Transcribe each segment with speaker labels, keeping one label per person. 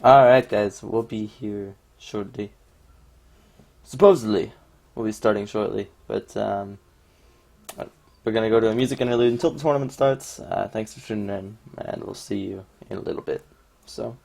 Speaker 1: Alright, guys, we'll be here shortly. Supposedly, we'll be starting shortly, but we're gonna go to a music interlude until the tournament starts. Thanks for tuning in, and we'll see you in a little bit. So.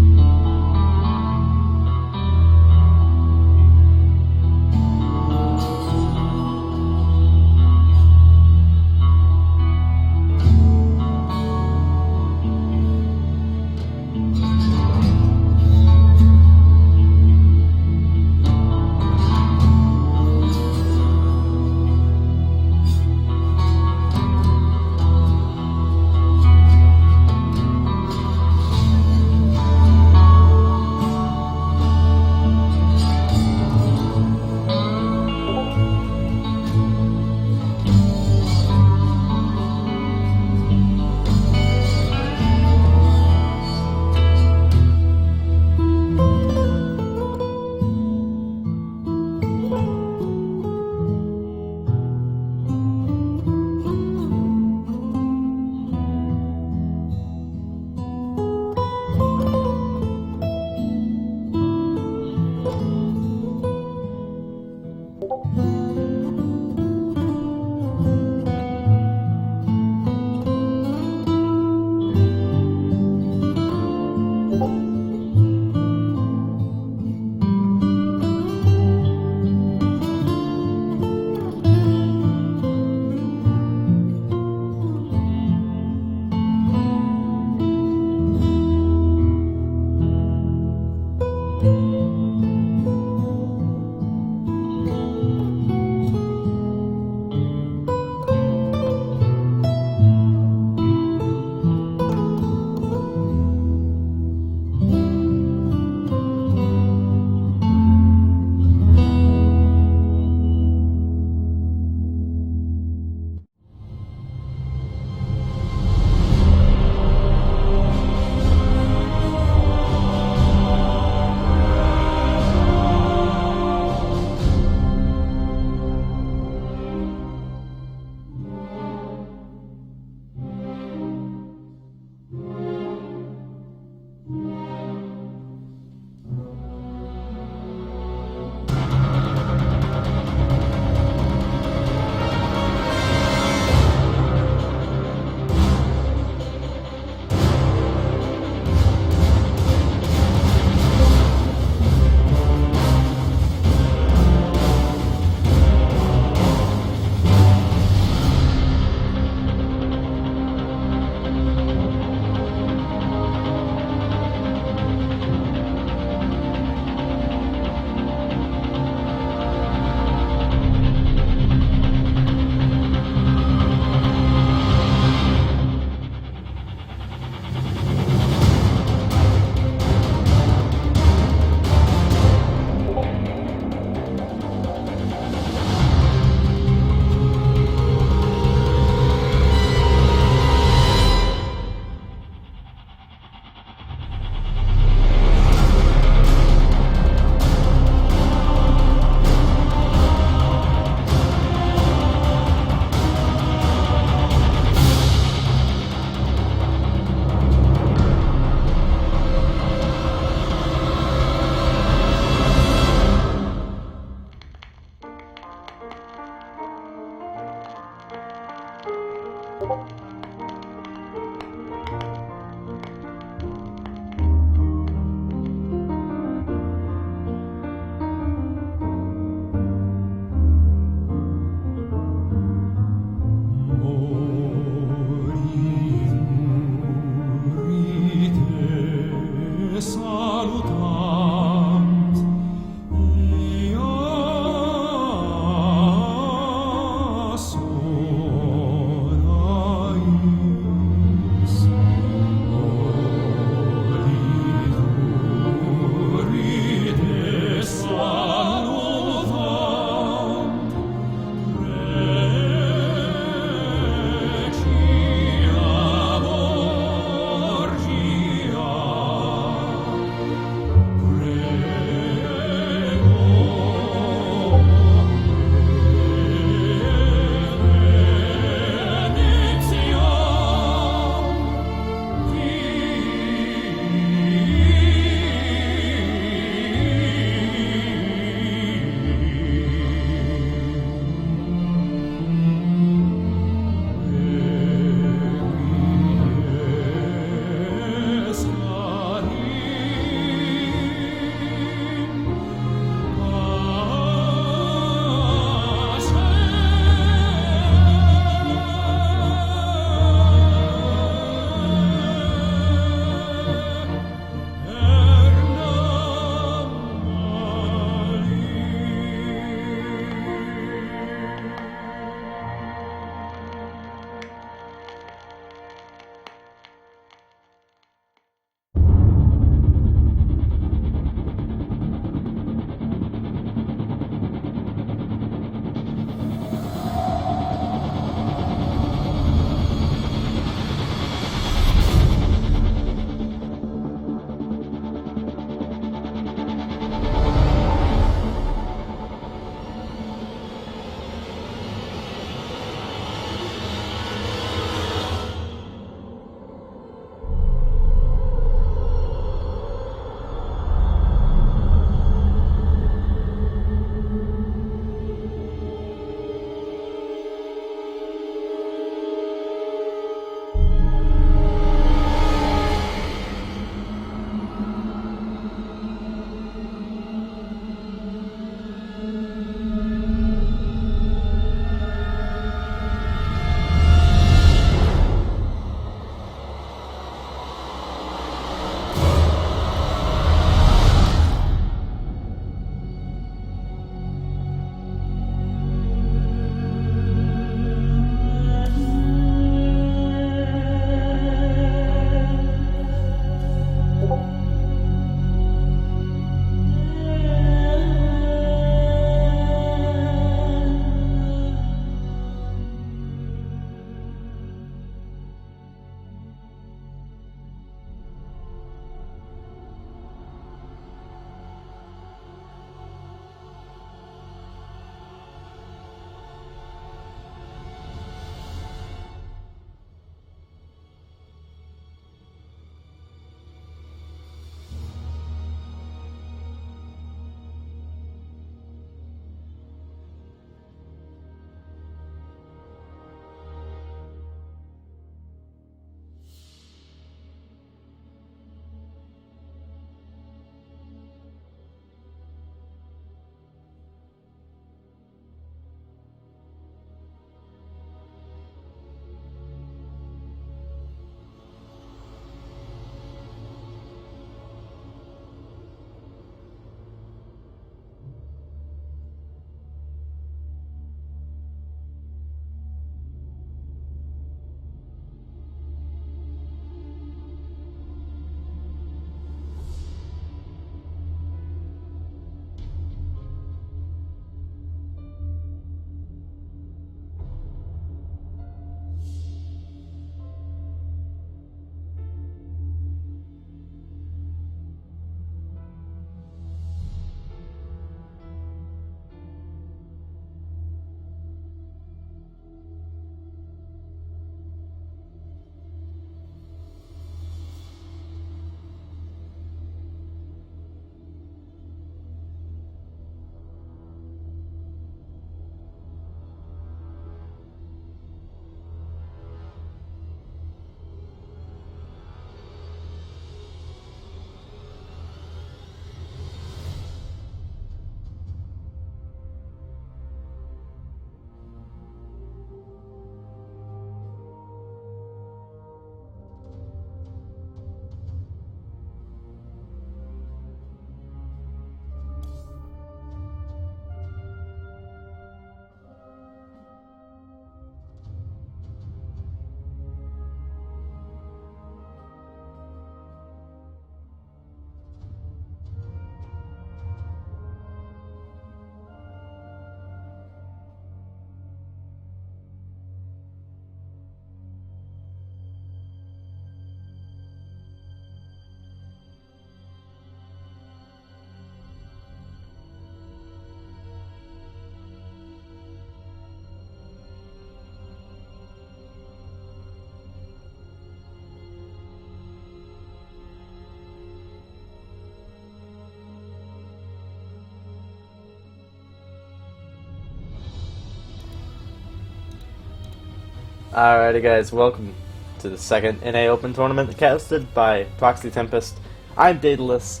Speaker 1: Alrighty guys, welcome to the second NA Open tournament casted by Proxy Tempest. I'm Daedalus,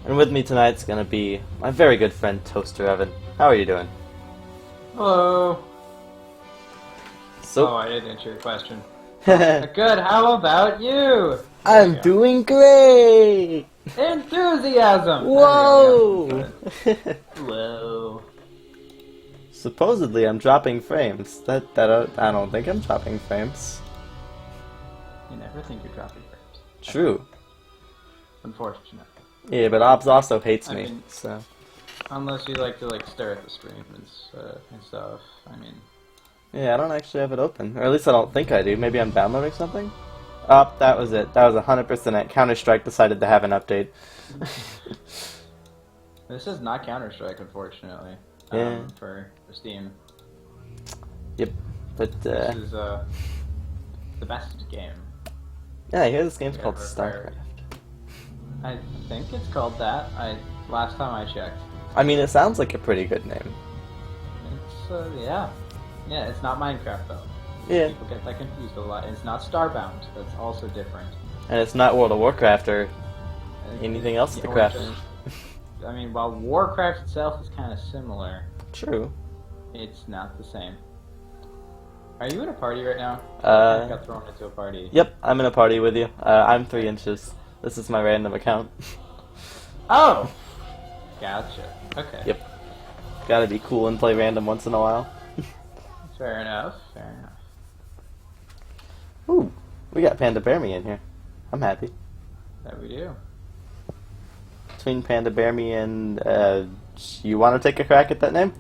Speaker 1: and with me tonight's gonna be my very good friend Toaster Evan. How are you doing?
Speaker 2: Hello.
Speaker 1: So,
Speaker 2: Oh, I didn't answer your question. Good, how about you?
Speaker 1: I'm doing great!
Speaker 2: Enthusiasm!
Speaker 1: Whoa!
Speaker 2: Whoa.
Speaker 1: Supposedly I'm dropping frames. I don't think I'm dropping frames.
Speaker 2: You never think you're dropping frames.
Speaker 1: True.
Speaker 2: Unfortunate.
Speaker 1: Yeah, but Obs also hates
Speaker 2: I
Speaker 1: me,
Speaker 2: mean-
Speaker 1: so...
Speaker 2: Unless you like to stare at the stream and stuff. I mean,
Speaker 1: Yeah, I don't actually have it open. Or at least I don't think I do. Maybe I'm downloading something? Oh, that was it. That was 100% it. Counter-Strike decided to have an update.
Speaker 2: this is not Counter-Strike, unfortunately.
Speaker 1: Yeah.
Speaker 2: For Steam.
Speaker 1: Yep. But,
Speaker 2: This is the best game.
Speaker 1: yeah, I hear this game's called
Speaker 2: Ever
Speaker 1: StarCraft.
Speaker 2: I think it's called that. Last time I checked.
Speaker 1: I mean, it sounds like a pretty good name.
Speaker 2: It's yeah. Yeah, it's not Minecraft though.
Speaker 1: Yeah.
Speaker 2: People get that confused a lot. It's not Starbound. That's also different.
Speaker 1: And it's not World of Warcraft or anything else to
Speaker 2: Or
Speaker 1: craft.
Speaker 2: just- I mean, while Warcraft itself is kind of similar,
Speaker 1: True.
Speaker 2: it's not the same. Are you in a party right now? I got thrown into a party.
Speaker 1: Yep, I'm in a party with you. I'm 3 inches. This is my random account.
Speaker 2: Oh! Gotcha. Okay.
Speaker 1: Yep. Gotta be cool and play random once in a while.
Speaker 2: Fair enough. Fair enough.
Speaker 1: Ooh, we got Panda Bear Me in here. I'm happy.
Speaker 2: That we do.
Speaker 1: Between Panda Bear Me and, you want to take a crack at that name?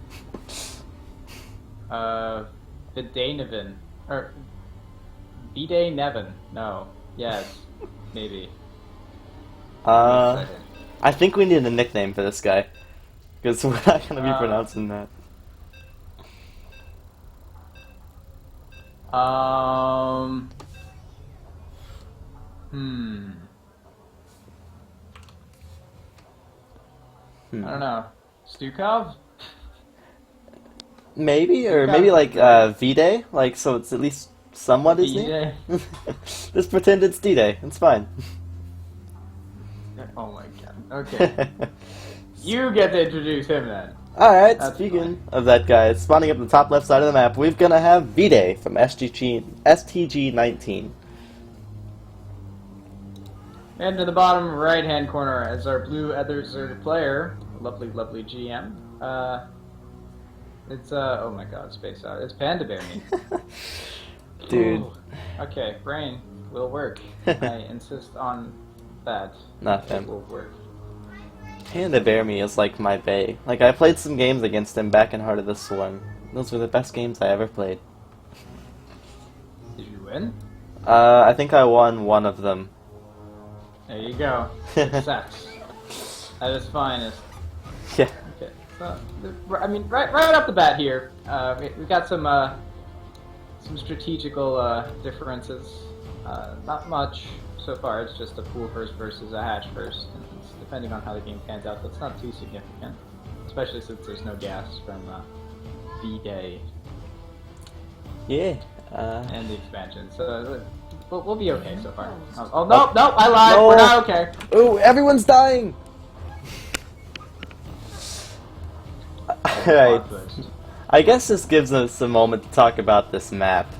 Speaker 2: Vidane or Biday Nevin. No. Yes. Maybe.
Speaker 1: I think we need a nickname for this guy. Because we're not going to be pronouncing that.
Speaker 2: I don't know. Stukov?
Speaker 1: Maybe, or maybe like V-Day, like so it's at least somewhat his name.
Speaker 2: V-Day?
Speaker 1: Just pretend it's D-Day. It's fine.
Speaker 2: Oh my god. Okay. You get to introduce him then.
Speaker 1: Alright,
Speaker 2: That's
Speaker 1: speaking of that guy, spawning up the top left side of the map, we're gonna have V-Day from STG19.
Speaker 2: And to the bottom right hand corner as our blue Ether player, lovely, lovely GM. It's oh my god, space out. It's Panda Bear Me.
Speaker 1: Dude.
Speaker 2: Ooh. Okay, brain will work. I insist on that.
Speaker 1: Nothing.
Speaker 2: It will work.
Speaker 1: Panda Bear Me is like my bae. Like, I played some games against him back in Heart of the Swarm. Those were the best games I ever played.
Speaker 2: Did you win?
Speaker 1: I think I won one of them.
Speaker 2: There you go. Success. At its finest.
Speaker 1: Yeah.
Speaker 2: Okay. So, I mean, right off the bat here, we've got some strategical differences. Not much so far. It's just a pool first versus a hatch first. And depending on how the game pans out, that's not too significant. Especially since there's no gas from V-Day
Speaker 1: Yeah.
Speaker 2: and the expansion. So we'll be okay so far. Oh, no, I lied.
Speaker 1: No.
Speaker 2: We're not okay.
Speaker 1: Ooh, everyone's dying! Alright. I guess this gives us a moment to talk about this map.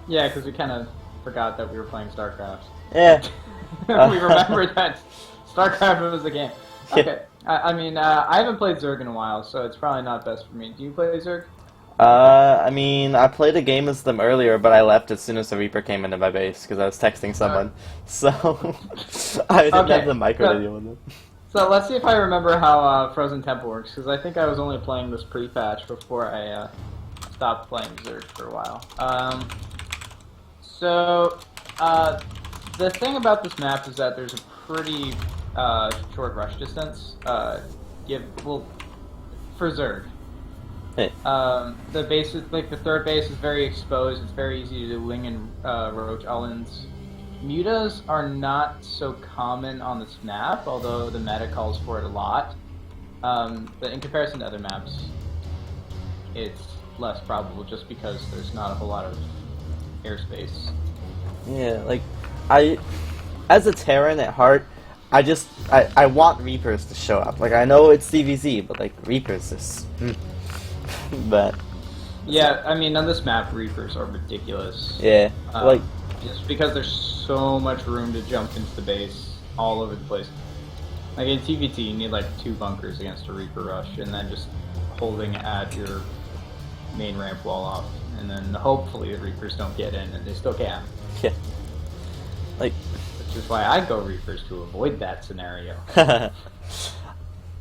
Speaker 2: Yeah, because we kind of forgot that we were playing StarCraft.
Speaker 1: Yeah.
Speaker 2: We remembered that StarCraft was a game.
Speaker 1: Yeah.
Speaker 2: Okay. I mean, I haven't played Zerg in a while, so it's probably not best for me. Do you play Zerg?
Speaker 1: I mean, I played a game as them earlier, but I left as soon as the Reaper came into my base because I was texting someone. So, I didn't have the micro to deal with it.
Speaker 2: So let's see if I remember how Frozen Temple works, because I think I was only playing this pre-patch before I stopped playing Zerg for a while. The thing about this map is that there's a pretty short rush distance. For Zerg.
Speaker 1: Hey.
Speaker 2: The base is, like, the third base is very exposed. It's very easy to do Ling and Roach Allens. Mutas are not so common on this map, although the meta calls for it a lot. But in comparison to other maps, it's less probable just because there's not a whole lot of airspace.
Speaker 1: Yeah, like, as a Terran at heart, I want Reapers to show up. Like, I know it's CVZ, but, like, Reapers is... But...
Speaker 2: Yeah, I mean, on this map, Reapers are ridiculous.
Speaker 1: Yeah, like...
Speaker 2: Just because there's so much room to jump into the base all over the place. Like, in TVT, you need, like, 2 bunkers against a Reaper rush, and then just holding at your main ramp wall off. And then hopefully the Reapers don't get in, and they still can.
Speaker 1: Yeah. Like...
Speaker 2: Which is why I go Reapers, to avoid that scenario.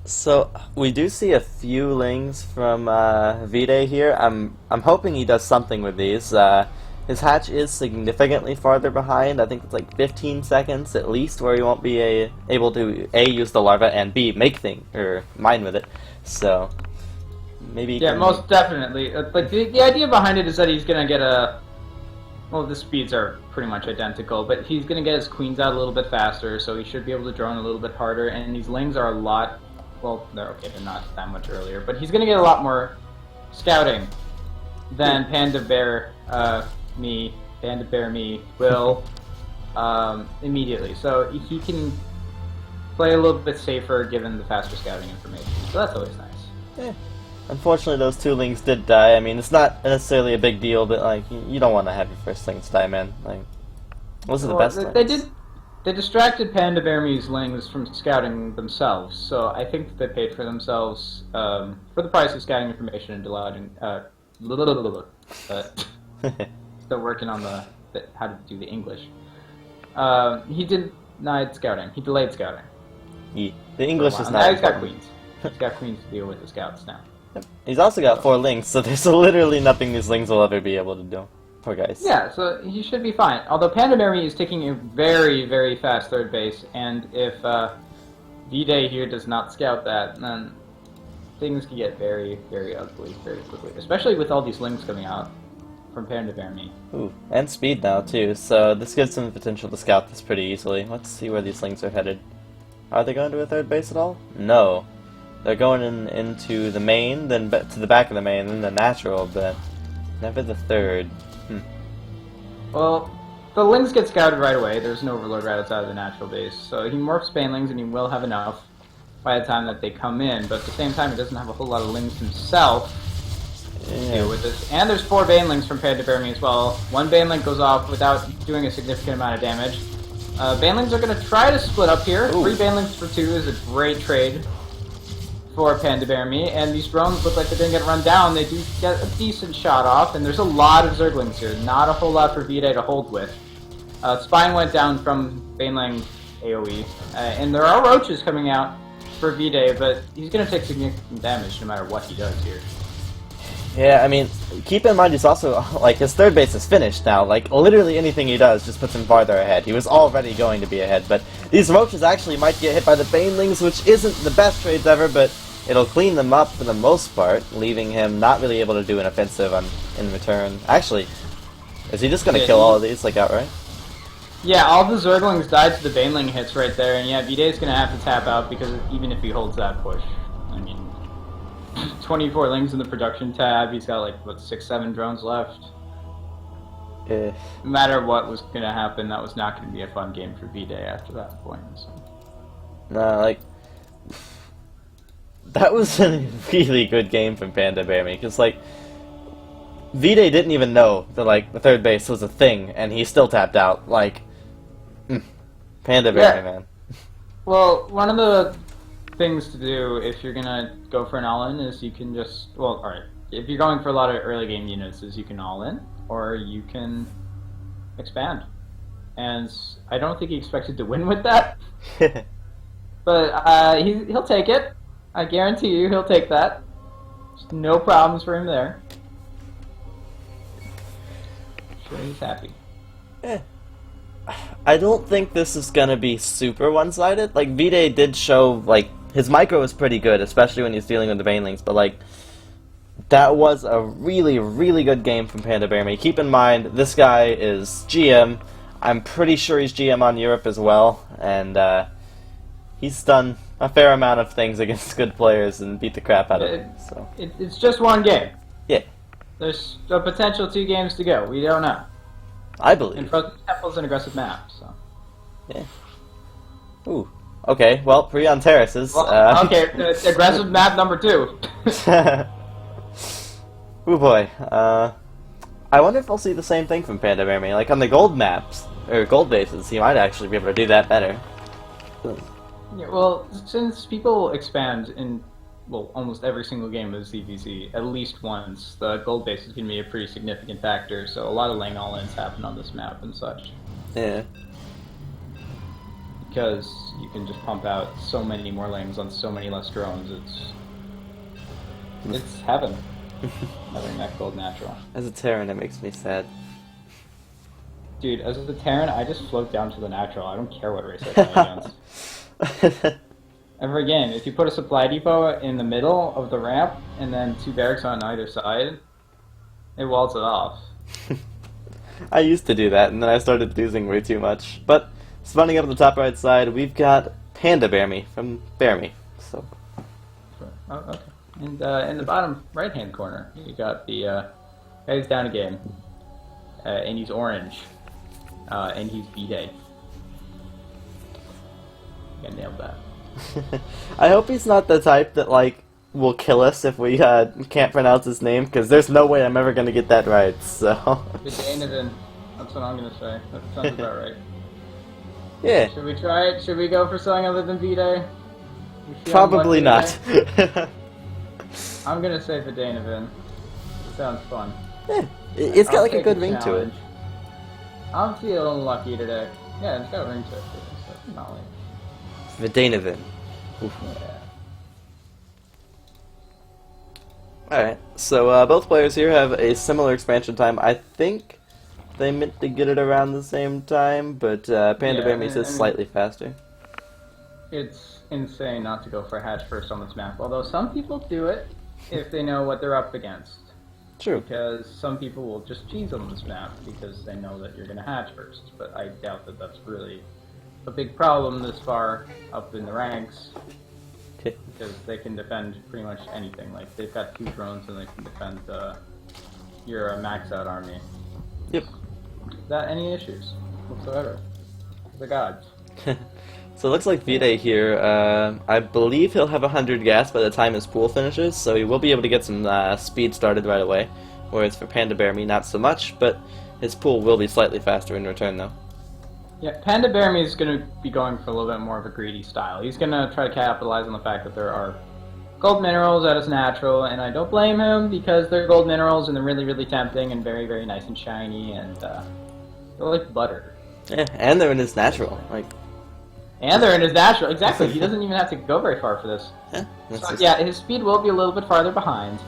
Speaker 1: So we do see a few lings from V-Day here. I'm hoping he does something with these. His hatch is significantly farther behind. I think it's like 15 seconds at least, where he won't be able to A, use the larva, and B, mine with it. So maybe.
Speaker 2: Yeah, most definitely. Like the idea behind it is that he's gonna get a. Well, the speeds are pretty much identical, but he's going to get his queens out a little bit faster, so he should be able to drone a little bit harder, and these lings are a lot... Well, they're not that much earlier, but he's going to get a lot more scouting than Panda Bear me will immediately. So he can play a little bit safer given the faster scouting information, so that's always nice.
Speaker 1: Yeah. Unfortunately, those 2 lings did die. I mean, it's not necessarily a big deal, but, like, you don't want to have your first lings die, man. Like, those are the best lings.
Speaker 2: They distracted Panda Bear Me's lings from scouting themselves, so I think they paid for themselves for the price of scouting information and delighting. Still working on the how to do the English. He denied scouting. He delayed scouting.
Speaker 1: Yeah. The English is not.
Speaker 2: Now he's got queens. He's got queens to deal with the scouts now.
Speaker 1: He's also got 4 lings, so there's literally nothing these lings will ever be able to do. Poor guys.
Speaker 2: Yeah, so he should be fine. Although Panda Bear Me is taking a very, very fast third base, and if V-Day here does not scout that, then things can get very, very ugly very quickly. Especially with all these lings coming out from Panda Bear Me.
Speaker 1: Ooh, and speed now, too, so this gives him the potential to scout this pretty easily. Let's see where these lings are headed. Are they going to a third base at all? No. They're going into the main, then to the back of the main, then the natural, but never the third.
Speaker 2: Well, the lings get scouted right away. There's no overload right outside of the natural base, so he morphs banelings and he will have enough by the time that they come in, but at the same time he doesn't have a whole lot of lings himself to deal with this. And there's 4 banelings from Panda Bear Me as well. 1 baneling goes off without doing a significant amount of damage. Banelings are going to try to split up here. Ooh. 3 banelings for 2 is a great trade for Panda Bear Me, and these drones look like they're going to get run down. They do get a decent shot off, and there's a lot of Zerglings here. Not a whole lot for V-Day to hold with. Spine went down from Baneling AoE, and there are roaches coming out for V-Day, but he's going to take significant damage no matter what he does here.
Speaker 1: Yeah, I mean, keep in mind he's also, like, his third base is finished now. Like, literally anything he does just puts him farther ahead. He was already going to be ahead, but these roaches actually might get hit by the banelings, which isn't the best trades ever, but it'll clean them up for the most part, leaving him not really able to do an offensive in return. Actually, is he just going to kill all of these, like, outright?
Speaker 2: Yeah, all the Zerglings died to the baneling hits right there, and yeah, V-Day's going to have to tap out, because even if he holds that push, I mean, 24 lings in the production tab, he's got like, what, 6-7 drones left? No matter what was going to happen, that was not going to be a fun game for V-Day after that point. So.
Speaker 1: Nah, like, that was a really good game from Panda Bear Me, because, like, V-Day didn't even know that, like, the third base was a thing, and he still tapped out. Like, Panda Bear Me, man.
Speaker 2: Well, one of the things to do if you're gonna go for an all-in is you can just, well, alright, if you're going for a lot of early game units is you can all-in, or you can expand. And I don't think he expected to win with that. But he'll take it. I guarantee you he'll take that. Just no problems for him there. Sure, he's happy.
Speaker 1: Yeah. I don't think this is gonna be super one-sided. Like, V-Day did show, like, his micro was pretty good, especially when he's dealing with the banelings, but, like, that was a really, really good game from Panda Bear Me. Keep in mind, this guy is GM. I'm pretty sure he's GM on Europe as well, and he's done a fair amount of things against good players and beat the crap out of them. So
Speaker 2: it's just one game.
Speaker 1: Yeah.
Speaker 2: There's a potential 2 games to go. We don't know.
Speaker 1: I
Speaker 2: And
Speaker 1: believe.
Speaker 2: Frozen Temple's an aggressive map, so.
Speaker 1: Yeah. Ooh. Okay. Well, Prion Terraces.
Speaker 2: Well, okay, aggressive map number 2.
Speaker 1: Ooh boy. I wonder if I'll see the same thing from Panda Bear Me. Like on the gold maps or gold bases, he might actually be able to do that better.
Speaker 2: Yeah, well, since people expand in almost every single game of ZVZ at least once, the gold base is going to be a pretty significant factor. So a lot of lane all-ins happen on this map and such,
Speaker 1: Yeah.
Speaker 2: because you can just pump out so many more lanes on so many less drones. It's heaven having that gold natural.
Speaker 1: As a Terran, it makes me sad.
Speaker 2: Dude, as a Terran, I just float down to the natural. I don't care what race I play against. Every game, if you put a supply depot in the middle of the ramp and then 2 barracks on either side, it walls it off.
Speaker 1: I used to do that, and then I started losing way too much. But spawning up on the top right side, we've got Panda Bear Me from Bear Me. So.
Speaker 2: Oh, okay. And in the bottom right-hand corner, you got the guy who's down a game, and he's orange, and he's B-Day. I nailed that.
Speaker 1: I hope he's not the type that, like, will kill us if we can't pronounce his name, because there's no way I'm ever going to get that right, so...
Speaker 2: Vidainavin. That's what I'm going to say. That sounds about right.
Speaker 1: Yeah,
Speaker 2: Should we try it? Should we go for something other than V-Day?
Speaker 1: probably not.
Speaker 2: I'm going to say Vidainavin. Sounds fun.
Speaker 1: Yeah, it's got,
Speaker 2: I'll
Speaker 1: like, a
Speaker 2: take
Speaker 1: good ring to it.
Speaker 2: challenge. I'm feeling lucky today. Yeah, it's got a ring to it, too, so not like...
Speaker 1: Vidainavin.
Speaker 2: Yeah.
Speaker 1: Alright, so both players here have a similar expansion time. I think they meant to get it around the same time, but Panda
Speaker 2: Yeah,
Speaker 1: Bear Me
Speaker 2: I
Speaker 1: says
Speaker 2: mean-
Speaker 1: slightly faster.
Speaker 2: It's insane not to go for hatch first on this map, although some people do it if they know what they're up against.
Speaker 1: True.
Speaker 2: Because some people will just cheese on this map because they know that you're going to hatch first, but I doubt that that's really a big problem this far up in the ranks,
Speaker 1: Okay.
Speaker 2: because they can defend pretty much anything. Like, they've got 2 drones and they can defend your max-out army
Speaker 1: Yep.
Speaker 2: without any issues whatsoever. The gods.
Speaker 1: So it looks like V-Day here, I believe he'll have 100 gas by the time his pool finishes, so he will be able to get some speed started right away, whereas for Panda Bear Me, not so much, but his pool will be slightly faster in return, though.
Speaker 2: Yeah, Panda Bear Me is going to be going for a little bit more of a greedy style. He's going to try to capitalize on the fact that there are gold minerals at his natural, and I don't blame him because they're gold minerals and they're really, really tempting and very, very nice and shiny, and they're like butter.
Speaker 1: Yeah, and they're in his natural, like,
Speaker 2: And they're in his natural. Exactly. He doesn't even have to go very far for this.
Speaker 1: yeah, that's
Speaker 2: So,
Speaker 1: just-
Speaker 2: yeah, his speed will be a little bit farther behind,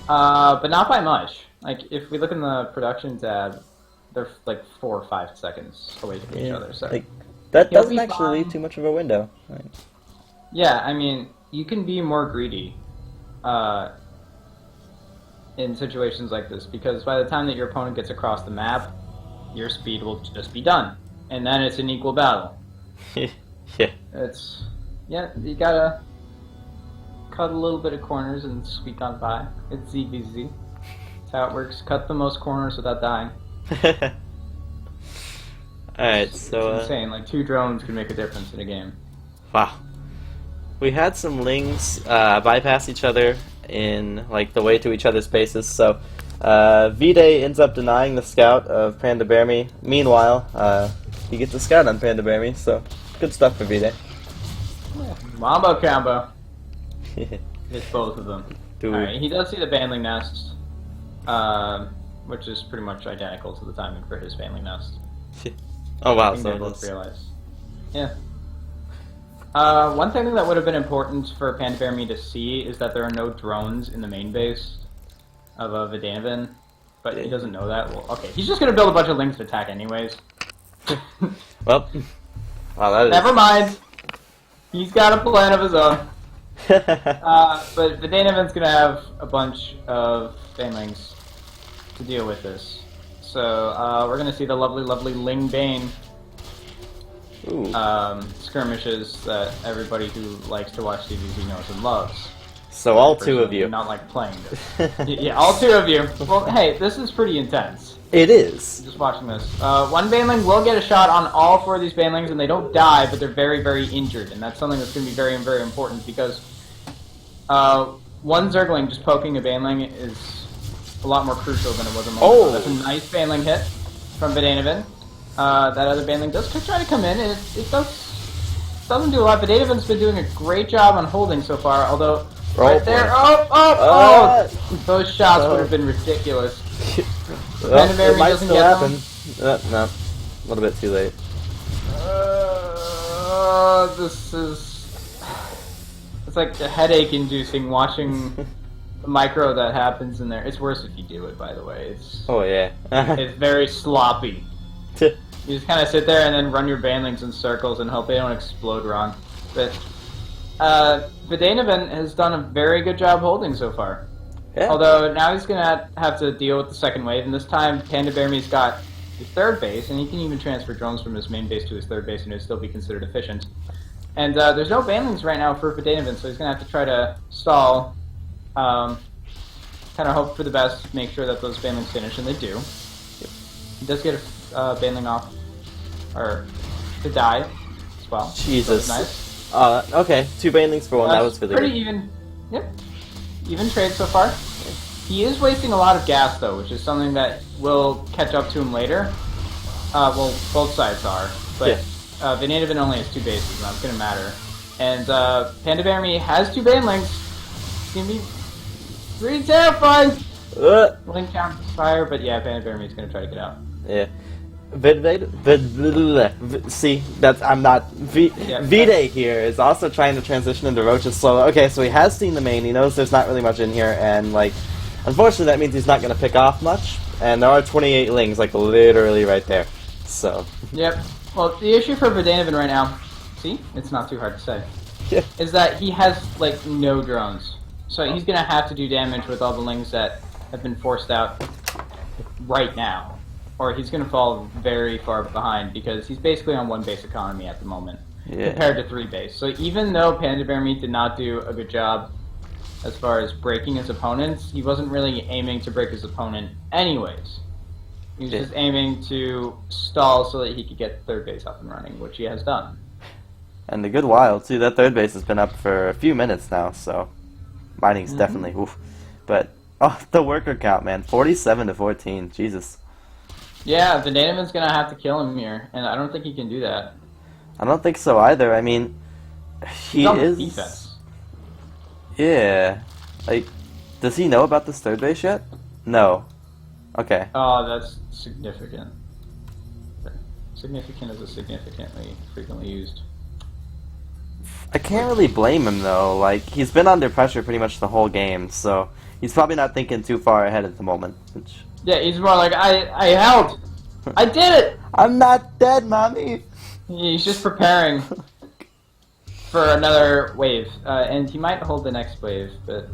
Speaker 2: but not by much. Like, if we look in the production tab, they're like 4 or 5 seconds away from each
Speaker 1: yeah,
Speaker 2: other. So
Speaker 1: like, that
Speaker 2: He'll
Speaker 1: doesn't
Speaker 2: be
Speaker 1: actually
Speaker 2: fine.
Speaker 1: leave too much of a window. Like,
Speaker 2: yeah, I mean, you can be more greedy in situations like this, because by the time that your opponent gets across the map, your speed will just be done, and then it's an equal battle.
Speaker 1: yeah.
Speaker 2: It's, yeah, you gotta cut a little bit of corners and squeak on by. It's ZVZ. That's how it works. Cut the most corners without dying.
Speaker 1: Alright, so,
Speaker 2: It's insane. Like, 2 drones can make a difference in a game.
Speaker 1: wow. We had some lings bypass each other in, like, the way to each other's bases, so V-Day ends up denying the scout of Panda Bear Me. Meanwhile, he gets a scout on Panda Bear Me, so good stuff for V-Day.
Speaker 2: Wombo combo. It's both of them.
Speaker 1: Dude.
Speaker 2: Alright, he does see the Banling Nest, which is pretty much identical to the timing for his Banling Nest.
Speaker 1: Oh wow,
Speaker 2: I think
Speaker 1: so
Speaker 2: they both
Speaker 1: that's...
Speaker 2: realize. Yeah. One thing that would have been important for Panda Bear Me to see is that there are no drones in the main base of Vidainavin, but he doesn't know that. Well, okay, he's just gonna build a bunch of lings to attack anyways.
Speaker 1: Well, wow, that is...
Speaker 2: Never mind. He's got a plan of his own. But Vidainavin's gonna have a bunch of Banelings to deal with this. So we're gonna see the lovely, lovely Ling Bane
Speaker 1: Ooh.
Speaker 2: skirmishes that everybody who likes to watch DBZ knows and loves.
Speaker 1: So all two of you.
Speaker 2: Not like playing this. Yeah, all two of you. Well, hey, this is pretty intense.
Speaker 1: It is.
Speaker 2: Just watching this. One Baneling will get a shot on all four of these Banelings, and they don't die, but they're very, very injured, and that's something that's going to be very, very important because one Zergling just poking a Baneling is a lot more crucial than it was a moment ago. That's a nice Baneling hit from Vidanovan. That other Baneling does try to come in, and it doesn't do a lot. Vidanovan's been doing a great job on holding so far, although right there, those shots would have been ridiculous.
Speaker 1: Well, it might still happen. No, a little bit too late.
Speaker 2: This is... It's like a headache-inducing watching the micro that happens in there. It's worse if you do it, by the way. It's
Speaker 1: Oh, yeah.
Speaker 2: it's very sloppy. You just kind of sit there and then run your Banelings in circles and hope they don't explode wrong. But Vidanovan has done a very good job holding so far.
Speaker 1: Yeah.
Speaker 2: Although now he's going to have to deal with the second wave, and this time Panda Bearme's got his third base, and he can even transfer drones from his main base to his third base and it'll still be considered efficient. And there's no Banelings right now for Vidanovan, so he's going to have to try to stall, kind of hope for the best, make sure that those Banelings finish, and they do. He does get a Baneling off, or to die as well.
Speaker 1: Jesus.
Speaker 2: So nice.
Speaker 1: Okay, 2 Banelings for 1, that was really
Speaker 2: pretty
Speaker 1: good.
Speaker 2: even. Yep. Even trade so far. He is wasting a lot of gas though, which is something that will catch up to him later. Well, both sides are, but Vidanovan only has 2 bases, and that's going to matter. And Panda Bearme has 2 Banelings. It's going to be pretty terrifying. Link counts fire, but yeah, Panda Bearme is going to try to get out.
Speaker 1: Yeah. See, that's I'm not. Vide here is also trying to transition into Roach's solo. Okay, so he has seen the main. He knows there's not really much in here, and like, unfortunately, that means he's not going to pick off much. And there are 28 lings, like literally right there. So.
Speaker 2: Yep. Well, the issue for Vidanovan right now, see, it's not too hard to say, is that he has like no drones, so he's going to have to do damage with all the lings that have been forced out right now. Or he's going to fall very far behind because he's basically on 1 base economy at the moment compared to 3 base. So even though Panda Bearme did not do a good job as far as breaking his opponents, he wasn't really aiming to break his opponent anyways. He was just aiming to stall so that he could get 3rd base up and running, which he has done.
Speaker 1: And a good while too. That 3rd base has been up for a few minutes now, so mining's definitely oof. But the worker count, man, 47 to 14. Jesus.
Speaker 2: Yeah, Vidanovan's gonna have to kill him here, and I don't think he can do that.
Speaker 1: I don't think so either. I mean, he is.
Speaker 2: Defense.
Speaker 1: Yeah, like, does he know about this 3rd base yet? No. Okay.
Speaker 2: Oh, that's significant. Significant is a significantly frequently used.
Speaker 1: I can't really blame him though. Like, he's been under pressure pretty much the whole game, so he's probably not thinking too far ahead at the moment. Which...
Speaker 2: Yeah, he's more like, I held! I did it!
Speaker 1: I'm not dead, mommy!
Speaker 2: He's just preparing for another wave. And he might hold the next wave, but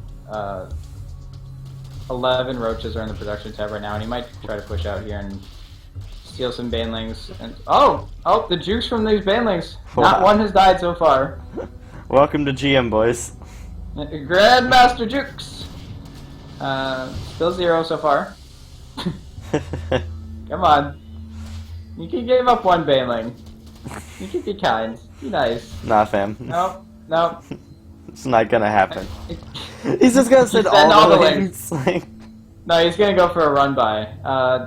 Speaker 2: 11 roaches are in the production tab right now, and he might try to push out here and steal some Banelings. And the jukes from these Banelings!
Speaker 1: Wow.
Speaker 2: Not one has died so far.
Speaker 1: Welcome to GM, boys.
Speaker 2: Grandmaster Jukes! Still 0 so far. Come on. You can give up 1 Baneling. You can be kind. Be nice.
Speaker 1: Nah, fam.
Speaker 2: Nope.
Speaker 1: It's not gonna happen. He's just gonna send all the links.
Speaker 2: No, he's gonna go for a run by.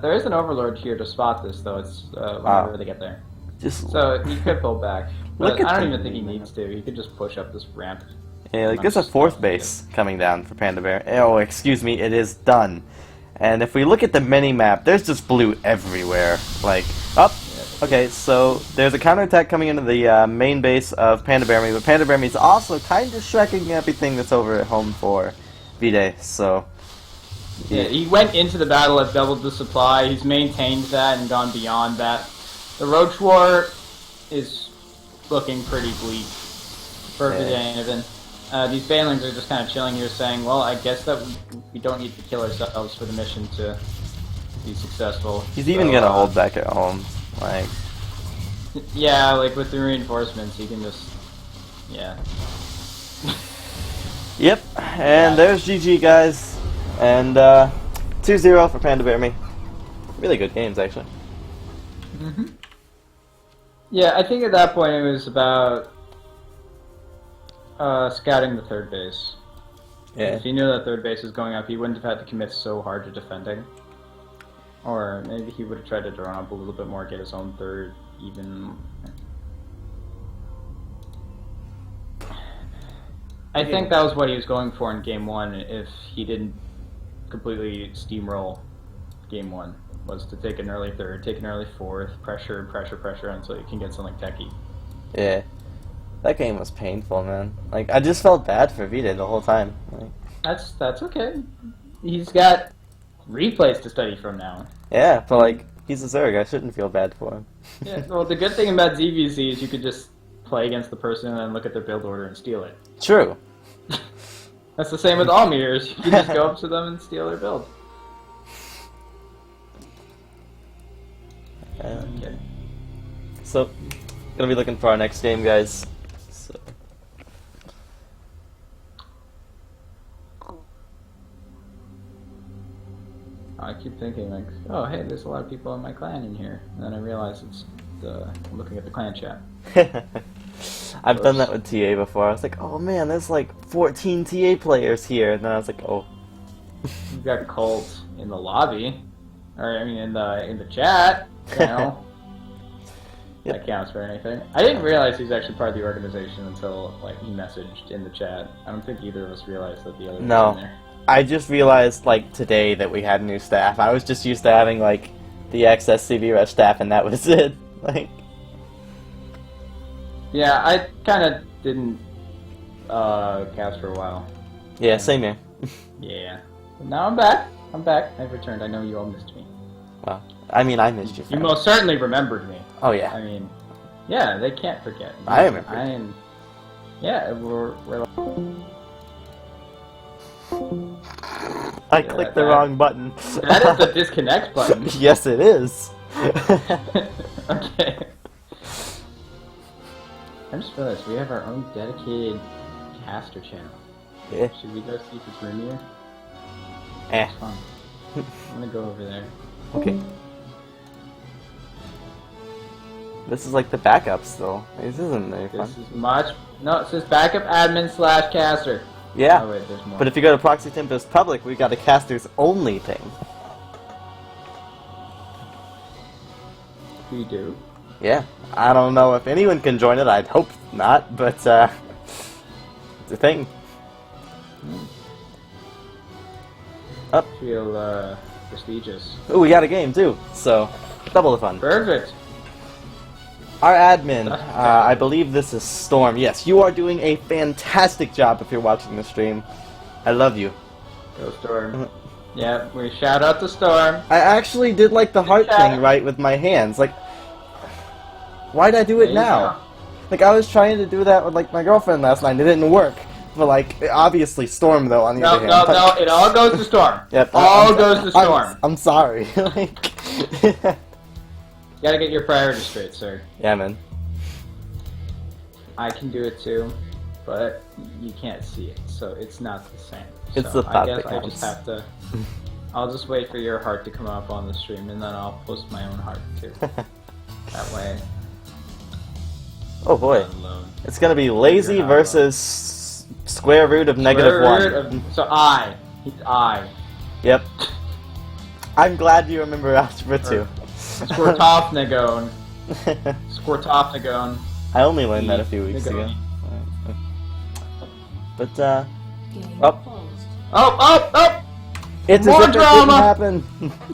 Speaker 2: There is an Overlord here to spot this, though. It's whenever they get there. So he could pull back. But I don't even think he needs to. He could just push up this ramp.
Speaker 1: Yeah, like there's a 4th base coming down for Panda Bear. Oh, excuse me, it is done. And if we look at the mini-map, there's just blue everywhere. Like, okay, so there's a counterattack coming into the main base of Panda Bearme, but Panda Bearme's also kind of shrekking everything that's over at home for Vide, so...
Speaker 2: Yeah, he went into the battle at doubled the supply, he's maintained that and gone beyond that. The Roach War is looking pretty bleak for Vidanovan. These Banelings are just kind of chilling here saying, well, I guess that we don't need to kill ourselves for the mission to be successful.
Speaker 1: He's even gonna hold back at home, like...
Speaker 2: Yeah, like with the reinforcements, he can just... Yeah.
Speaker 1: Yep, and there's GG, guys. And 2-0 for Panda Bear Me. Really good games, actually.
Speaker 2: Mm-hmm. Yeah, I think at that point it was about scouting the third base.
Speaker 1: Yeah.
Speaker 2: If he knew that third base was going up, he wouldn't have had to commit so hard to defending. Or maybe he would have tried to draw up a little bit more, get his own third, even. I think that was what he was going for in Game 1 if he didn't completely steamroll Game 1. Was to take an early third, take an early fourth, pressure until you can get something techie.
Speaker 1: Yeah. That game was painful, man. Like, I just felt bad for Vita the whole time. Like,
Speaker 2: That's okay. He's got replays to study from now.
Speaker 1: yeah, but like, he's a Zerg. I shouldn't feel bad for him.
Speaker 2: Yeah, well, the good thing about ZVZ is you could just play against the person and then look at their build order and steal it.
Speaker 1: True.
Speaker 2: That's the same with all meters. You can just go up to them and steal their build. Okay.
Speaker 1: So, gonna be looking for our next game, guys. So.
Speaker 2: I keep thinking like, oh hey, there's a lot of people in my clan in here, and then I realize it's I'm looking at the clan chat.
Speaker 1: I've done that with TA before. I was like, oh man, there's like 14 TA players here, and then I was like, oh.
Speaker 2: You've got Colt in the lobby, or I mean in the chat. You know,
Speaker 1: Yep.
Speaker 2: That counts for anything. I didn't realize he's actually part of the organization until like he messaged in the chat. I don't think either of us realized that the other
Speaker 1: No.
Speaker 2: was in there.
Speaker 1: I just realized like today that we had new staff. I was just used to having like the XSCB Rush staff, and that was it. Like.
Speaker 2: Yeah, I kind of didn't cast for a while.
Speaker 1: Yeah, same here.
Speaker 2: Yeah. But now I'm back. I've returned. I know you all missed me.
Speaker 1: Well, I mean, I missed you.
Speaker 2: You most certainly remembered me.
Speaker 1: Oh yeah.
Speaker 2: I mean, yeah, they can't forget.
Speaker 1: I remember.
Speaker 2: Yeah, we're like...
Speaker 1: I clicked the wrong button.
Speaker 2: That is the disconnect button.
Speaker 1: Yes, it is.
Speaker 2: Okay. I just realized we have our own dedicated caster channel.
Speaker 1: Yeah.
Speaker 2: Should we go see if it's roomier?
Speaker 1: Eh.
Speaker 2: It's fun. I'm gonna go over there.
Speaker 1: Okay. This is like the backups, though. This isn't very fun.
Speaker 2: This is much... No, it says backup admin / caster.
Speaker 1: Yeah.
Speaker 2: Oh wait, there's more.
Speaker 1: But if you go to Proxy Tempest Public, we got a casters only thing.
Speaker 2: We do.
Speaker 1: Yeah. I don't know if anyone can join it. I'd hope not, but it's a thing. Up.
Speaker 2: Feel prestigious.
Speaker 1: Oh, we got a game too, so double the fun.
Speaker 2: Perfect.
Speaker 1: Our admin, I believe this is Storm. Yes, you are doing a fantastic job if you're watching the stream. I love you.
Speaker 2: Go Storm. Yeah, we shout out to Storm.
Speaker 1: I actually did like the heart thing right with my hands. Like, why'd I do it now? Like, I was trying to do that with like my girlfriend last night. It didn't work. But like, obviously Storm though. On the other hand.
Speaker 2: No, it all goes to Storm.
Speaker 1: Yep.
Speaker 2: All goes to Storm.
Speaker 1: I'm sorry. Like.
Speaker 2: You gotta get your priorities straight, sir.
Speaker 1: Yeah, man.
Speaker 2: I can do it too, but you can't see it, so it's not the same.
Speaker 1: It's
Speaker 2: so
Speaker 1: the thought
Speaker 2: I guess
Speaker 1: that
Speaker 2: I just
Speaker 1: counts.
Speaker 2: have to. I'll just wait for your heart to come up on the stream, and then I'll post my own heart too. That way.
Speaker 1: Oh boy.
Speaker 2: I'm alone.
Speaker 1: It's gonna be lazy
Speaker 2: You're not
Speaker 1: versus square root of
Speaker 2: Square root
Speaker 1: -1.
Speaker 2: of- so I. He's I.
Speaker 1: Yep. I'm glad you remember Algebra 2.
Speaker 2: Squirtofnagon. Squirtofnagon.
Speaker 1: I only learned that a few weeks ago. But, oh.
Speaker 2: Oh!
Speaker 1: It's
Speaker 2: More
Speaker 1: as if
Speaker 2: drama!
Speaker 1: it didn't happen.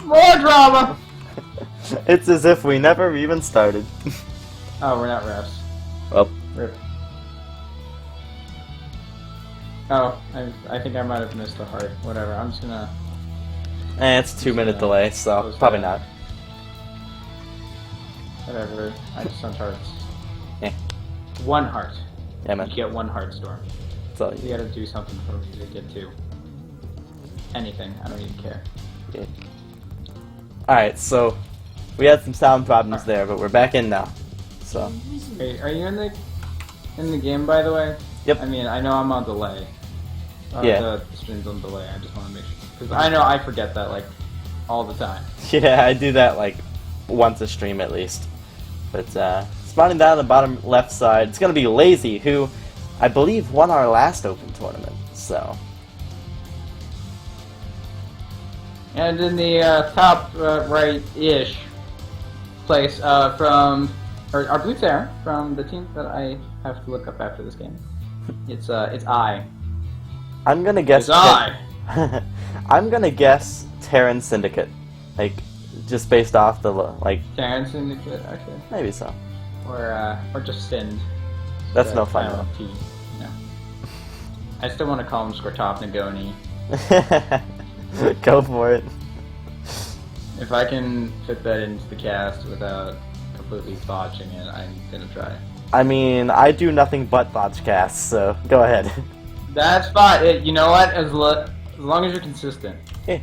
Speaker 2: More drama!
Speaker 1: It's as if we never even started.
Speaker 2: Oh, we're not refs.
Speaker 1: Well,
Speaker 2: Rip. Oh, I think I might have missed a heart. Whatever, I'm just gonna...
Speaker 1: it's a 2-minute delay, so
Speaker 2: Close
Speaker 1: probably
Speaker 2: that.
Speaker 1: not.
Speaker 2: Whatever, I just sent hearts.
Speaker 1: Yeah.
Speaker 2: 1 heart.
Speaker 1: Yeah, man.
Speaker 2: You get 1 heart, Storm.
Speaker 1: That's all
Speaker 2: You gotta do something for me to get 2. Anything, I don't even care.
Speaker 1: get. Alright, so we had some sound problems there, but we're back in now. So,
Speaker 2: Are you in the game, by the way?
Speaker 1: Yep.
Speaker 2: I mean, I know I'm on delay.
Speaker 1: Yeah.
Speaker 2: The spins on delay. I just want to make sure because I know I forget that like all the time.
Speaker 1: Yeah, I do that like once a stream at least. But spawning down on the bottom left side, it's going to be Lazy, who I believe won our last open tournament. So.
Speaker 2: And in the top right-ish place from our blue Terran from the team that I have to look up after this game. It's I.
Speaker 1: I'm gonna guess.
Speaker 2: It's I.
Speaker 1: I'm gonna guess Terran Syndicate, like just based off the like.
Speaker 2: Terran Syndicate, okay.
Speaker 1: Maybe so.
Speaker 2: Or just Sind.
Speaker 1: That's no fun.
Speaker 2: Though. No. I still want to call him Skortov Nagoni.
Speaker 1: Go for it.
Speaker 2: If I can fit that into the cast without completely botching it, I'm gonna try.
Speaker 1: I mean, I do nothing but botch casts, so go ahead.
Speaker 2: That's fine. You know what? As long as you're consistent.
Speaker 1: Yeah.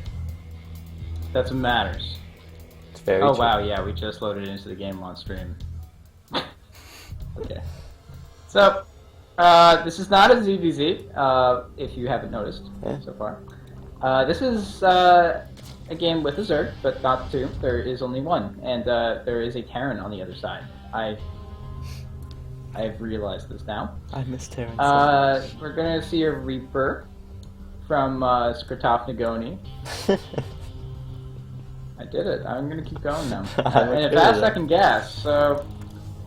Speaker 2: That's what matters.
Speaker 1: It's very
Speaker 2: Oh
Speaker 1: true.
Speaker 2: wow, yeah, we just loaded into the game on stream. Okay. So, this is not a ZVZ, if you haven't noticed so far. This is a game with a Zerg, but not two. There is only one, and there is a Terran on the other side. I've realized this now.
Speaker 1: I miss Terran.
Speaker 2: We're gonna see a Reaper from Skortov Nagoni. I did it. I'm gonna keep going now. And a fast second gas, so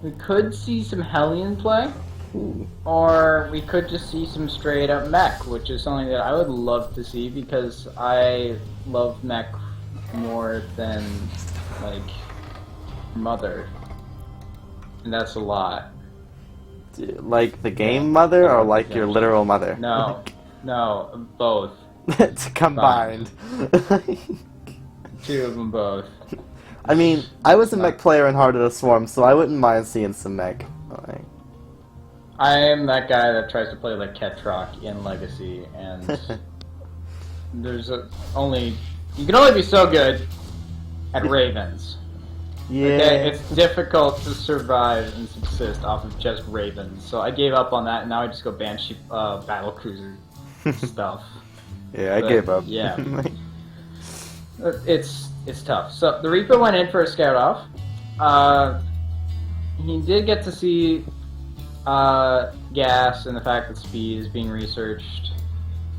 Speaker 2: we could see some Hellion play.
Speaker 1: Ooh.
Speaker 2: Or we could just see some straight up mech, which is something that I would love to see because I love mech more than, like, Mother. And that's a lot.
Speaker 1: Like the game mother, or like your literal mother?
Speaker 2: No, no, both.
Speaker 1: It's combined.
Speaker 2: Two of them both.
Speaker 1: I mean, I was a mech player in Heart of the Swarm, so I wouldn't mind seeing some mech. Like,
Speaker 2: I am that guy that tries to play like Ketrock in Legacy, and there's you can only be so good at Ravens.
Speaker 1: yeah.
Speaker 2: Okay, it's difficult to survive and subsist off of just Ravens, so I gave up on that, and now I just go Banshee battlecruiser stuff.
Speaker 1: Yeah, I
Speaker 2: But,
Speaker 1: gave up.
Speaker 2: yeah. It's tough. So the Reaper went in for a scout off. He did get to see gas and the fact that speed is being researched.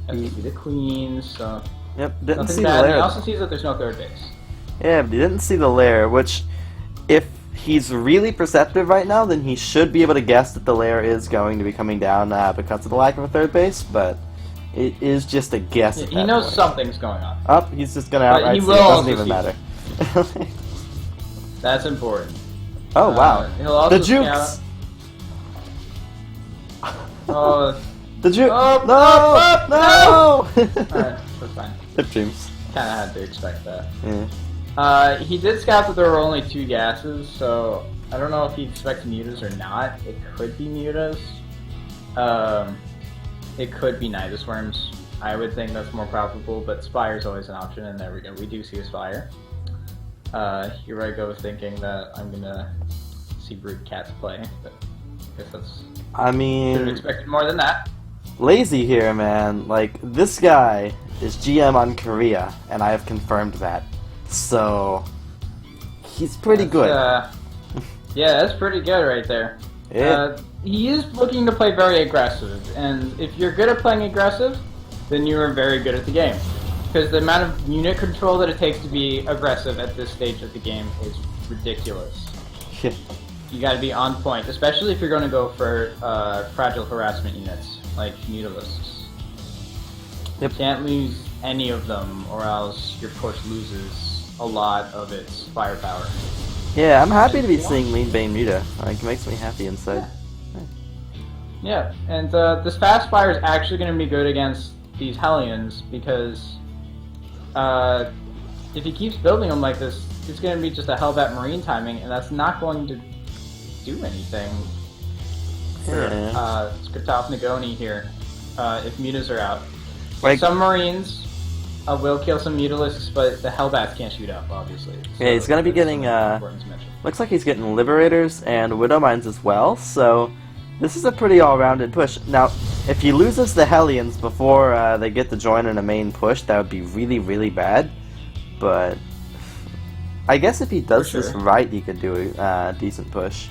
Speaker 2: Got to see the queens, so
Speaker 1: Yep, didn't
Speaker 2: nothing
Speaker 1: see the
Speaker 2: bad.
Speaker 1: lair.
Speaker 2: He also sees that there's no third base.
Speaker 1: Yeah, but he didn't see the lair, which, if he's really perceptive right now, then he should be able to guess that the lair is going to be coming down because of the lack of a third base, but it is just a guess.
Speaker 2: He knows something's going on.
Speaker 1: Up, he's just gonna
Speaker 2: But
Speaker 1: outright
Speaker 2: he
Speaker 1: see it.
Speaker 2: will
Speaker 1: Doesn't
Speaker 2: also
Speaker 1: even
Speaker 2: see
Speaker 1: matter.
Speaker 2: That's important.
Speaker 1: Oh wow,
Speaker 2: He'll also
Speaker 1: the jukes!
Speaker 2: Oh,
Speaker 1: The juke!
Speaker 2: Oh,
Speaker 1: No!
Speaker 2: alright, that's fine.
Speaker 1: Hip dreams.
Speaker 2: Kinda had to expect that.
Speaker 1: Yeah.
Speaker 2: He did scout that there were only two gases, so I don't know if he expects mutas or not. It could be mutas. It could be Nidus worms. I would think that's more probable, but Spire's always an option, and there we go. We do see a Spire. Here I go thinking that I'm gonna see Brood Cats play, but I guess that's...
Speaker 1: I
Speaker 2: Could have
Speaker 1: mean,
Speaker 2: expected more than that.
Speaker 1: Lazy here, man. Like, this guy is GM on Korea, and I have confirmed that. So, he's pretty good.
Speaker 2: Yeah, that's pretty good right there.
Speaker 1: Yeah.
Speaker 2: He is looking to play very aggressive, and if you're good at playing aggressive, then you are very good at the game. Because the amount of unit control that it takes to be aggressive at this stage of the game is ridiculous.
Speaker 1: Yeah.
Speaker 2: You gotta be on point, especially if you're going to go for fragile harassment units, like Mutalisks.
Speaker 1: Yep.
Speaker 2: You can't lose any of them, or else your push loses a lot of its firepower.
Speaker 1: Yeah, I'm happy to be seeing Lean Bane Muta. Like, it makes me happy inside.
Speaker 2: Yeah, and this fast fire is actually going to be good against these Hellions, because if he keeps building them like this, it's going to be just a Hellbat Marine timing, and that's not going to do anything for Skortov Nagoni here, if mutas are out.
Speaker 1: Like,
Speaker 2: Some Marines will kill some Mutalisks, but the Hellbats can't shoot up, obviously.
Speaker 1: Yeah, he's gonna be
Speaker 2: that's
Speaker 1: getting,
Speaker 2: important to mention.
Speaker 1: looks like he's getting Liberators and Widow Mines as well, so this is a pretty all-rounded push. Now, If he loses the Hellions before they get to join in a main push, that would be really, really bad. But I guess if he does
Speaker 2: For
Speaker 1: this
Speaker 2: sure.
Speaker 1: right, he could do a decent push.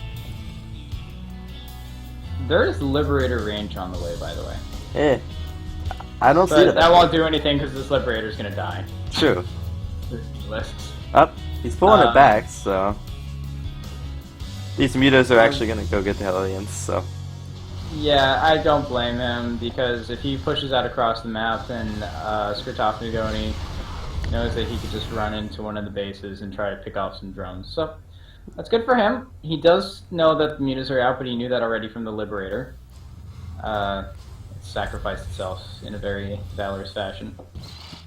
Speaker 2: There is Liberator range on the way, by the way.
Speaker 1: Eh, I don't see
Speaker 2: But
Speaker 1: that.
Speaker 2: that won't do anything because this Liberator's gonna die.
Speaker 1: True.
Speaker 2: Lists.
Speaker 1: Up, he's pulling it
Speaker 2: Um,
Speaker 1: back, so these mutas are actually gonna go get the Hellions. So
Speaker 2: Yeah, I don't blame him because if he pushes out across the map and Skritoff Nagoni knows that he could just run into one of the bases and try to pick off some drones. So that's good for him. He does know that the mutas are out, but he knew that already from the Liberator. It sacrificed itself in a very valorous fashion.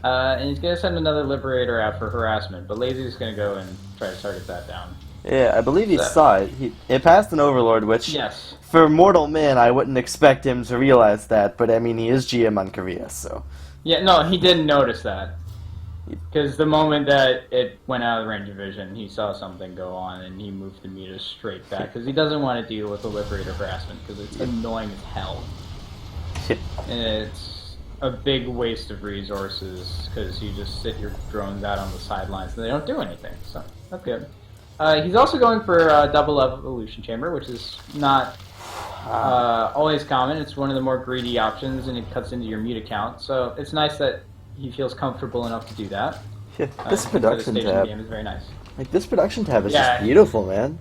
Speaker 2: And he's going to send another Liberator out for harassment, but Lazy's going to go and try to target that down.
Speaker 1: yeah, I believe he
Speaker 2: So-
Speaker 1: saw it. It passed an Overlord, which
Speaker 2: Yes.
Speaker 1: for mortal man, I wouldn't expect him to realize that. But I mean, he is GM on Korea, so
Speaker 2: Yeah, no, he didn't notice that. Because the moment that it went out of the range of vision, he saw something go on and he moved the meter straight back. Because he doesn't want to deal with the Liberator harassment because it's annoying as hell. And it's a big waste of resources because you just sit your drones out on the sidelines and they don't do anything. So, that's good. He's also going for a double evolution chamber, which is not always common. It's one of the more greedy options and it cuts into your mute account. So it's nice that he feels comfortable enough to do that.
Speaker 1: yeah, this
Speaker 2: For the
Speaker 1: production
Speaker 2: station
Speaker 1: tab,
Speaker 2: game is very nice.
Speaker 1: like this production tab is
Speaker 2: Yeah.
Speaker 1: just beautiful, man.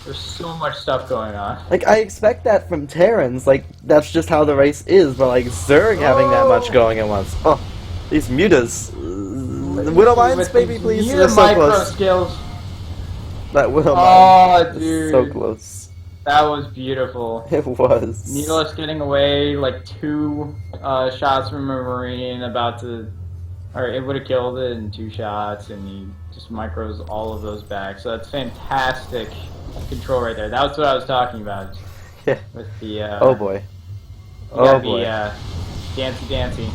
Speaker 2: There's so much stuff going on.
Speaker 1: Like I expect that from Terrans. Like that's just how the race is. But like Zerg having that much going at once. Oh, these mutas. The Widowmines,
Speaker 2: With
Speaker 1: baby,
Speaker 2: these
Speaker 1: please.
Speaker 2: new
Speaker 1: They're so
Speaker 2: micro
Speaker 1: close.
Speaker 2: skills.
Speaker 1: That Widowmine.
Speaker 2: Oh,
Speaker 1: is
Speaker 2: dude.
Speaker 1: so close.
Speaker 2: That was beautiful.
Speaker 1: It was.
Speaker 2: Needless getting away like 2 shots from a Marine about to, or it would have killed it in 2 shots, and he just micros all of those back. So that's fantastic control right there. That's what I was talking about
Speaker 1: Yeah.
Speaker 2: with the.
Speaker 1: Oh boy.
Speaker 2: you gotta
Speaker 1: Oh boy.
Speaker 2: Be, dancy.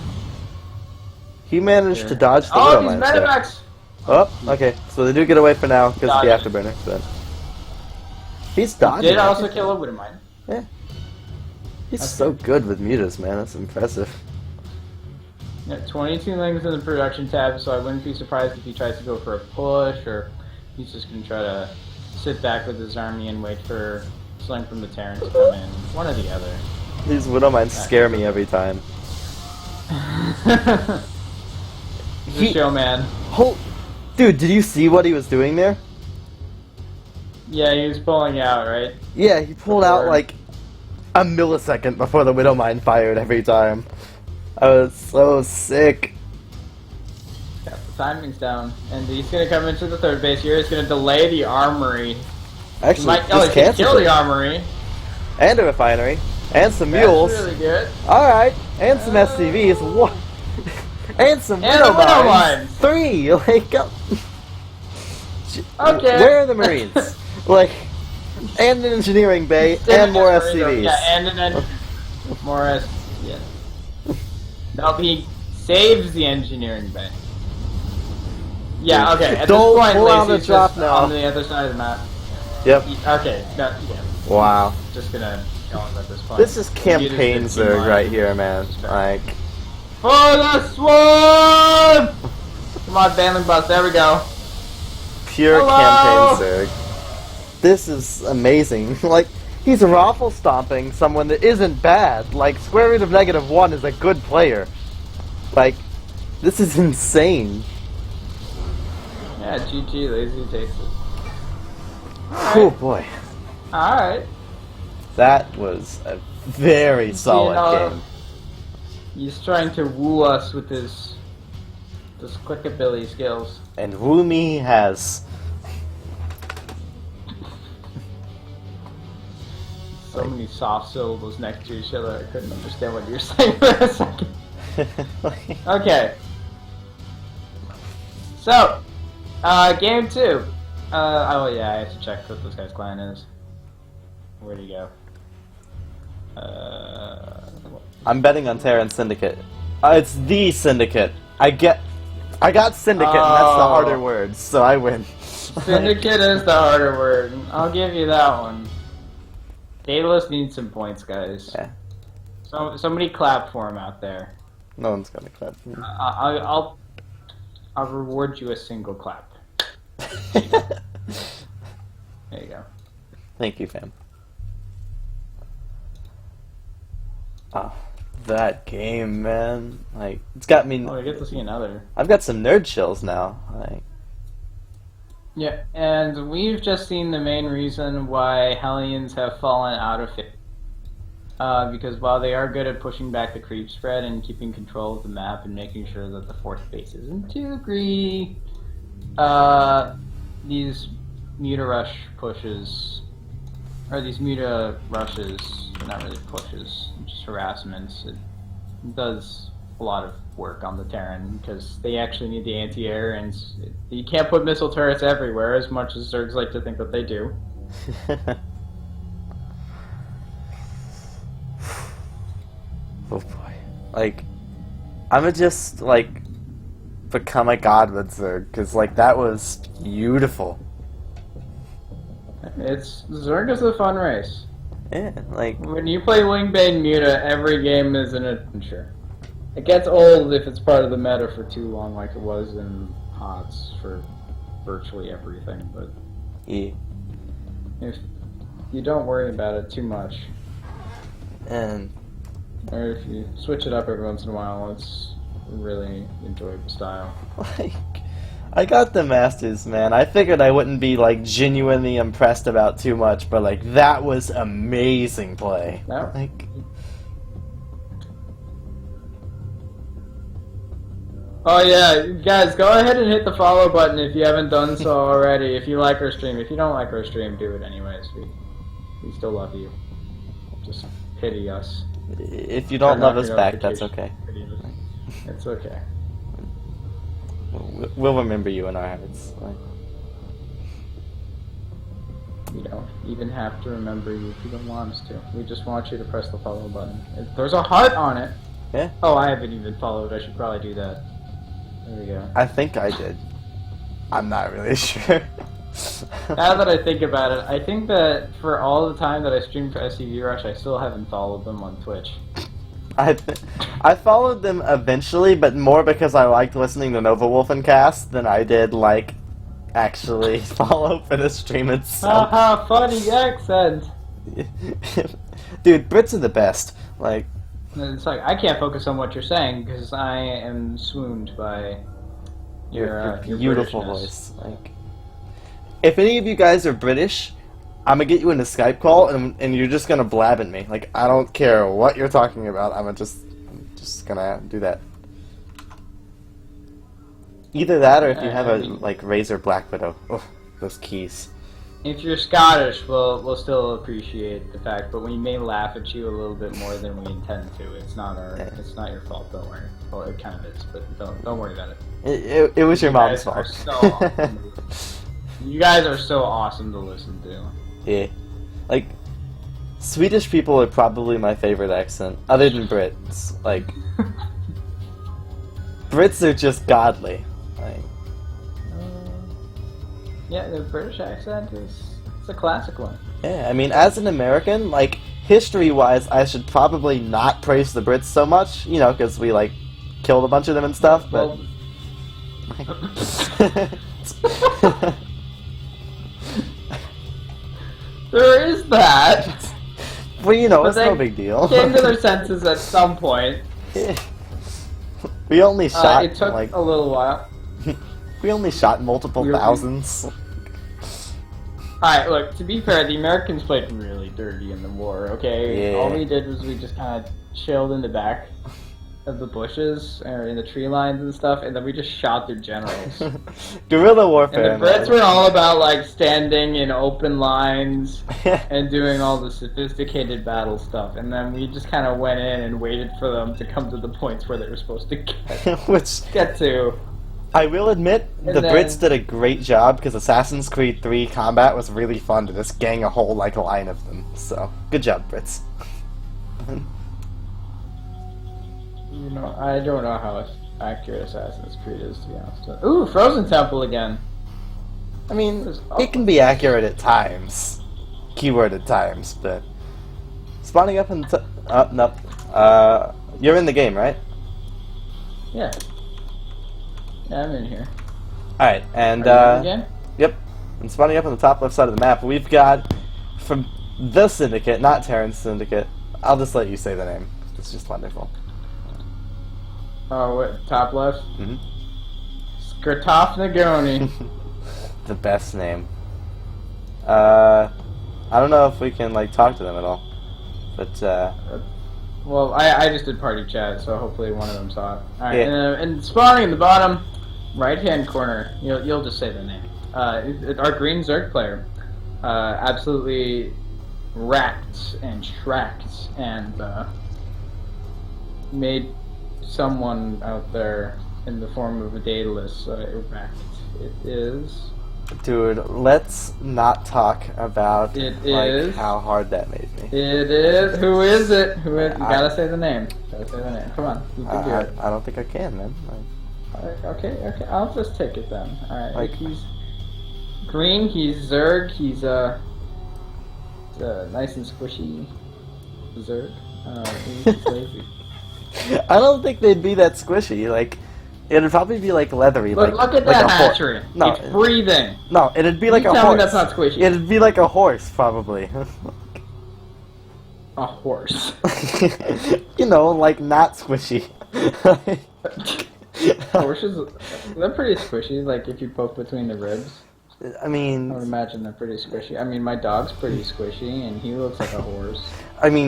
Speaker 1: He managed to dodge the
Speaker 2: Oh, these
Speaker 1: Widowmines there.
Speaker 2: medevacs!
Speaker 1: Oh, okay. So they do get away for now because of the
Speaker 2: Dodged.
Speaker 1: afterburner. But he's dodging.
Speaker 2: Did
Speaker 1: it.
Speaker 2: also kill a Widowmine.
Speaker 1: Yeah. He's
Speaker 2: Okay.
Speaker 1: so good with mutas, man. That's impressive.
Speaker 2: Yeah, 22 lings in the production tab, so I wouldn't be surprised if he tries to go for a push, or he's just going to try to sit back with his army and wait for Sling from the Terran to come in. One or the other.
Speaker 1: These Widowmines scare me every time.
Speaker 2: He's
Speaker 1: He-
Speaker 2: a showman.
Speaker 1: Dude, did you see what he was doing there?
Speaker 2: Yeah, he was pulling out, right?
Speaker 1: Yeah, he pulled out
Speaker 2: Or-
Speaker 1: like a millisecond before the Widowmine fired every time. I was so sick.
Speaker 2: Yeah, the timing's down. And he's going to come into the third base here. He's going to delay the armory. He
Speaker 1: Actually,
Speaker 2: might
Speaker 1: just
Speaker 2: he's gonna kill
Speaker 1: cancel
Speaker 2: the
Speaker 1: it.
Speaker 2: armory.
Speaker 1: And a refinery. And some mules.
Speaker 2: That's really good.
Speaker 1: Alright, and some SCVs. What? And some
Speaker 2: And a
Speaker 1: Widowmines.
Speaker 2: Widowmine.
Speaker 1: 3! Like,
Speaker 2: Okay.
Speaker 1: where are the Marines? Like, and an engineering bay, and more SCVs.
Speaker 2: Yeah, and then more S. Yeah. No, he saves the engineering bay. Yeah. Okay. At
Speaker 1: Don't
Speaker 2: this point,
Speaker 1: pull out
Speaker 2: Lazy's
Speaker 1: the drop
Speaker 2: just
Speaker 1: now.
Speaker 2: on the other side of the map.
Speaker 1: Yep.
Speaker 2: Okay. No, yeah.
Speaker 1: Wow.
Speaker 2: Just gonna kill him at this point.
Speaker 1: This is campaign Zerg right here, man. Like,
Speaker 2: For the swarm! Come on, Bandling Bus. There we go.
Speaker 1: pure
Speaker 2: Hello!
Speaker 1: campaign Zerg. This is amazing. Like, he's raffle stomping someone that isn't bad. Like, square root of -1 is a good player. Like, this is insane.
Speaker 2: Yeah, GG, Lazy takes it.
Speaker 1: Oh boy.
Speaker 2: Alright.
Speaker 1: That was a very solid game.
Speaker 2: He's trying to woo us with his clickability skills.
Speaker 1: And Rumi has.
Speaker 2: So many soft syllables next to each other, I couldn't understand what you were saying for a second. Okay. So, game 2. Oh yeah, I have to check what this guy's clan is. Where'd he go?
Speaker 1: I'm betting on Terran Syndicate. It's the Syndicate. I got Syndicate, and that's the
Speaker 2: Oh.
Speaker 1: harder word, so I win.
Speaker 2: Syndicate is the harder word. I'll give you that one. Daedalus needs some points, guys.
Speaker 1: Yeah.
Speaker 2: Somebody clap for him out there.
Speaker 1: No one's gonna clap for me.
Speaker 2: I'll reward you a single clap. There you go.
Speaker 1: Thank you, fam. Oh, that game, man. Like, it's got me.
Speaker 2: Oh, I get to see another.
Speaker 1: I've got some nerd chills now. Like,
Speaker 2: Yeah, and we've just seen the main reason why Hellions have fallen out of it. Because while they are good at pushing back the creep spread and keeping control of the map and making sure that the fourth base isn't too greedy, these Muta Rush pushes, or these Muta Rushes, they're not really pushes, just harassments, it does a lot of work on the Terran because they actually need the anti-air, and you can't put missile turrets everywhere as much as Zergs like to think that they do.
Speaker 1: oh boy. Like, I'ma just, like, become a god with Zerg, because, like, that was beautiful.
Speaker 2: Zerg is a fun race.
Speaker 1: Yeah, like,
Speaker 2: When you play Wingbane Muta, every game is an adventure. It gets old if it's part of the meta for too long, like it was in HOTS for virtually everything, but
Speaker 1: yeah.
Speaker 2: if you don't worry about it too much,
Speaker 1: And,
Speaker 2: or if you switch it up every once in a while, it's a really enjoyable style.
Speaker 1: like, I got the Masters, man. I figured I wouldn't be, like, genuinely impressed about too much, but, like, that was amazing play.
Speaker 2: That-
Speaker 1: Like,
Speaker 2: Oh yeah, guys, go ahead and hit the follow button if you haven't done so already. If you like our stream, if you don't like our stream, do it anyways. We still love you. Just pity us.
Speaker 1: if you don't
Speaker 2: Turn
Speaker 1: love
Speaker 2: off
Speaker 1: us
Speaker 2: your
Speaker 1: back, that's
Speaker 2: notifications.
Speaker 1: okay.
Speaker 2: Pity us. It's okay.
Speaker 1: We'll remember you in our hearts. Like,
Speaker 2: We don't even have to remember you if you don't want us to. We just want you to press the follow button. There's a heart on it.
Speaker 1: yeah,
Speaker 2: Oh, I haven't even followed. I should probably do that. There we go.
Speaker 1: I think I did. I'm not really sure.
Speaker 2: Now that I think about it, I think that for all the time that I streamed for SCV Rush, I still haven't followed them on Twitch.
Speaker 1: I followed them eventually, but more because I liked listening to Nova Wolfencast than I did, like, actually follow for the stream itself.
Speaker 2: Haha, funny accent!
Speaker 1: Dude, Brits are the best. Like,
Speaker 2: And it's like, I can't focus on what you're saying because I am swooned by your
Speaker 1: beautiful
Speaker 2: Britishness.
Speaker 1: voice. Like, if any of you guys are British, I'm gonna get you in a Skype call and you're just gonna blab at me. Like, I don't care what you're talking about. I'm just gonna do that. Either that, or if you have a like Razor Black Widow. Oh, those keys.
Speaker 2: If you're Scottish, we'll still appreciate the fact, but we may laugh at you a little bit more than we intend to. It's not your fault. Don't worry. Well, it kind of is, but don't worry about it.
Speaker 1: It was your mom's
Speaker 2: guys are
Speaker 1: fault.
Speaker 2: so awesome. You guys are so awesome to listen to.
Speaker 1: Yeah. Like, Swedish people are probably my favorite accent, other than Brits. Like, Brits are just godly. Like,
Speaker 2: Yeah, the British accent it's a classic one.
Speaker 1: yeah, I mean, as an American, like, history-wise, I should probably not praise the Brits so much, you know, because we, like, killed a bunch of them and stuff, but...
Speaker 2: Well, there is that.
Speaker 1: well, you know,
Speaker 2: But
Speaker 1: it's no
Speaker 2: they
Speaker 1: big deal.
Speaker 2: Came to their senses at some point.
Speaker 1: Yeah. We only shot,
Speaker 2: It took
Speaker 1: like...
Speaker 2: a little while.
Speaker 1: We only shot multiple
Speaker 2: We were-
Speaker 1: thousands.
Speaker 2: Alright, look, to be fair, the Americans played really dirty in the war, okay?
Speaker 1: Yeah.
Speaker 2: All we did was we just kind of chilled in the back of the bushes, or in the tree lines and stuff, and then we just shot their generals.
Speaker 1: Guerrilla warfare,
Speaker 2: And the Brits
Speaker 1: man.
Speaker 2: were all about, like, standing in open lines and doing all the sophisticated battle stuff, and then we just kind of went in and waited for them to come to the points where they were supposed to
Speaker 1: Which,
Speaker 2: get to.
Speaker 1: I will admit,
Speaker 2: And
Speaker 1: the
Speaker 2: then-
Speaker 1: Brits did a great job, because Assassin's Creed 3 combat was really fun to just gang a whole, like, line of them. So, good job, Brits.
Speaker 2: You know, I don't know how accurate Assassin's Creed is, to be honest. Ooh, Frozen Temple again.
Speaker 1: I mean,
Speaker 2: It's
Speaker 1: it can be accurate at times. Keyword at times, but... Spawning up in the... Oh, nope. You're in the game, right?
Speaker 2: Yeah. Yeah, I'm in here.
Speaker 1: Alright, and,
Speaker 2: Are you in again?
Speaker 1: yep. I'm spawning up on the top left side of the map. We've got, from the Syndicate, not Terran's Syndicate. I'll just let you say the name. It's just wonderful.
Speaker 2: Oh, what? Top left?
Speaker 1: Mm-hmm.
Speaker 2: Skirtoff Nagoni.
Speaker 1: The best name. I don't know if we can, like, talk to them at all. But,
Speaker 2: Well, I just did party chat, so hopefully one of them saw it. Alright,
Speaker 1: Yeah.
Speaker 2: and spawning in the bottom right-hand corner, you'll just say the name. Our green Zerg player. Absolutely wrecked and tracked and made someone out there in the form of a Daedalus erect. It is...
Speaker 1: dude, let's not talk about, how hard that made me.
Speaker 2: It is. Who is it? Who is? You gotta say the name. Gotta say the name. Come on, you can do it.
Speaker 1: I don't think I can, man.
Speaker 2: Okay. I'll just take it then. All right.
Speaker 1: Like-
Speaker 2: He's green. He's Zerg. He's nice and squishy Zerg. He's lazy.
Speaker 1: I don't think they'd be that squishy. Like, it'd probably be like leathery.
Speaker 2: Look at
Speaker 1: like
Speaker 2: that
Speaker 1: a
Speaker 2: hatchery.
Speaker 1: No,
Speaker 2: It's breathing.
Speaker 1: No, it'd be like a
Speaker 2: tell me
Speaker 1: horse.
Speaker 2: that's not squishy.
Speaker 1: It'd be like a horse, probably.
Speaker 2: A horse.
Speaker 1: You know, like not squishy.
Speaker 2: Horses, they're pretty squishy. Like if you poke between the ribs.
Speaker 1: I mean,
Speaker 2: I would imagine they're pretty squishy. I mean, my dog's pretty squishy, and he looks like a horse.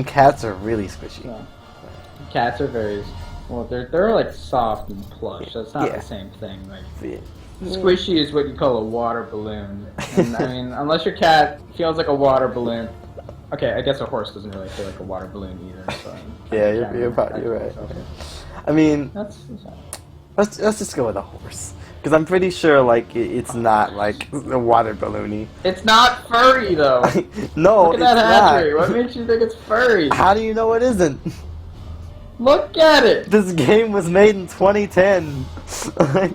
Speaker 1: cats are really squishy.
Speaker 2: So, cats are very well. They're like soft and plush. That's not
Speaker 1: Yeah.
Speaker 2: the same thing. Like
Speaker 1: Yeah.
Speaker 2: squishy is what you call a water balloon. And, I mean, unless your cat feels like a water balloon. Okay, I guess a horse doesn't really feel like a water balloon either. So
Speaker 1: Yeah, you're probably right.
Speaker 2: Okay.
Speaker 1: I mean,
Speaker 2: That's
Speaker 1: let's just go with a horse, because I'm pretty sure like it's not like a water balloony.
Speaker 2: it's not furry though.
Speaker 1: No,
Speaker 2: Look at that
Speaker 1: it's
Speaker 2: hatchery.
Speaker 1: not.
Speaker 2: What makes you think it's furry?
Speaker 1: How do you know it isn't?
Speaker 2: Look at it.
Speaker 1: This game was made in 2010. Like,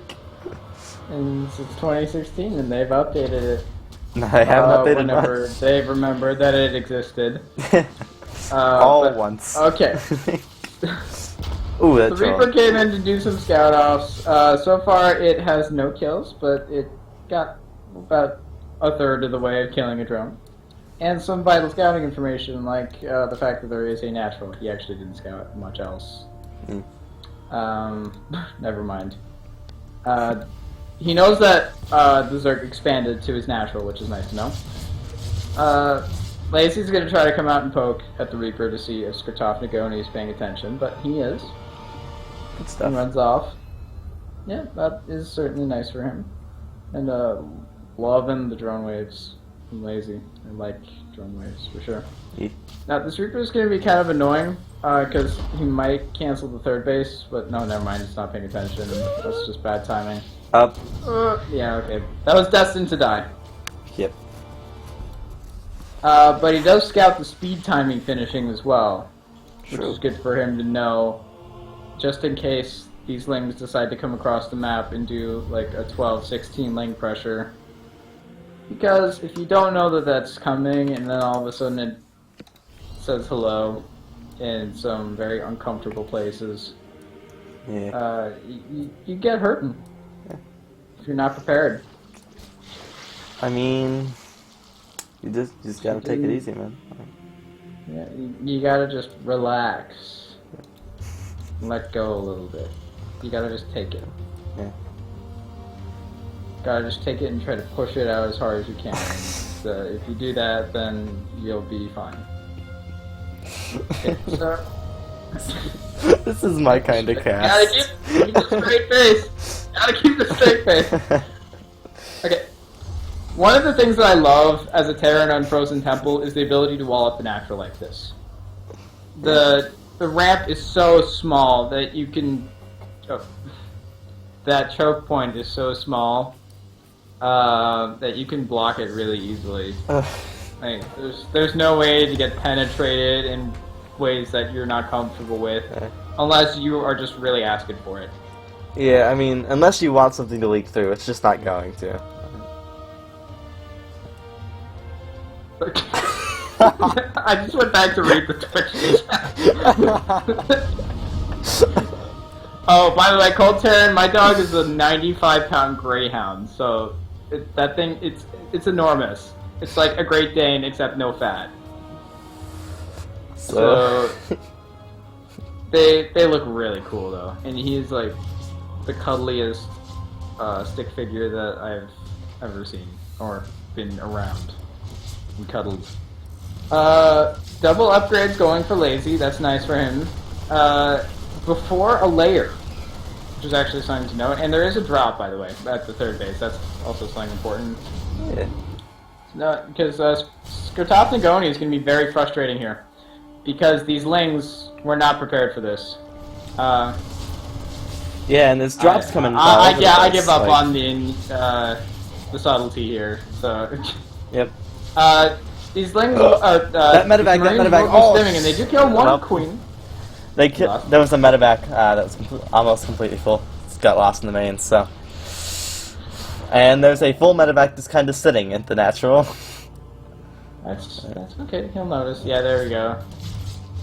Speaker 2: And since 2016, and they've updated it.
Speaker 1: I haven't updated
Speaker 2: whenever
Speaker 1: much.
Speaker 2: they've remembered that it existed.
Speaker 1: All
Speaker 2: But-
Speaker 1: once.
Speaker 2: Okay.
Speaker 1: Ooh,
Speaker 2: The
Speaker 1: that's
Speaker 2: Reaper came in to do some scout offs. So far, it has no kills, but it got about a third of the way of killing a drone. And some vital scouting information, like the fact that there is a natural. He actually didn't scout much else. Never mind. He knows that the Zerg expanded to his natural, which is nice to know. Lacey's going to try to come out and poke at the Reaper to see if Skirtoff Nagoni is paying attention, but he is.
Speaker 1: Good
Speaker 2: He
Speaker 1: stuff.
Speaker 2: runs off. Yeah, that is certainly nice for him. And loving the drone waves. I'm lazy. I like drone waves for sure.
Speaker 1: Yeah.
Speaker 2: Now this Reaper is going to be kind of annoying because he might cancel the third base, but no, never mind. It's not paying attention. That's just bad timing.
Speaker 1: Up.
Speaker 2: Yeah, okay. That was destined to die.
Speaker 1: Yep.
Speaker 2: But he does scout the speed timing finishing as well, which
Speaker 1: True.
Speaker 2: is good for him to know, just in case these lings decide to come across the map and do like a 12-16 ling pressure. Because if you don't know that that's coming, and then all of a sudden it says hello in some very uncomfortable places,
Speaker 1: Yeah.
Speaker 2: you get hurting if you're not prepared.
Speaker 1: I mean, you just gotta take it easy, man.
Speaker 2: Yeah, you gotta just relax. Let go a little bit. You gotta just take it.
Speaker 1: Yeah.
Speaker 2: Gotta just take it and try to push it out as hard as you can. And, if you do that, then you'll be fine. Okay, so,
Speaker 1: This is my kind of
Speaker 2: gotta
Speaker 1: cast.
Speaker 2: keep the straight face. Gotta keep the straight face. Okay. One of the things that I love as a Terran on Frozen Temple is the ability to wall up the natural like this. The ramp is so small that you can... that choke point is so small that you can block it really easily. Like, there's no way to get penetrated in ways that you're not comfortable with, unless you are just really asking for it.
Speaker 1: Yeah, I mean, unless you want something to leak through, it's just not going to.
Speaker 2: I just went back to read the Twitch chat. Oh, by the way, Cold Terran, my dog is a 95-pound Greyhound, so that thing, it's enormous. It's like a Great Dane, except no fat. So they look really cool though, and he's like the cuddliest stick figure that I've ever seen or been around and cuddled. Double upgrades going for Lazy. That's nice for him. Before a layer, which is actually something to note, and there is a drop, by the way, at the third base. That's also something important.
Speaker 1: Yeah.
Speaker 2: No, because Skirtop Nagoni is going to be very frustrating here, because these Lings were not prepared for this.
Speaker 1: Yeah, and there's drops coming.
Speaker 2: I give up on the subtlety here. So.
Speaker 1: Yep.
Speaker 2: These Lings are
Speaker 1: that medevac. Oh,
Speaker 2: and they do kill one queen.
Speaker 1: There was a medevac that was almost completely full. It got lost in the mains, so. And there's a full medevac just kind of sitting at the natural.
Speaker 2: That's okay. He'll notice. Yeah, there we go.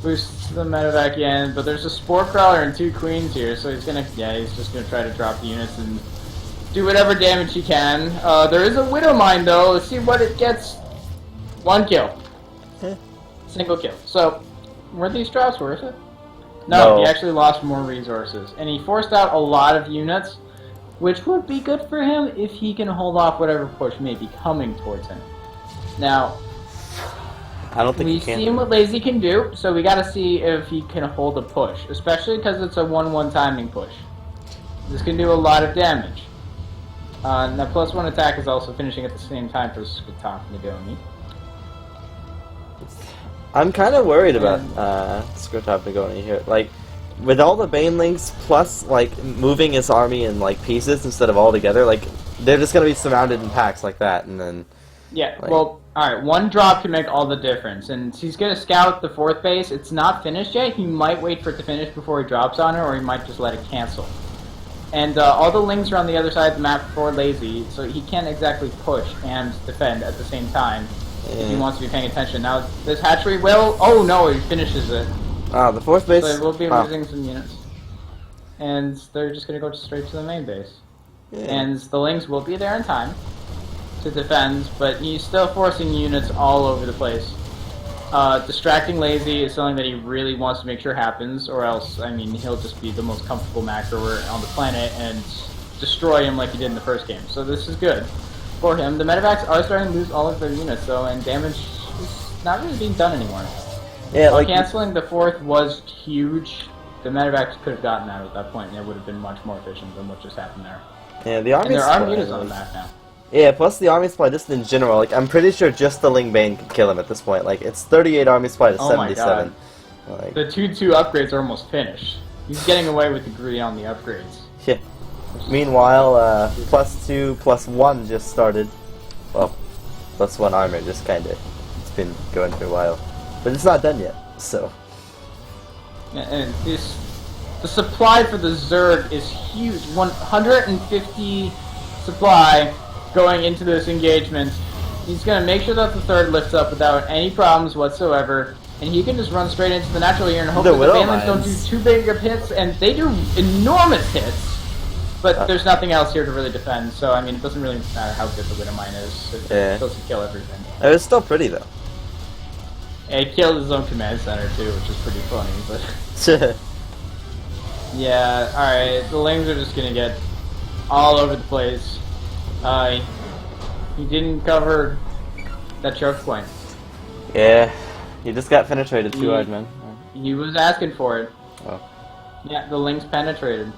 Speaker 2: Boosts the medevac in, but there's a Spore Crawler and 2 queens here, so he's just gonna try to drop the units and do whatever damage he can. There is a Widow Mine though. Let's see what it gets. 1 kill. Single kill. So, were these drops worth it? No, he actually lost more resources, and he forced out a lot of units, which would be good for him if he can hold off whatever push may be coming towards him. Now,
Speaker 1: I don't think
Speaker 2: we've seen what Lazy can do, so we gotta see if he can hold a push, especially because it's a 1-1 timing push. This can do a lot of damage. Now, +1 attack is also finishing at the same time for Skirtop Nagoni.
Speaker 1: I'm kind of worried about Skirtop Nagoni here. Like, with all the Banelings plus like moving his army in like pieces instead of all together, like they're just gonna be surrounded in packs like that, and then.
Speaker 2: Yeah. Like, well, all right. 1 drop can make all the difference, and he's gonna scout the 4th base. It's not finished yet. He might wait for it to finish before he drops on her, or he might just let it cancel. And all the Lings are on the other side of the map for Lazy, so he can't exactly push and defend at the same time. If he wants to be paying attention. Now, this hatchery will... Oh, no, he finishes it.
Speaker 1: Ah, the 4th base...
Speaker 2: So we'll be losing some units. And they're just going to go straight to the main base. Yeah. And the Lings will be there in time to defend, but he's still forcing units all over the place. Distracting Lazy is something that he really wants to make sure happens, or else, I mean, he'll just be the most comfortable macroer on the planet and destroy him like he did in the first game. So this is good for him. The medevacs are starting to lose all of their units, though, and damage is not really being done anymore.
Speaker 1: Yeah, like
Speaker 2: canceling the 4th was huge. The medevacs could have gotten that at that point, and it would have been much more efficient than what just happened there.
Speaker 1: Yeah, the army.
Speaker 2: And there are units on the map now.
Speaker 1: Yeah, plus the army supply just in general. Like, I'm pretty sure just the Ling Bane could kill him at this point. Like, it's 38 army supply to 77.
Speaker 2: Like, the 2-2 upgrades are almost finished. He's getting away with the greed on the upgrades.
Speaker 1: Yeah. Meanwhile, +2, +1 just started. Well, +1 armor just kinda. It's been going for a while. But it's not done yet, so.
Speaker 2: And the supply for the Zerg is huge. 150 supply going into this engagement. He's going to make sure that the 3rd lifts up without any problems whatsoever. And he can just run straight into the natural here and hope that the Banelings don't do too big of hits. And they do enormous hits. But there's nothing else here to really defend, so I mean, it doesn't really matter how good the Widow Mine is. It's supposed to kill everything.
Speaker 1: It was still pretty, though.
Speaker 2: Yeah, he killed his own command center, too, which is pretty funny, but... Yeah, alright, the Lings are just gonna get all over the place. He didn't cover that choke point.
Speaker 1: Yeah, he just got penetrated too hard, man.
Speaker 2: He was asking for it.
Speaker 1: Oh.
Speaker 2: Yeah, the Lings penetrated.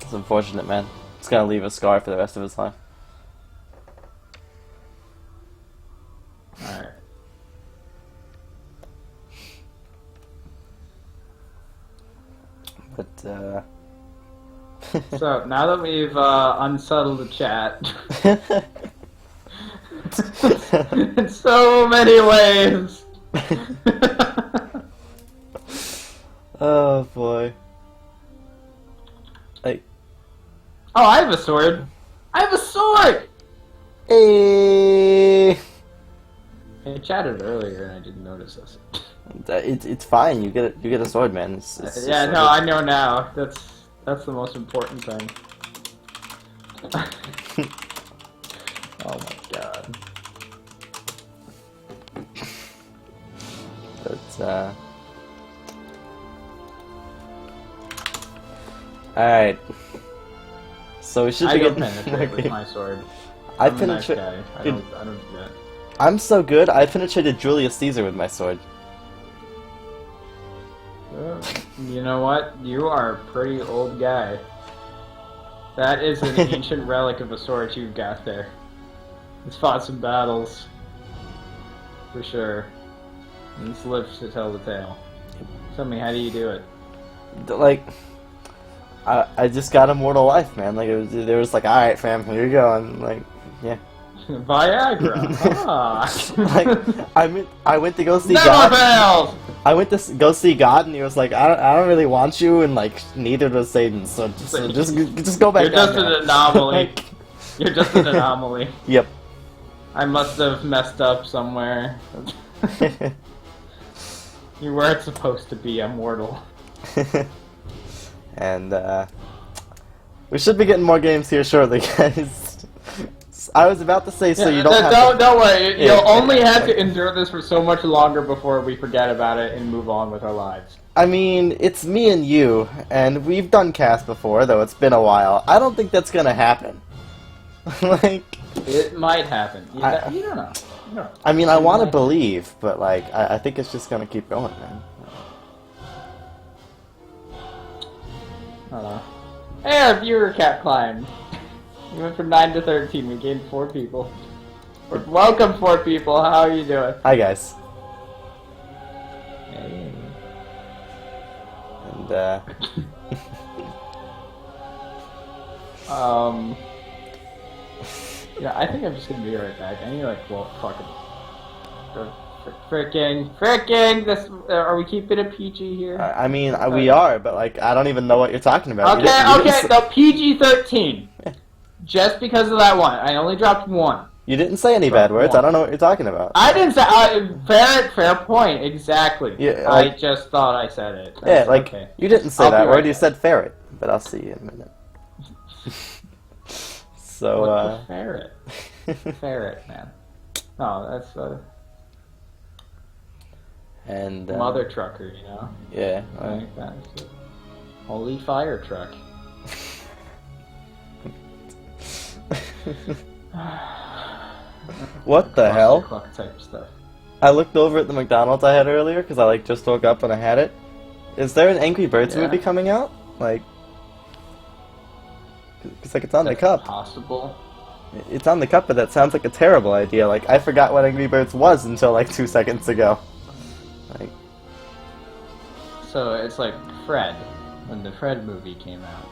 Speaker 1: It's unfortunate, man. It's gonna leave a scar for the rest of his life.
Speaker 2: Alright.
Speaker 1: But,
Speaker 2: So, now that we've unsettled the chat in so many ways.
Speaker 1: Oh boy.
Speaker 2: Oh, I have a sword. I have a sword.
Speaker 1: Hey.
Speaker 2: I chatted earlier and I didn't notice this.
Speaker 1: It's fine. You get a sword, man. It's
Speaker 2: Yeah,
Speaker 1: just
Speaker 2: no,
Speaker 1: like-
Speaker 2: I know now. That's the most important thing. Oh my god.
Speaker 1: But alright. So we should
Speaker 2: I
Speaker 1: be
Speaker 2: don't
Speaker 1: getting
Speaker 2: penetrate
Speaker 1: more
Speaker 2: with
Speaker 1: games.
Speaker 2: my sword.
Speaker 1: I
Speaker 2: I'm a nice
Speaker 1: penetrate.
Speaker 2: guy. I
Speaker 1: Dude,
Speaker 2: don't do that.
Speaker 1: I'm so good. I penetrated Julius Caesar with my sword.
Speaker 2: You know what? You are a pretty old guy. That is an ancient relic of a sword you've got there. It's fought some battles. For sure. And it's lives to tell the tale. Tell me, how do you do it?
Speaker 1: Like, I just got immortal life, man. Like they was like, all right, fam, here you go, and like, yeah.
Speaker 2: Viagra! Ah!
Speaker 1: Like I went to go see
Speaker 2: Never
Speaker 1: God.
Speaker 2: fails!
Speaker 1: I went to go see God, and he was like, I don't really want you, and like neither does Satan, so just go back.
Speaker 2: You're just
Speaker 1: down
Speaker 2: an
Speaker 1: there."
Speaker 2: anomaly.
Speaker 1: Like,
Speaker 2: You're just an anomaly.
Speaker 1: yep.
Speaker 2: I must have messed up somewhere. You weren't supposed to be immortal.
Speaker 1: And we should be getting more games here shortly, guys. I was about to say, so you don't have to...
Speaker 2: Don't worry.
Speaker 1: Yeah.
Speaker 2: You'll only have to endure this for so much longer before we forget about it and move on with our lives.
Speaker 1: I mean, it's me and you, and we've done cast before, though it's been a while. I don't think that's gonna happen. Like...
Speaker 2: It might happen. You don't know. You don't know.
Speaker 1: I mean, I
Speaker 2: It
Speaker 1: want to
Speaker 2: might.
Speaker 1: believe, but like, I think it's just gonna keep going, man.
Speaker 2: I don't know. Hey, our viewer cap climbed. We went from 9 to 13. We gained 4 people. Welcome, 4 people. How are you doing?
Speaker 1: Hi, guys.
Speaker 2: Hey.
Speaker 1: And
Speaker 2: Yeah, I think I'm just gonna be right back. I need like, well, fucking. Fricking! This. Are we keeping it PG here?
Speaker 1: I mean, we are, but like, I don't even know what you're talking about. You
Speaker 2: Okay,
Speaker 1: didn't
Speaker 2: okay,
Speaker 1: say-
Speaker 2: no, PG-13. Just because of that one. I only dropped 1.
Speaker 1: You didn't say any bad words. I don't know what you're talking about.
Speaker 2: I didn't say. Fair point. Exactly.
Speaker 1: Yeah,
Speaker 2: I
Speaker 1: like-
Speaker 2: just thought I said it.
Speaker 1: Yeah, like,
Speaker 2: Okay.
Speaker 1: you didn't say
Speaker 2: I'll be
Speaker 1: that
Speaker 2: right
Speaker 1: word. You
Speaker 2: back.
Speaker 1: said ferret, but I'll see you in a minute. So,
Speaker 2: What the ferret? Ferret, man. Oh, that's
Speaker 1: and
Speaker 2: mother trucker, you know.
Speaker 1: yeah.
Speaker 2: Like that's it. Holy fire truck.
Speaker 1: What the hell?
Speaker 2: Cluck type stuff.
Speaker 1: I looked over at the McDonald's I had earlier because I like just woke up and I had it. Is there an Angry Birds
Speaker 2: Yeah.
Speaker 1: movie coming out? Like, because like it's on the
Speaker 2: That's
Speaker 1: cup.
Speaker 2: Possible.
Speaker 1: It's on the cup, but that sounds like a terrible idea. Like, I forgot what Angry Birds was until like 2 seconds ago. Like,
Speaker 2: So it's like Fred, when the Fred movie came out.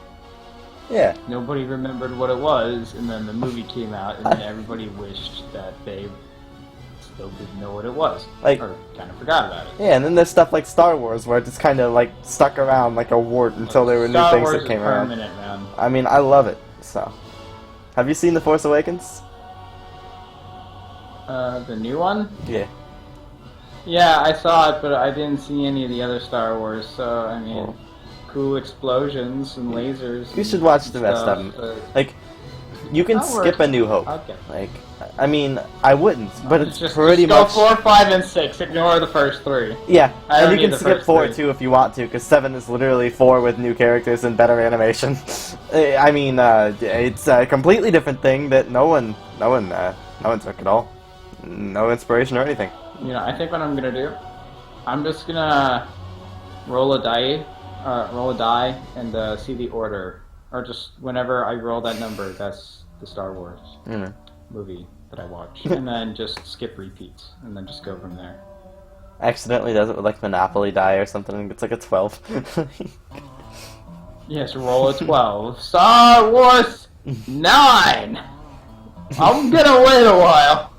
Speaker 1: yeah.
Speaker 2: Nobody remembered what it was, and then the movie came out, and then everybody wished that they still didn't know what it was.
Speaker 1: Like-
Speaker 2: or kind of forgot about it.
Speaker 1: Yeah, and then there's stuff like Star Wars where it just kind of like stuck around like a wart until there were new
Speaker 2: Star
Speaker 1: things
Speaker 2: Wars
Speaker 1: that came
Speaker 2: is
Speaker 1: around.
Speaker 2: permanent, man.
Speaker 1: I mean, I love it. So, have you seen The Force Awakens?
Speaker 2: The new one?
Speaker 1: Yeah.
Speaker 2: Yeah, I saw it, but I didn't see any of the other Star Wars, so, I mean,
Speaker 1: Well.
Speaker 2: cool explosions and lasers.
Speaker 1: You should
Speaker 2: and
Speaker 1: watch the rest
Speaker 2: stuff,
Speaker 1: of them.
Speaker 2: but
Speaker 1: Like, you can
Speaker 2: That
Speaker 1: skip
Speaker 2: works.
Speaker 1: A New Hope.
Speaker 2: Okay.
Speaker 1: Like, I mean, I wouldn't, but it's
Speaker 2: just
Speaker 1: pretty
Speaker 2: go
Speaker 1: much.
Speaker 2: 4, 5, and 6. Ignore the first 3.
Speaker 1: Yeah,
Speaker 2: I
Speaker 1: and
Speaker 2: don't
Speaker 1: you
Speaker 2: need
Speaker 1: can
Speaker 2: the
Speaker 1: skip
Speaker 2: first
Speaker 1: 4
Speaker 2: 3.
Speaker 1: too if you want to, because 7 is literally 4 with new characters and better animation. I mean, it's a completely different thing that no one took at all. No inspiration or anything.
Speaker 2: You know, I think what I'm gonna do, I'm just gonna roll a die, and see the order, or just whenever I roll that number, that's the Star Wars
Speaker 1: Mm.
Speaker 2: movie that I watch, and then just skip repeats, and then just go from there.
Speaker 1: Accidentally does it with like Monopoly die or something, and it's like a 12.
Speaker 2: Yes, roll a 12. Star Wars 9. I'm gonna wait a while.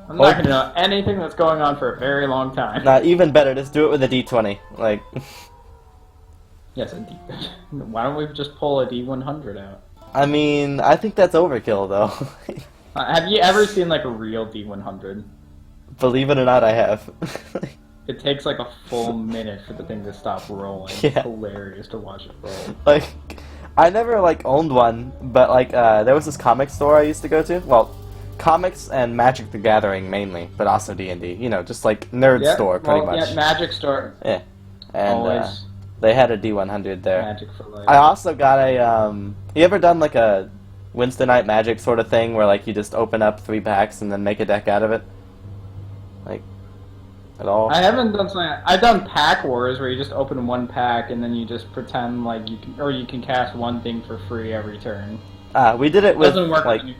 Speaker 2: I'm not gonna know anything that's going on for a very long time.
Speaker 1: Nah, even better, just do it with a D20. Like,
Speaker 2: Yes, a D. Why don't we just pull a D100 out?
Speaker 1: I mean, I think that's overkill though.
Speaker 2: Have you ever seen like a real D100?
Speaker 1: Believe it or not, I have.
Speaker 2: It takes like a full minute for the thing to stop rolling.
Speaker 1: Yeah.
Speaker 2: It's hilarious to watch it roll.
Speaker 1: Like, I never like owned one, but like there was this comic store I used to go to. Well, comics and Magic the Gathering mainly, but also D&D. You know, just like nerd
Speaker 2: Yeah,
Speaker 1: store pretty
Speaker 2: well,
Speaker 1: much.
Speaker 2: Yeah, Magic store.
Speaker 1: Yeah. And
Speaker 2: Always
Speaker 1: they had a D100 there.
Speaker 2: Magic for life.
Speaker 1: I also got a you ever done like a Wednesday night Magic sort of thing where like you just open up 3 packs and then make a deck out of it? Like at all?
Speaker 2: I haven't done something. I've done Pack Wars where you just open 1 pack and then you just pretend like you can cast 1 thing for free every turn.
Speaker 1: We did it
Speaker 2: It
Speaker 1: with
Speaker 2: doesn't work
Speaker 1: like
Speaker 2: when you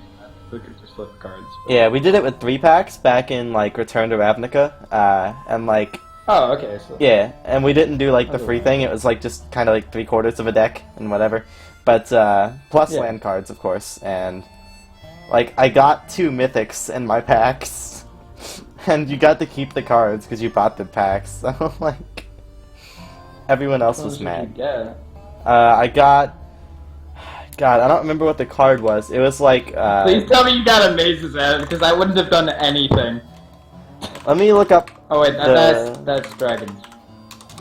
Speaker 2: just flip cards. But...
Speaker 1: yeah, we did it with 3 packs back in like Return to Ravnica, and like
Speaker 2: Oh, okay. So...
Speaker 1: yeah, and we didn't do like the
Speaker 2: Okay.
Speaker 1: free thing. It was like just kind of like 3/4 of a deck and whatever, but plus
Speaker 2: Yeah.
Speaker 1: land cards of course, and like I got 2 mythics in my packs, and you got to keep the cards because you bought the packs. So like everyone else
Speaker 2: What
Speaker 1: was
Speaker 2: did
Speaker 1: mad.
Speaker 2: you get?
Speaker 1: I got. God, I don't remember what the card was. It was like.
Speaker 2: Please tell me you got a Maze's Edge because I wouldn't have done anything.
Speaker 1: Let me look up.
Speaker 2: Oh wait, that's dragons.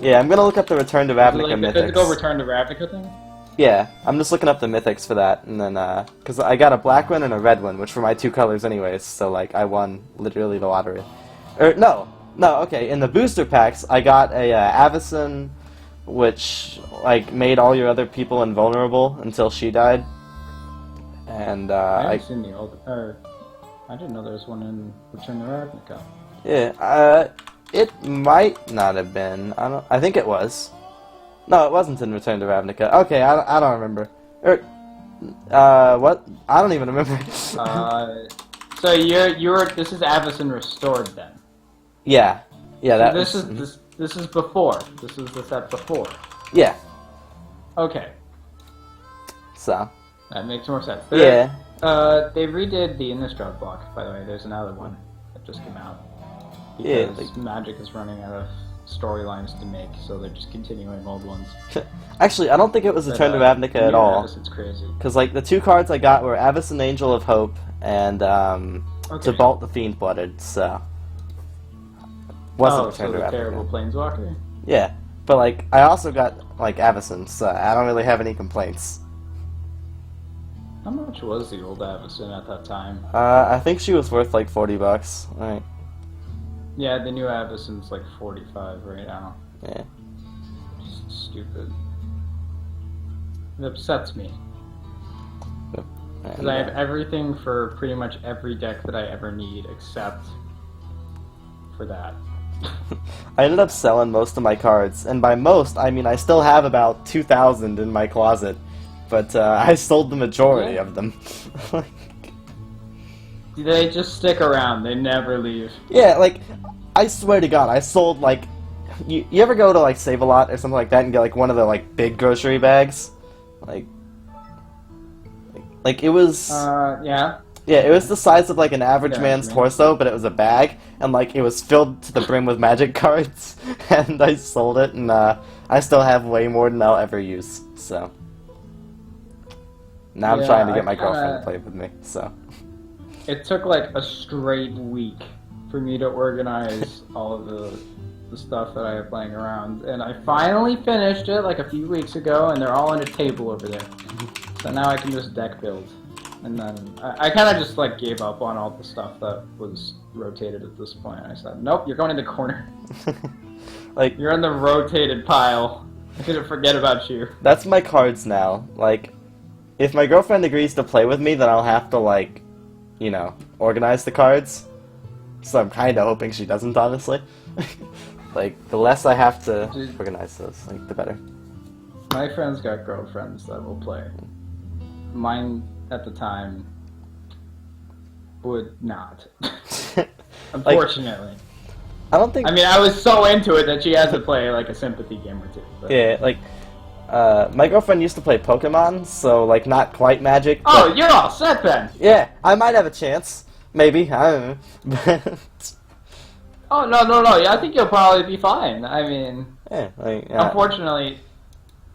Speaker 1: Yeah, I'm gonna look up the Return to
Speaker 2: Is it
Speaker 1: Ravnica
Speaker 2: like the
Speaker 1: mythics.
Speaker 2: physical Return to Ravnica thing?
Speaker 1: Yeah, I'm just looking up the mythics for that, and then because I got a black one and a red one, which were my 2 colors anyways. So like I won literally the lottery. No, okay. In the booster packs, I got a Avacyn, which like made all your other people invulnerable until she died. And
Speaker 2: I haven't seen the old. I didn't know there was one in Return to Ravnica.
Speaker 1: yeah, it might not have been. I think it was. No, it wasn't in Return to Ravnica. Okay, I don't remember. What? I don't even remember.
Speaker 2: So you're this is Avacyn Restored then.
Speaker 1: yeah, that.
Speaker 2: This
Speaker 1: was,
Speaker 2: is this is before. This is the set before.
Speaker 1: Yeah.
Speaker 2: Okay,
Speaker 1: So.
Speaker 2: that makes more sense.
Speaker 1: Yeah.
Speaker 2: They redid the Innistrad block. By the way, there's another one that just came out.
Speaker 1: Yeah,
Speaker 2: Because Magic is running out of storylines to make, so they're just continuing old ones.
Speaker 1: Actually, I don't think it was
Speaker 2: But,
Speaker 1: Return to Ravnica at all.
Speaker 2: It's crazy.
Speaker 1: Because like the 2 cards I got were Avacyn Angel of Hope and Tybalt the Fiend Blooded. So. Wasn't Return
Speaker 2: so
Speaker 1: to
Speaker 2: the
Speaker 1: Ravnica.
Speaker 2: terrible Planeswalker?
Speaker 1: Yeah, but like I also got like Avacyn, so I don't really have any complaints.
Speaker 2: How much was the old Avacyn at that time?
Speaker 1: I think she was worth like $40. Right.
Speaker 2: Yeah, the new Avacyn's like 45 right now.
Speaker 1: Yeah.
Speaker 2: Just stupid. It upsets me. Because I have everything for pretty much every deck that I ever need except for that.
Speaker 1: I ended up selling most of my cards, and by most, I mean I still have about 2,000 in my closet, but I sold the majority of them.
Speaker 2: They just stick around. They never leave.
Speaker 1: Yeah, like, I swear to God, I sold, like, you ever go to, like, Save-A-Lot or something like that and get, like, one of the, like, big grocery bags? Like, it was...
Speaker 2: Yeah.
Speaker 1: Yeah, it was the size of, like, an average
Speaker 2: Yeah,
Speaker 1: man's
Speaker 2: man.
Speaker 1: torso, but it was a bag, and, like, it was filled to the brim with Magic cards, and I sold it, and, I still have way more than I'll ever use, so... Now I'm
Speaker 2: Yeah,
Speaker 1: trying to get
Speaker 2: I
Speaker 1: my girlfriend
Speaker 2: kinda-
Speaker 1: to play with me, so...
Speaker 2: It took like a straight week for me to organize all of the stuff that I have laying around, and I finally finished it like a few weeks ago, and they're all on a table over there. So now I can just deck build, and then I kind of just like gave up on all the stuff that was rotated at this point. I said, nope, you're going in the corner.
Speaker 1: Like,
Speaker 2: You're in the rotated pile. I'm gonna forget about you.
Speaker 1: that's my cards now. Like, if my girlfriend agrees to play with me, then I'll have to, like, you know, organize the cards. So I'm kind of hoping she doesn't, honestly. Like, the less I have to organize those, like, the better.
Speaker 2: My friends got girlfriends that will play. Mine, at the time, would not. Unfortunately.
Speaker 1: I don't think...
Speaker 2: I mean, I was so into it that she had to play, like, a sympathy game or two. But...
Speaker 1: Yeah, like, my girlfriend used to play Pokemon, so, like, not quite Magic.
Speaker 2: Oh,
Speaker 1: but-
Speaker 2: you're all set then!
Speaker 1: Yeah, I might have a chance. Maybe, I don't know.
Speaker 2: Oh, no, yeah, I think you'll probably be fine. I mean,
Speaker 1: Yeah, like,
Speaker 2: unfortunately,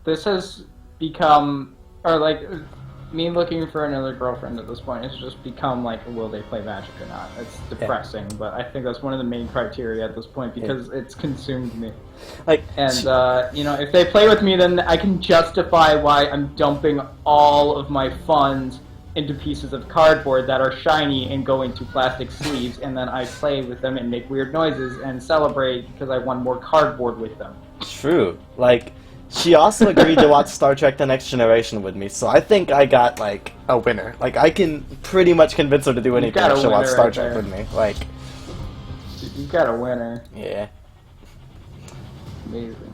Speaker 2: this has become, or like, me looking for another girlfriend at this point has just become like, will they play Magic or not? It's depressing, but I think that's one of the main criteria at this point because it's consumed me.
Speaker 1: Like,
Speaker 2: And if they play with me, then I can justify why I'm dumping all of my funds into pieces of cardboard that are shiny and go into plastic sleeves, and then I play with them and make weird noises and celebrate because I won more cardboard with them.
Speaker 1: true. Like, she also agreed to watch Star Trek The Next Generation with me, so I think I got, like, a winner. Like, I can pretty much convince her to do anything
Speaker 2: got a
Speaker 1: if she'll watch
Speaker 2: winner
Speaker 1: Star
Speaker 2: right
Speaker 1: Trek
Speaker 2: there.
Speaker 1: with me. Like,
Speaker 2: You've got a winner.
Speaker 1: yeah.
Speaker 2: Amazing.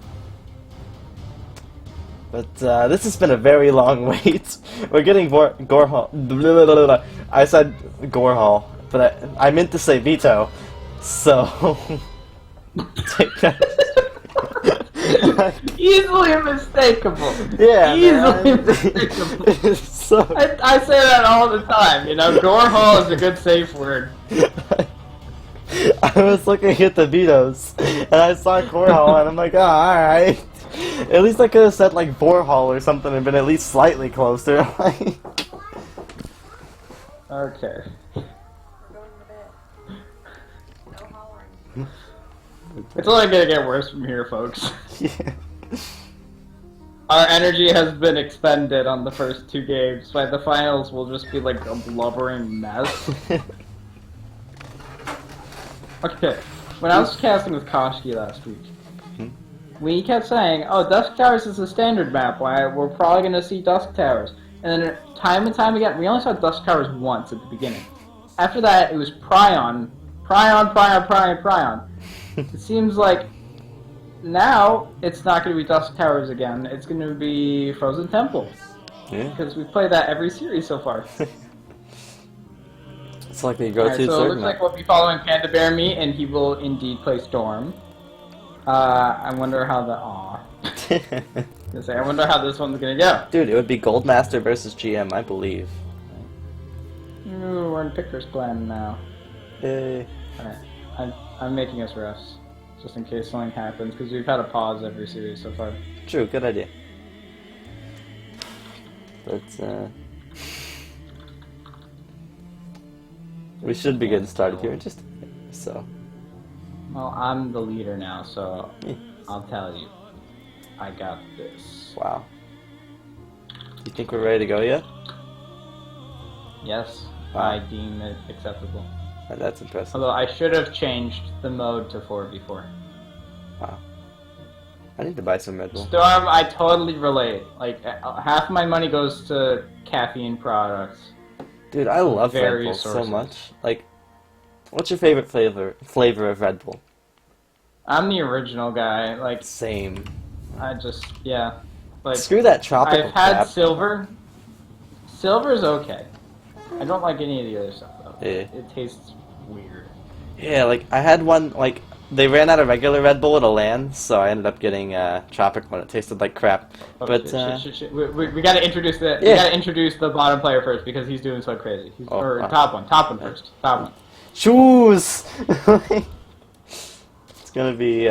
Speaker 1: But this has been a very long wait. We're getting Gorehall. I said Gorehall, but I meant to say Vito. So take that.
Speaker 2: Easily mistakable.
Speaker 1: Yeah,
Speaker 2: Easily
Speaker 1: man.
Speaker 2: mistakable.
Speaker 1: So
Speaker 2: I say that all the time. Gore hole is a good safe word.
Speaker 1: I was looking at the Vitos, and I saw Gorehall, and I'm like, oh, alright. At least I could have said, like, Borehall or something and been at least slightly closer.
Speaker 2: Okay.
Speaker 3: Going to bed. No hollering.
Speaker 2: It's only gonna get worse from here, folks.
Speaker 1: Yeah.
Speaker 2: Our energy has been expended on the first two games. By the finals, we'll just be like a blubbering mess. Okay, when I was casting with Koshki last week, we kept saying, oh, Dusk Towers is a standard map, why we're probably going to see Dusk Towers. And then time and time again, we only saw Dusk Towers once at the beginning. After that, it was Prion. It seems like now it's not going to be Dusk Towers again, it's going to be Frozen Temple.
Speaker 1: Yeah.
Speaker 2: Because we've played that every series so far.
Speaker 1: It's like they go
Speaker 2: Alright,
Speaker 1: to
Speaker 2: so it looks like we'll be following Panda Bear Me, and he will indeed play Storm. I wonder how the I wonder how this one's gonna go.
Speaker 1: Dude, it would be Goldmaster versus GM, I believe.
Speaker 2: Ooh, we're in Picker's plan now.
Speaker 1: Yay.
Speaker 2: Alright, I'm making us rest, just in case something happens, because we've had a pause every series so far.
Speaker 1: True, good idea. But, we should be getting started here in just a minute, so.
Speaker 2: Well, I'm the leader now, so
Speaker 1: Yeah.
Speaker 2: I'll tell you. I got this.
Speaker 1: Wow. You think we're ready to go yet?
Speaker 2: Yes,
Speaker 1: Wow.
Speaker 2: I deem it acceptable.
Speaker 1: That's impressive.
Speaker 2: Although I should have changed the mode to 4v4.
Speaker 1: Wow. I need to buy some Red Bull.
Speaker 2: Storm, I totally relate. Like, half my money goes to caffeine products.
Speaker 1: Dude, I love Red Bull
Speaker 2: Various
Speaker 1: so
Speaker 2: sources.
Speaker 1: much. Like, what's your favorite flavor of Red Bull?
Speaker 2: I'm the original guy. Like,
Speaker 1: Same.
Speaker 2: yeah. Like,
Speaker 1: Screw that tropical
Speaker 2: I've had
Speaker 1: crap.
Speaker 2: silver. Silver's okay. I don't like any of the other stuff, though.
Speaker 1: Yeah.
Speaker 2: It tastes weird.
Speaker 1: Yeah, like, I had one, like, they ran out of regular Red Bull at a LAN, so I ended up getting tropical and it tasted like crap.
Speaker 2: Oh,
Speaker 1: But,
Speaker 2: shit. We gotta introduce we
Speaker 1: Yeah.
Speaker 2: gotta introduce the bottom player first because he's doing so crazy.
Speaker 1: Oh,
Speaker 2: or
Speaker 1: wow.
Speaker 2: top one first. Top one.
Speaker 1: choose! It's gonna be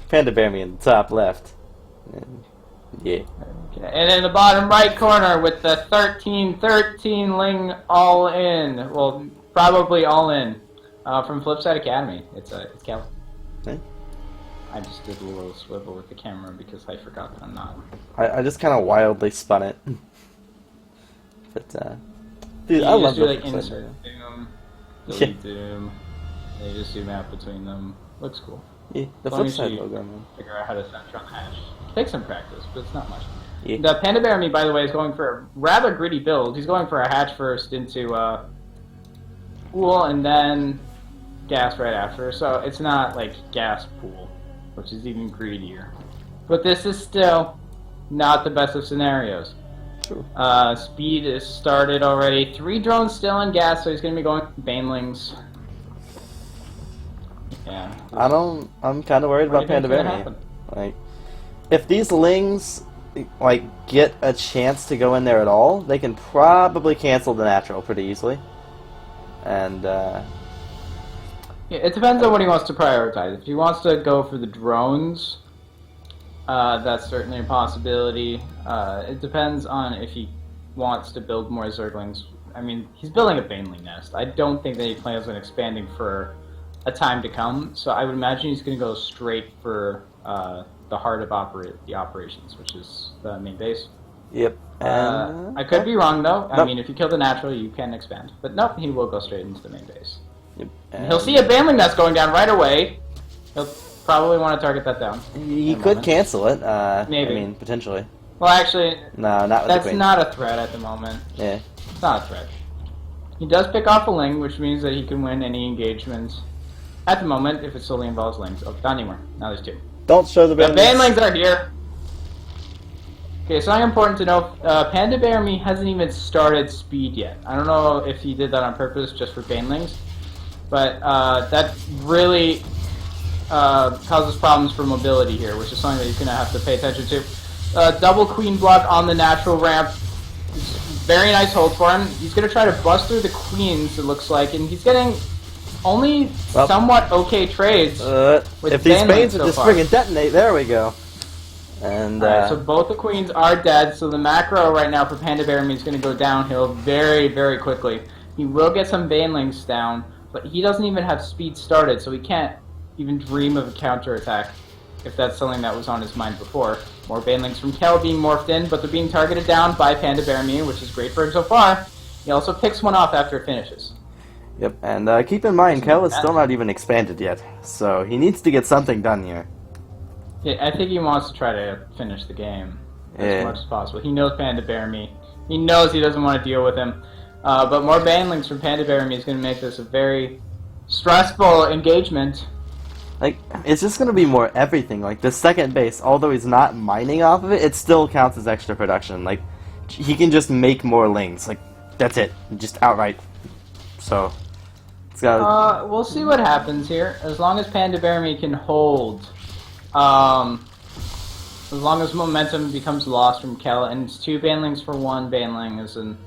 Speaker 1: Panda Bear Me in the top left. And, yeah.
Speaker 2: Okay. And in the bottom right corner with the 13 Ling all in. Well, probably all in. From Flipside Academy. It's Cal.
Speaker 1: Okay.
Speaker 2: I just did a little swivel with the camera because I forgot that I'm not.
Speaker 1: I just kind of wildly spun it. But, dude,
Speaker 2: You
Speaker 1: I love
Speaker 2: just do
Speaker 1: the
Speaker 2: like
Speaker 1: Flipside
Speaker 2: insert
Speaker 1: logo.
Speaker 2: doom,
Speaker 1: Yeah.
Speaker 2: delete doom. They just zoom out between them. Looks cool.
Speaker 1: Yeah, the
Speaker 2: Let me
Speaker 1: Flipside
Speaker 2: see.
Speaker 1: logo, man.
Speaker 2: Figure out how to center on hash. Take some practice, but it's not much.
Speaker 1: Yeah.
Speaker 2: The Panda Bear Me, by the way, is going for a rather gritty build. He's going for a hatch first into pool and then gas right after. So it's not like gas pool, which is even greedier. But this is still not the best of scenarios.
Speaker 1: True.
Speaker 2: Speed is started already. 3 drones still in gas, so he's going to be going Banelings. Yeah.
Speaker 1: I'm kind of worried
Speaker 2: What
Speaker 1: about
Speaker 2: do you
Speaker 1: Panda
Speaker 2: think's
Speaker 1: Bear
Speaker 2: gonna
Speaker 1: Me.
Speaker 2: happen?
Speaker 1: Like, if these Lings, like, get a chance to go in there at all, they can probably cancel the natural pretty easily. And,
Speaker 2: Yeah, it depends on what he wants to prioritize. If he wants to go for the drones, that's certainly a possibility. It depends on if he wants to build more Zerglings. I mean, he's building a Baneling nest. I don't think that he plans on expanding for a time to come, so I would imagine he's going to go straight for the heart of the operations, which is the main base.
Speaker 1: Yep. And,
Speaker 2: I could be wrong, though. I
Speaker 1: Nope.
Speaker 2: mean, if you kill the natural, you can expand. But nope, he will go straight into the main base.
Speaker 1: Yep.
Speaker 2: And he'll see a Baneling nest going down right away. He'll probably want to target that down.
Speaker 1: He
Speaker 2: in a
Speaker 1: could
Speaker 2: moment.
Speaker 1: cancel it.
Speaker 2: Maybe.
Speaker 1: I mean, potentially.
Speaker 2: Well, actually,
Speaker 1: No, not with
Speaker 2: that's
Speaker 1: the queen.
Speaker 2: not a threat at the moment.
Speaker 1: Yeah.
Speaker 2: It's not a threat. He does pick off a Ling, which means that he can win any engagement. At the moment, if it solely involves Lings. Oh, not anymore. Now there's two.
Speaker 1: Don't show the
Speaker 2: The
Speaker 1: Banelings.
Speaker 2: Banelings are here! Okay, something important to know, Panda Bear Me hasn't even started speed yet. I don't know if he did that on purpose just for Banelings, but that really causes problems for mobility here, which is something that he's going to have to pay attention to. Double Queen block on the natural ramp. Very nice hold for him. He's going to try to bust through the Queens, it looks like, and he's getting only
Speaker 1: Well,
Speaker 2: somewhat okay trades. with
Speaker 1: if these
Speaker 2: Banelings
Speaker 1: Banes would
Speaker 2: so
Speaker 1: just
Speaker 2: far.
Speaker 1: friggin' detonate, there we go. And
Speaker 2: Alright, so both the queens are dead, so the macro right now for Panda Bear Me is going to go downhill very, very quickly. He will get some Banelings down, but he doesn't even have speed started, so he can't even dream of a counterattack, if that's something that was on his mind before. More Banelings from Kel being morphed in, but they're being targeted down by Panda Bear Me, which is great for him so far. He also picks one off after it finishes.
Speaker 1: Yep, and keep in mind, Kel is still not even expanded yet, so he needs to get something done here.
Speaker 2: Yeah, I think he wants to try to finish the game as
Speaker 1: Yeah.
Speaker 2: much as possible. He knows Panda Bear Me. He knows he doesn't want to deal with him. But more Banelings from Panda Bear Me is going to make this a very stressful engagement.
Speaker 1: Like, it's just gonna be more everything. Like, the second base, although he's not mining off of it, it still counts as extra production. Like, he can just make more Lings. Like, that's it. Just outright. So, it's got.
Speaker 2: We'll see what happens here. As long as Panda Bear Me can hold, as long as momentum becomes lost from Kel, and it's 2 Banelings for 1 Baneling is a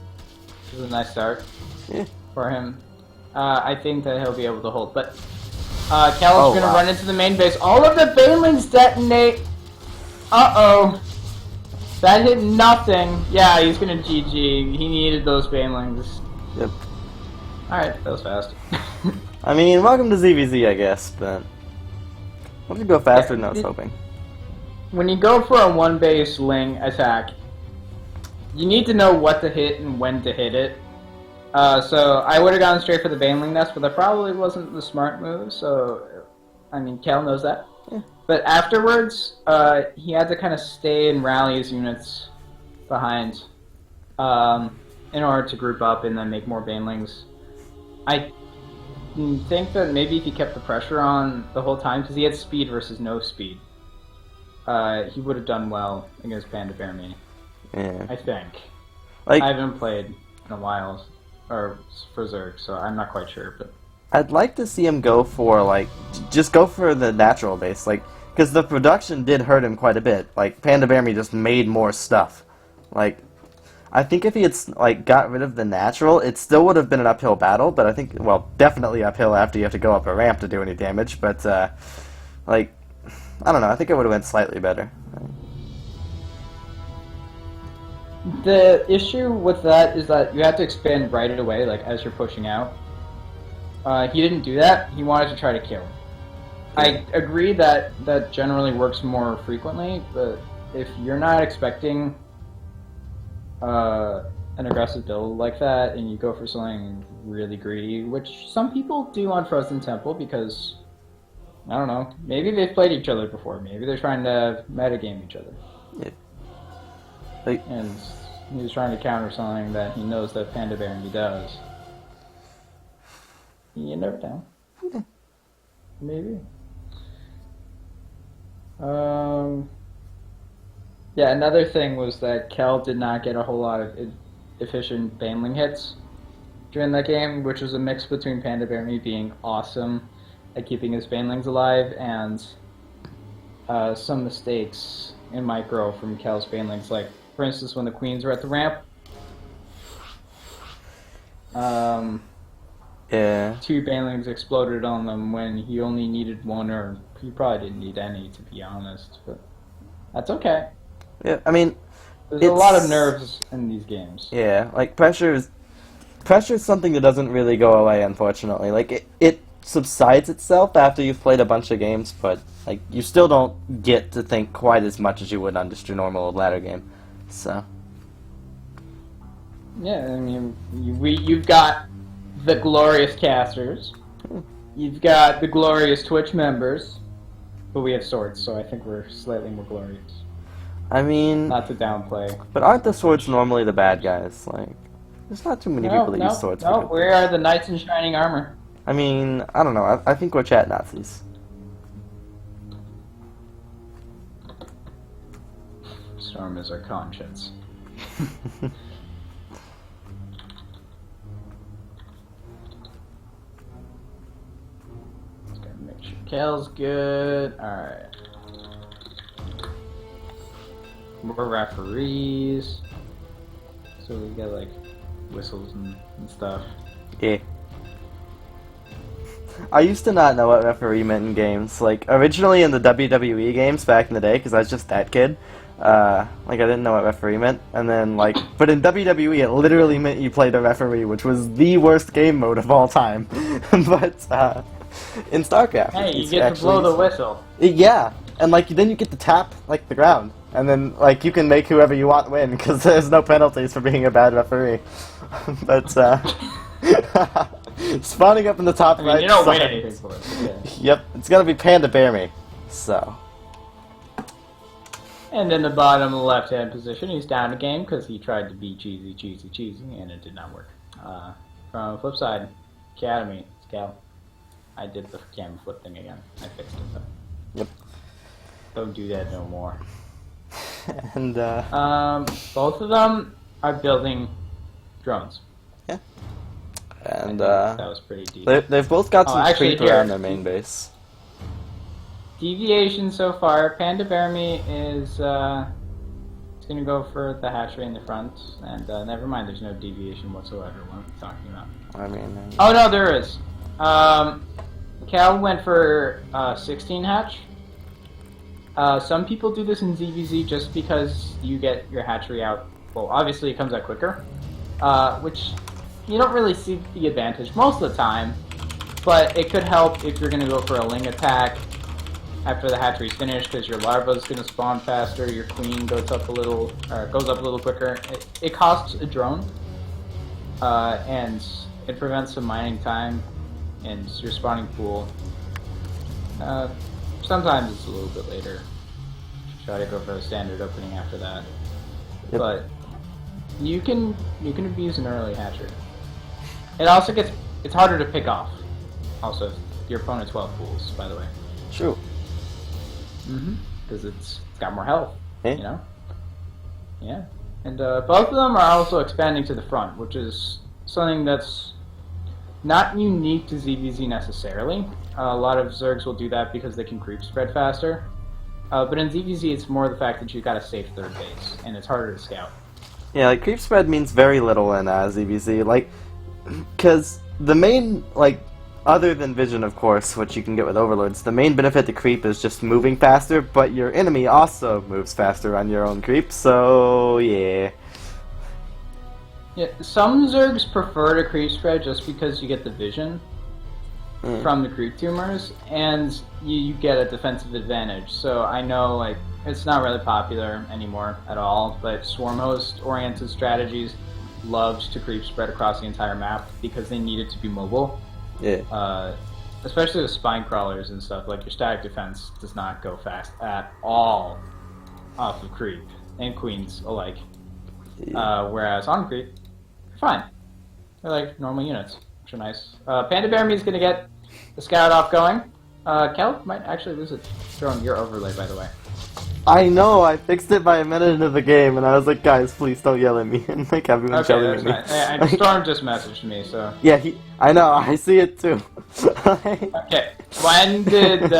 Speaker 2: nice start
Speaker 1: Yeah.
Speaker 2: for him. I think that he'll be able to hold, but Kel's gonna
Speaker 1: wow.
Speaker 2: run into the main base. All of the Banelings detonate. Uh-oh. That hit nothing. Yeah, he's gonna GG. He needed those Banelings.
Speaker 1: Yep.
Speaker 2: Alright, that was fast.
Speaker 1: I mean, welcome to ZVZ, I guess, but. What if you go faster than I was hoping?
Speaker 2: When you go for a 1 base Ling attack, you need to know what to hit and when to hit it. So I would have gone straight for the Baneling nest, but that probably wasn't the smart move, so I mean, Kel knows that.
Speaker 1: Yeah.
Speaker 2: But afterwards, he had to kind of stay and rally his units behind in order to group up and then make more Banelings. I think that maybe if he kept the pressure on the whole time, because he had speed versus no speed, he would have done well against Panda Bear Me,
Speaker 1: Yeah.
Speaker 2: I think.
Speaker 1: Like,
Speaker 2: I haven't played in a while, or for Zerg, so I'm not quite sure, but...
Speaker 1: I'd like to see him go for, like, just go for the natural base, like, because the production did hurt him quite a bit. Like, Panda Bear Me just made more stuff. Like, I think if he had, like, got rid of the natural, it still would have been an uphill battle, but I think, well, definitely uphill after you have to go up a ramp to do any damage, but, like, I don't know, I think it would have went slightly better.
Speaker 2: The issue with that is that you have to expand right away, like, as you're pushing out. He didn't do that. He wanted to try to kill. I agree that that generally works more frequently, but if you're not expecting an aggressive build like that, and you go for something really greedy, which some people do on Frozen Temple because, I don't know, maybe they've played each other before, maybe they're trying to metagame each other.
Speaker 1: Yeah. Like,
Speaker 2: And he's trying to counter something that he knows that Panda Bear Me does. You never know.
Speaker 1: Yeah.
Speaker 2: Maybe. Yeah, another thing was that Kel did not get a whole lot of efficient Baneling hits during that game, which was a mix between Panda Bear Me being awesome at keeping his Banelings alive and some mistakes in micro from Kel's Banelings. Like, for instance, when the Queens were at the ramp,
Speaker 1: yeah.
Speaker 2: 2 Banelings exploded on them when he only needed 1, or he probably didn't need any, to be honest, but that's okay.
Speaker 1: Yeah, I mean,
Speaker 2: There's a lot of
Speaker 1: It's-
Speaker 2: nerves in these games.
Speaker 1: Yeah, like pressure is something that doesn't really go away, unfortunately. Like it subsides itself after you've played a bunch of games, but like you still don't get to think quite as much as you would on just your normal ladder game. So
Speaker 2: Yeah, I mean, you've got the glorious casters, you've got the glorious Twitch members, but we have swords, so I think we're slightly more glorious.
Speaker 1: I mean,
Speaker 2: Not to downplay.
Speaker 1: but aren't the swords normally the bad guys? Like, there's not too many people that use swords. for
Speaker 2: No,
Speaker 1: good
Speaker 2: we
Speaker 1: things.
Speaker 2: are the knights in shining armor.
Speaker 1: I mean, I don't know. I think we're chat Nazis.
Speaker 2: Storm is our conscience. Just gotta make sure Kel's good. Alright. We're referees. So we got like whistles and stuff.
Speaker 1: Yeah. I used to not know what referee meant in games. Like, originally in the WWE games back in the day, because I was just that kid, like, I didn't know what referee meant. And then, like, but in WWE, it literally meant you played a referee, which was the worst game mode of all time. But, in StarCraft...
Speaker 2: Hey, you
Speaker 1: it's
Speaker 2: get to blow
Speaker 1: actually-
Speaker 2: the whistle.
Speaker 1: Yeah, and, like, then you get to tap, like, the ground. And then, like, you can make whoever you want win, because there's no penalties for being a bad referee. But, spawning up in the top
Speaker 2: I mean,
Speaker 1: right
Speaker 2: you don't win
Speaker 1: side.
Speaker 2: anything for it. Okay.
Speaker 1: Yep, it's gonna be Panda Bear Me. So,
Speaker 2: And in the bottom left-hand position, he's down a game because he tried to be cheesy, and it did not work. From the flip side, Academy, Scal. I did the camera flip thing again. I fixed it, though.
Speaker 1: yep.
Speaker 2: Don't do that no more.
Speaker 1: And,
Speaker 2: Both of them are building drones.
Speaker 1: and,
Speaker 2: that was pretty deep.
Speaker 1: they've both got
Speaker 2: Oh,
Speaker 1: some
Speaker 2: actually,
Speaker 1: creep around
Speaker 2: here.
Speaker 1: their main base.
Speaker 2: Deviation so far, Panda Bear Me is he's gonna go for the hatchery in the front, and never mind, there's no deviation whatsoever. What am I talking about?
Speaker 1: I mean,
Speaker 2: Oh no, there is. Cal went for 16 hatch. Some people do this in ZVZ just because you get your hatchery out. Well, obviously it comes out quicker, which you don't really see the advantage most of the time. But it could help if you're going to go for a Ling attack after the hatchery's finished, because your larva's going to spawn faster. Your queen goes up a little, quicker. It costs a drone, and it prevents some mining time, and your spawning pool. Sometimes it's a little bit later. Try to go for a standard opening after that,
Speaker 1: Yep.
Speaker 2: but you can abuse an early hatchery. It also it's harder to pick off. Also, your opponent's well pools, by the way.
Speaker 1: true.
Speaker 2: Because it's got more health,
Speaker 1: Eh?
Speaker 2: you know? Yeah. And both of them are also expanding to the front, which is something that's not unique to ZVZ necessarily. A lot of Zergs will do that because they can creep spread faster. But in ZVZ, it's more the fact that you've got a safe third base, and it's harder to scout.
Speaker 1: Yeah, like, creep spread means very little in ZVZ. Like, because the main, like, other than vision, of course, which you can get with overlords, the main benefit to creep is just moving faster, but your enemy also moves faster on your own creep, so yeah.
Speaker 2: Yeah, some Zergs prefer to creep spread just because you get the vision from the creep tumors, and you get a defensive advantage. So I know, like, it's not really popular anymore at all, but swarm host oriented strategies loved to creep spread across the entire map because they needed to be mobile.
Speaker 1: Yeah.
Speaker 2: Especially with spine crawlers and stuff, like your static defense does not go fast at all off of creep, and queens alike. Whereas on creep, they're fine. They're like normal units, which are nice. Panda Bear Me is going to get the scout off going. Cal might actually lose a drone. Your overlay, by the way.
Speaker 1: I know, I fixed it by a minute into the game, and I was like, guys, please don't yell at me, and like everyone's
Speaker 2: Okay,
Speaker 1: yelling
Speaker 2: that's
Speaker 1: at me.
Speaker 2: nice. And Storm just messaged me, so...
Speaker 1: Yeah, I know, I see it too.
Speaker 2: Okay, when did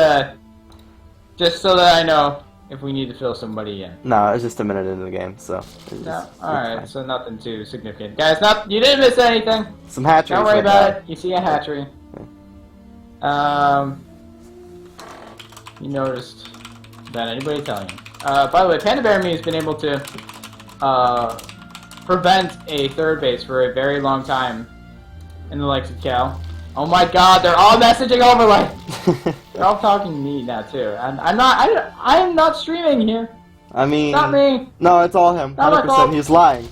Speaker 2: just so that I know if we need to fill somebody in.
Speaker 1: No, it's just a minute into the game, so.
Speaker 2: No, alright, so nothing too significant. Guys, you didn't miss anything!
Speaker 1: Some hatcheries.
Speaker 2: Don't worry
Speaker 1: went
Speaker 2: about
Speaker 1: down.
Speaker 2: it, you see a hatchery. You noticed that anybody telling you. By the way, Panda Bear Me has been able to prevent a third base for a very long time in the likes of Cal. Oh my god, they're all messaging overlay! They're all talking to me now too. And I'm not streaming here.
Speaker 1: I mean,
Speaker 2: Not me.
Speaker 1: no, it's all him.
Speaker 2: Not my
Speaker 1: 100%.
Speaker 2: fault.
Speaker 1: He's lying.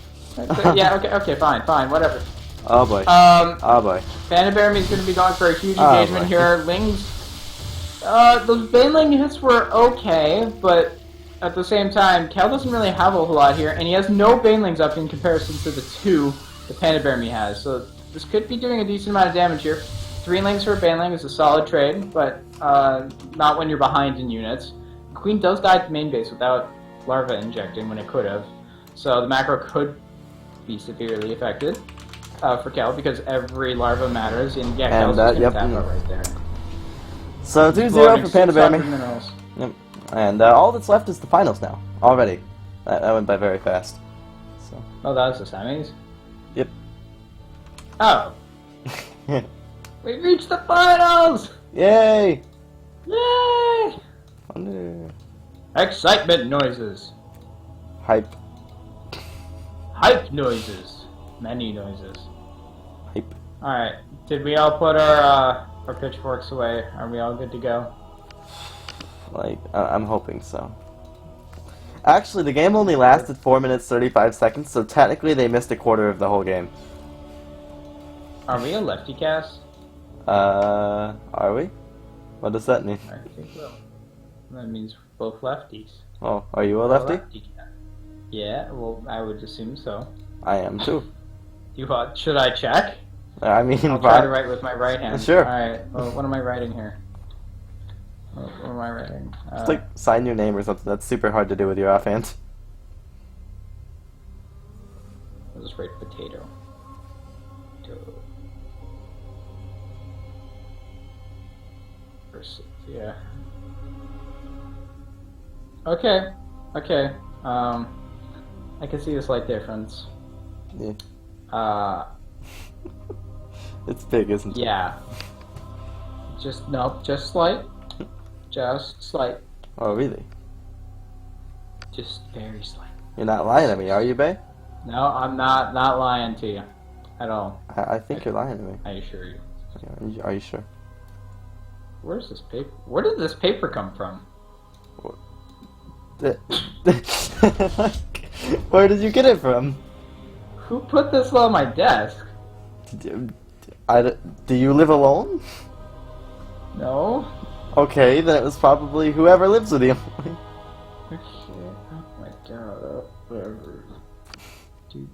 Speaker 2: Yeah, okay, fine, whatever.
Speaker 1: Oh boy.
Speaker 2: Um,
Speaker 1: Oh boy.
Speaker 2: Panda Bear is going to be going for a huge
Speaker 1: Oh,
Speaker 2: engagement
Speaker 1: boy.
Speaker 2: here. Lings, those Baneling hits were okay, but at the same time, Cal doesn't really have a whole lot here, and he has no Banelings up in comparison to the 2 the Panda Bear has. So this could be doing a decent amount of damage here. 3 Lings for a Baneling is a solid trade, but not when you're behind in units. Queen does die to main base without Larva injecting when it could have, so the macro could be severely affected. For Cal, because every larva matters, and yeah, Cal's just gonna tap out right there.
Speaker 1: So 2-0 for Panda Bear. Yep. And all that's left is the finals now. Already. That went by very fast. So.
Speaker 2: Oh, that was the semis?
Speaker 1: Yep.
Speaker 2: Oh. We reached the finals!
Speaker 1: Yay!
Speaker 2: Yay!
Speaker 1: Wonder.
Speaker 2: Excitement noises.
Speaker 1: Hype.
Speaker 2: Hype noises. Many noises.
Speaker 1: Hype.
Speaker 2: Alright. Did we all put our pitchforks away? Are we all good to go?
Speaker 1: Like, I'm hoping so. Actually, the game only lasted 4 minutes 35 seconds, so technically they missed a quarter of the whole game.
Speaker 2: Are we a lefty cast?
Speaker 1: Are we? What does that mean?
Speaker 2: I think so. That means we're both lefties.
Speaker 1: Oh, are you a lefty?
Speaker 2: Cast. Yeah, well, I would assume so.
Speaker 1: I am too.
Speaker 2: Should I check?
Speaker 1: I mean,
Speaker 2: I'll try to write with my right hand.
Speaker 1: Sure.
Speaker 2: Alright, well, what am I writing here? What am I writing?
Speaker 1: Just like sign your name or something. That's super hard to do with your offhand.
Speaker 2: I'll just write potato. Yeah. Okay. Okay. I can see a slight difference.
Speaker 1: Yeah. It's big, isn't it?
Speaker 2: Yeah. Just slight. Just slight.
Speaker 1: Oh, really?
Speaker 2: Just very slight.
Speaker 1: You're not lying to me, are you, Bay?
Speaker 2: No, I'm not lying to you. At all.
Speaker 1: I think you're lying to me.
Speaker 2: I assure you.
Speaker 1: Are you sure?
Speaker 2: Where's this paper? Where did this paper come from?
Speaker 1: Where did you get it from?
Speaker 2: Who put this on my desk?
Speaker 1: Do you live alone?
Speaker 2: No.
Speaker 1: Okay, then it was probably whoever lives with you.
Speaker 2: Okay. Oh my god. Whatever.
Speaker 1: Dude,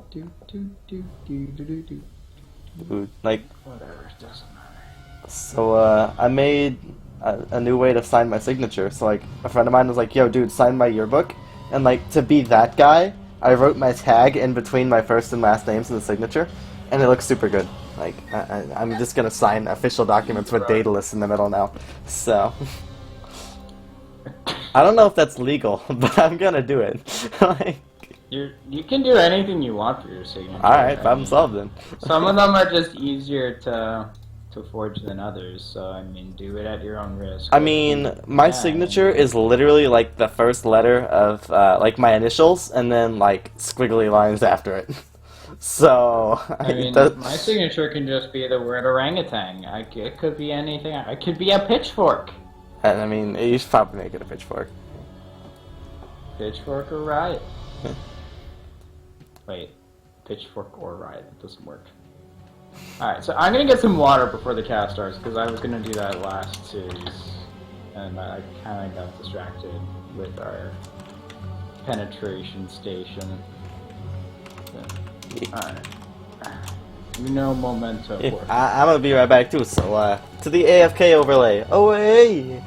Speaker 1: like,
Speaker 2: Whatever. It doesn't matter.
Speaker 1: so, I made a new way to sign my signature. So, like, a friend of mine was like, yo, dude, sign my yearbook. And, like, to be that guy, I wrote my tag in between my first and last names in the signature. And it looks super good. Like, I'm just gonna sign official documents with Daedalus in the middle now. So. I don't know if that's legal, but I'm gonna do it. Like,
Speaker 2: You can do anything you want for your signature.
Speaker 1: alright, problem solved then.
Speaker 2: Some of them are just easier to forge than others, so I mean, do it at your own risk.
Speaker 1: I mean, my signature is literally like the first letter of like my initials, and then like squiggly lines after it. So
Speaker 2: I mean, my signature can just be the word orangutan. It could be anything. It could be a pitchfork.
Speaker 1: And I mean, you should probably make it a pitchfork.
Speaker 2: Pitchfork or riot? Wait, pitchfork or riot? It doesn't work. Alright, so I'm gonna get some water before the cast starts, because I was gonna do that last series, and I kinda got distracted with our penetration station. Alright. You know memento.
Speaker 1: Yeah, I'm gonna be right back too, so to the AFK overlay. Away!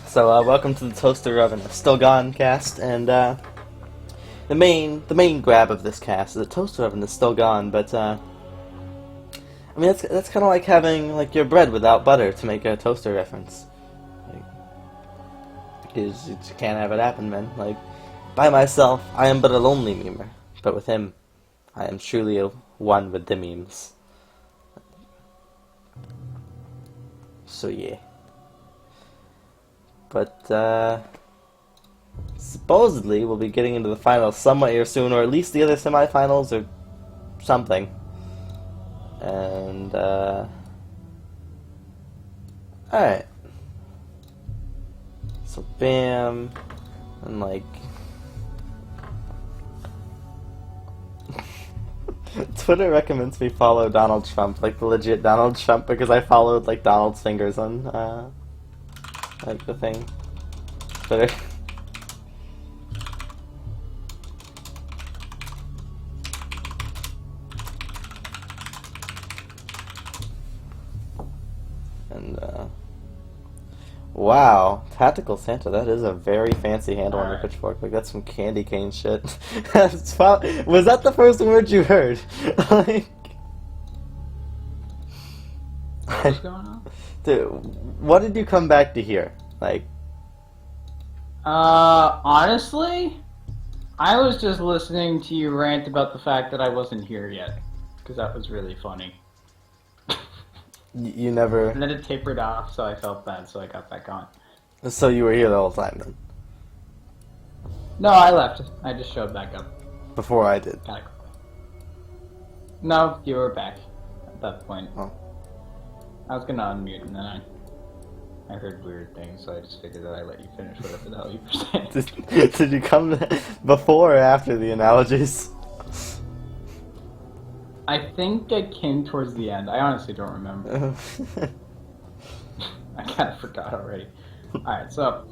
Speaker 1: So, welcome to the Toaster Oven Still Gone cast, and the main grab of this cast is the Toaster Oven is still gone, but I mean that's kind of like having like your bread without butter, to make a toaster reference. Because you just can't have it happen, man. Like, by myself, I am but a lonely memer, but with him, I am truly one with the memes. So yeah. But, supposedly we'll be getting into the finals somewhat here soon, or at least the other semifinals, or something. And, alright. So, bam, and like... Twitter recommends me follow Donald Trump, like the legit Donald Trump, because I followed, like, Donald's fingers on, like the thing. Twitter. And, wow, Tactical Santa, that is a very fancy handle on your pitchfork. Like, that's some candy cane shit. Was that the first word you heard? Like...
Speaker 2: What's going on?
Speaker 1: Dude, what did you come back to hear? Like...
Speaker 2: Honestly, I was just listening to you rant about the fact that I wasn't here yet, because that was really funny.
Speaker 1: You never...
Speaker 2: And then it tapered off, so I felt bad, so I got back on.
Speaker 1: So you were here the whole time, then?
Speaker 2: No, I left. I just showed back up.
Speaker 1: Before I did.
Speaker 2: Kinda quickly. No, you were back at that point.
Speaker 1: Oh.
Speaker 2: I was gonna unmute, and then I heard weird things, so I just figured that I'd let you finish whatever the hell you were saying.
Speaker 1: Did you come before or after the analogies?
Speaker 2: I think I came towards the end. I honestly don't remember. I kind of forgot already. Alright, so...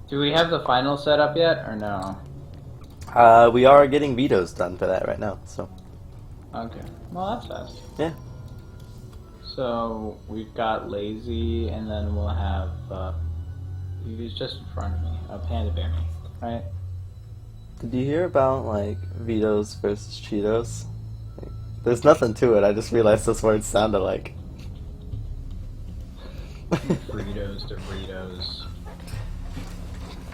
Speaker 2: Do we have the final set up yet, or no?
Speaker 1: We are getting vetoes done for that right now, so...
Speaker 2: Okay. Well, that's fast.
Speaker 1: Yeah.
Speaker 2: So, we've got Lazy, and then we'll have, he's just in front of me, Panda Bear Me, right?
Speaker 1: Did you hear about, like, Vito's versus Cheetos? Like, there's nothing to it, I just realized those words sound alike.
Speaker 2: Fritos, Doritos.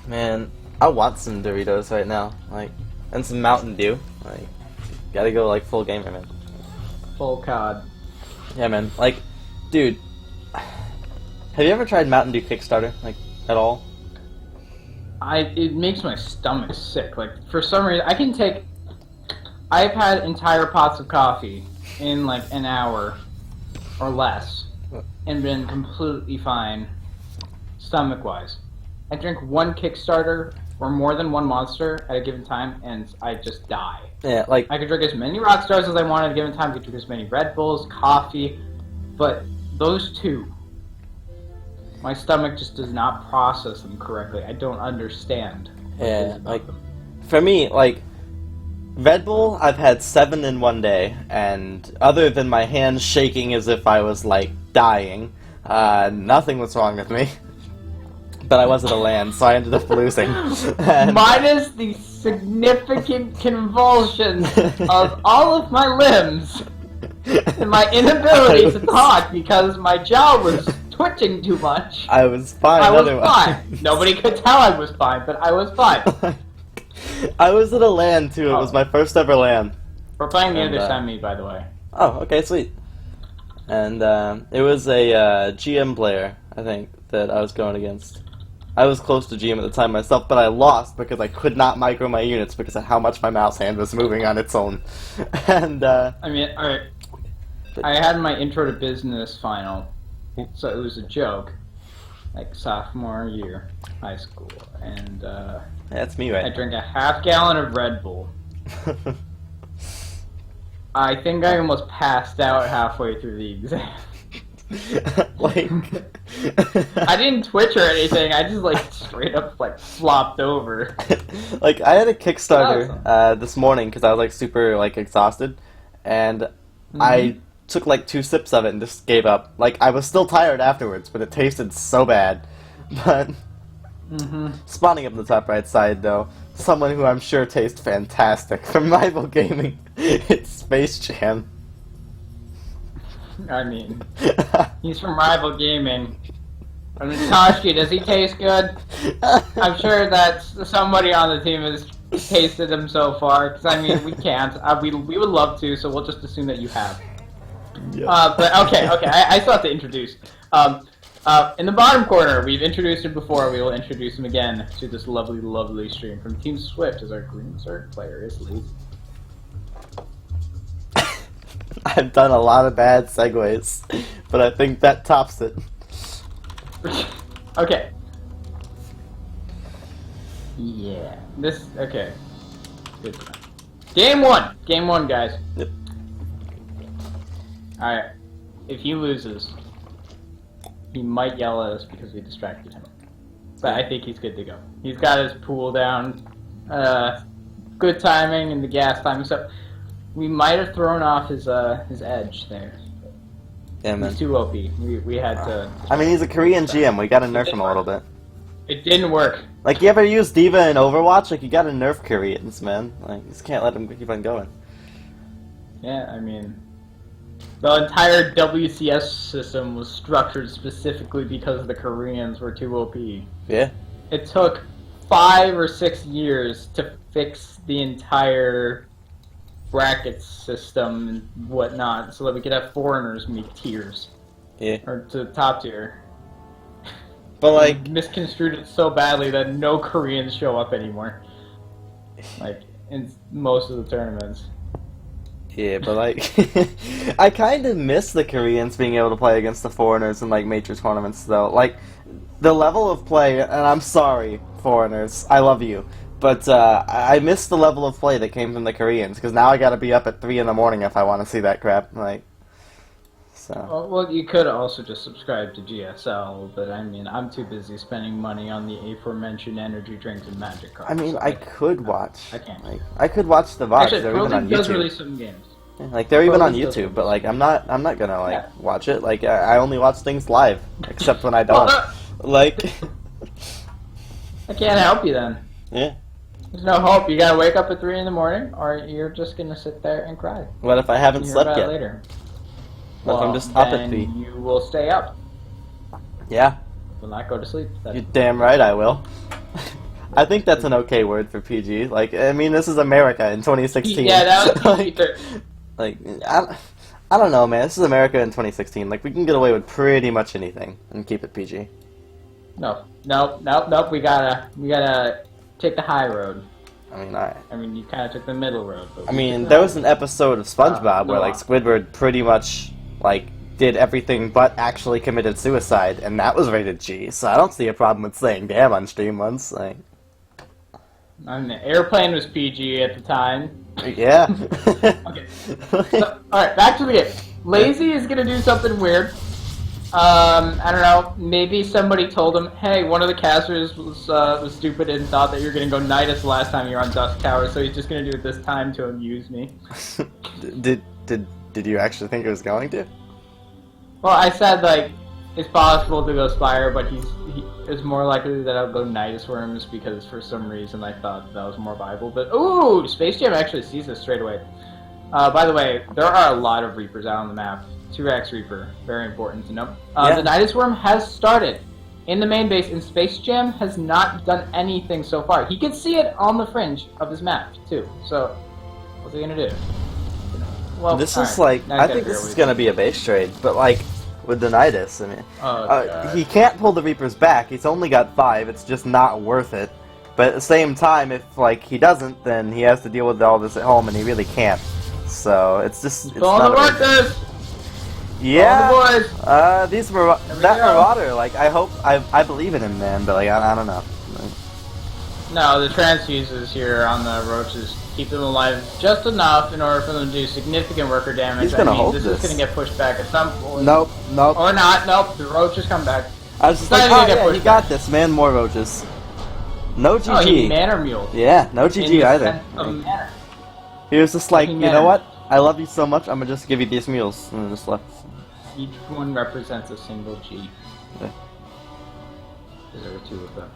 Speaker 1: Man, I want some Doritos right now, like, and some Mountain Dew. Like, gotta go, like, full gamer, man.
Speaker 2: Full COD.
Speaker 1: Yeah, man, like, dude, have you ever tried Mountain Dew Kickstarter, like, at all?
Speaker 2: It makes my stomach sick. Like, for some reason, I've had entire pots of coffee in, like, an hour or less and been completely fine stomach-wise. I drink one Kickstarter or more than one Monster at a given time, and I just die.
Speaker 1: Yeah, like...
Speaker 2: I could drink as many Rockstars as I want at a given time. I could drink as many Red Bulls, coffee, but those two... My stomach just does not process them correctly. I don't understand.
Speaker 1: Yeah, like, for me, like, Red Bull, I've had 7 in one day, and other than my hands shaking as if I was, like, dying, nothing was wrong with me. But I was at a land, so I ended up losing.
Speaker 2: Minus the significant convulsions of all of my limbs, and my inability to talk because my jaw was twitching too much.
Speaker 1: I was fine.
Speaker 2: I was fine. Nobody could tell I was fine, but I was fine.
Speaker 1: I was at a LAN too. It was my first ever LAN.
Speaker 2: We're playing the other semi, by the way.
Speaker 1: Oh, okay, sweet. And it was a GM player, I think, that I was going against. I was close to GM at the time myself, but I lost because I could not micro my units because of how much my mouse hand was moving on its own. And
Speaker 2: I mean, alright. I had my intro to business final, so it was a joke, like sophomore year, high school, and
Speaker 1: that's me, right?
Speaker 2: I drank a half gallon of Red Bull. I think I almost passed out halfway through the exam.
Speaker 1: Like,
Speaker 2: I didn't twitch or anything. I just like straight up like flopped over.
Speaker 1: like I had a Kickstarter
Speaker 2: Awesome.
Speaker 1: this morning because I was like super like exhausted, and I took like 2 sips of it and just gave up. Like I was still tired afterwards, but it tasted so bad. But spawning up in the top right side though, someone who I'm sure tastes fantastic from Rival Gaming. It's Space Jam.
Speaker 2: I mean, he's from Rival Gaming. I mean, Toshki, does he taste good? I'm sure that somebody on the team has tasted him so far. Because I mean, we can't. We would love to, so we'll just assume that you have.
Speaker 1: Yeah.
Speaker 2: But okay. I still have to introduce. In the bottom corner, we've introduced him before. We will introduce him again to this lovely, lovely stream from Team Swift. As our green Zerg player is Lazy.
Speaker 1: I've done a lot of bad segues, but I think that tops it.
Speaker 2: Okay. Yeah. Okay. Good stuff. Game one, guys.
Speaker 1: Yep.
Speaker 2: Alright. If he loses, he might yell at us because we distracted him. But I think he's good to go. He's got his pool down. Good timing and the gas timing. So we might have thrown off his edge there.
Speaker 1: Yeah, man.
Speaker 2: He's too OP. We had to.
Speaker 1: I mean, he's a Korean GM. We gotta nerf him a little bit.
Speaker 2: It didn't work.
Speaker 1: Like, you ever use Diva in Overwatch? Like, you gotta nerf Koreans, man. Like, you just can't let them keep on going.
Speaker 2: Yeah, I mean, the entire WCS system was structured specifically because the Koreans were too OP.
Speaker 1: Yeah.
Speaker 2: It took 5 or 6 years to fix the entire bracket system and whatnot so that we could have foreigners make tiers.
Speaker 1: Yeah.
Speaker 2: Or to top tier.
Speaker 1: But, like,
Speaker 2: Misconstrued it so badly that no Koreans show up anymore. Like, in most of the tournaments.
Speaker 1: yeah, but, like, I kind of miss the Koreans being able to play against the foreigners in, like, major tournaments, though. Like, the level of play, and I'm sorry, foreigners, I love you, but I miss the level of play that came from the Koreans, because now I gotta be up at 3 in the morning if I want to see that crap, like, so.
Speaker 2: Well, you could also just subscribe to GSL, but I mean, I'm too busy spending money on the aforementioned energy drinks and magic cards.
Speaker 1: I mean,
Speaker 2: so
Speaker 1: I could watch.
Speaker 2: I can't.
Speaker 1: Like, I could watch the VODs.
Speaker 2: Actually,
Speaker 1: They're
Speaker 2: Pro
Speaker 1: even on
Speaker 2: League does
Speaker 1: YouTube.
Speaker 2: release some games.
Speaker 1: Yeah, like, they're even
Speaker 2: Pro
Speaker 1: on
Speaker 2: League does
Speaker 1: YouTube, but,
Speaker 2: release
Speaker 1: like, I'm not gonna, like,
Speaker 2: Yeah.
Speaker 1: watch it. Like, I only watch things live, except when I don't. Like,
Speaker 2: I can't help you then.
Speaker 1: yeah.
Speaker 2: There's no hope. You gotta wake up at 3 in the morning, or you're just gonna sit there and cry.
Speaker 1: What if I haven't
Speaker 2: Hear
Speaker 1: slept
Speaker 2: about it
Speaker 1: yet?
Speaker 2: later.
Speaker 1: What if I'm just up at
Speaker 2: then
Speaker 1: 3?
Speaker 2: you will stay up.
Speaker 1: Yeah,
Speaker 2: Will not go to sleep.
Speaker 1: you're damn right I will. I think that's an okay word for PG. Like, I mean, this is America in 2016.
Speaker 2: Yeah, that was
Speaker 1: like,
Speaker 2: PG-13.
Speaker 1: like, I don't know, man. This is America in 2016. Like, we can get away with pretty much anything and keep it PG.
Speaker 2: No. We gotta take the high road.
Speaker 1: I mean,
Speaker 2: You kind of took the middle road. But
Speaker 1: I mean, there was an episode of SpongeBob where,
Speaker 2: no.
Speaker 1: like, Squidward pretty much, like, did everything but actually committed suicide, and that was rated G, so I don't see a problem with saying damn on stream once, like,
Speaker 2: I mean, the airplane was PG at the time.
Speaker 1: yeah.
Speaker 2: Okay. So, alright, back to the game. Lazy is gonna do something weird. I don't know, maybe somebody told him, hey, one of the casters was stupid and thought that you were gonna go Nidus last time you were on Dusk Tower, so he's just gonna do it this time to amuse me.
Speaker 1: Did you actually think it was going to?
Speaker 2: Well, I said, like, it's possible to go Spire, but it's more likely that I'll go Nidus Worms because for some reason I thought that was more viable. But, ooh, Space Jam actually sees this straight away. By the way, there are a lot of Reapers out on the map. 2x Reaper, very important to know.
Speaker 1: Yeah.
Speaker 2: The Nidus Worm has started in the main base, and Space Jam has not done anything so far. He can see it on the fringe of his map, too. So, what's he gonna do? Well,
Speaker 1: This
Speaker 2: alright,
Speaker 1: is like,
Speaker 2: now he's
Speaker 1: I
Speaker 2: gotta
Speaker 1: think
Speaker 2: figure
Speaker 1: this
Speaker 2: out
Speaker 1: is
Speaker 2: what
Speaker 1: gonna be a base trade, but like, with the Nidus, I mean,
Speaker 2: God.
Speaker 1: he can't pull the Reapers back, he's only got 5, it's just not worth it. But at the same time, if, like, he doesn't, then he has to deal with all this at home, and he really can't. So, it's just, it's
Speaker 2: Pull
Speaker 1: not
Speaker 2: the
Speaker 1: a big-
Speaker 2: workers!
Speaker 1: Yeah,
Speaker 2: Pull the boys!
Speaker 1: that
Speaker 2: we go.
Speaker 1: Marauder, like, I believe in him, man, but, like, I don't know.
Speaker 2: No, the transfuses here on the roaches keep them alive just enough in order for them to do significant worker damage.
Speaker 1: He's gonna hold
Speaker 2: this. Is gonna get pushed back at some point.
Speaker 1: Nope.
Speaker 2: Or not. Nope. The roaches come back.
Speaker 1: I was just
Speaker 2: It's
Speaker 1: like,
Speaker 2: not
Speaker 1: oh
Speaker 2: even gonna
Speaker 1: yeah,
Speaker 2: get
Speaker 1: he
Speaker 2: pushed
Speaker 1: got
Speaker 2: back.
Speaker 1: this, man. More roaches. No GG.
Speaker 2: Oh, he manor mule.
Speaker 1: Yeah, no GG either.
Speaker 2: Manor.
Speaker 1: He was just like,
Speaker 2: He
Speaker 1: you know
Speaker 2: manor.
Speaker 1: what? I love you so much, I'm gonna just give you these mules. And then just left.
Speaker 2: Each one represents a single G.
Speaker 1: Yeah.
Speaker 2: Because there were 2 of them.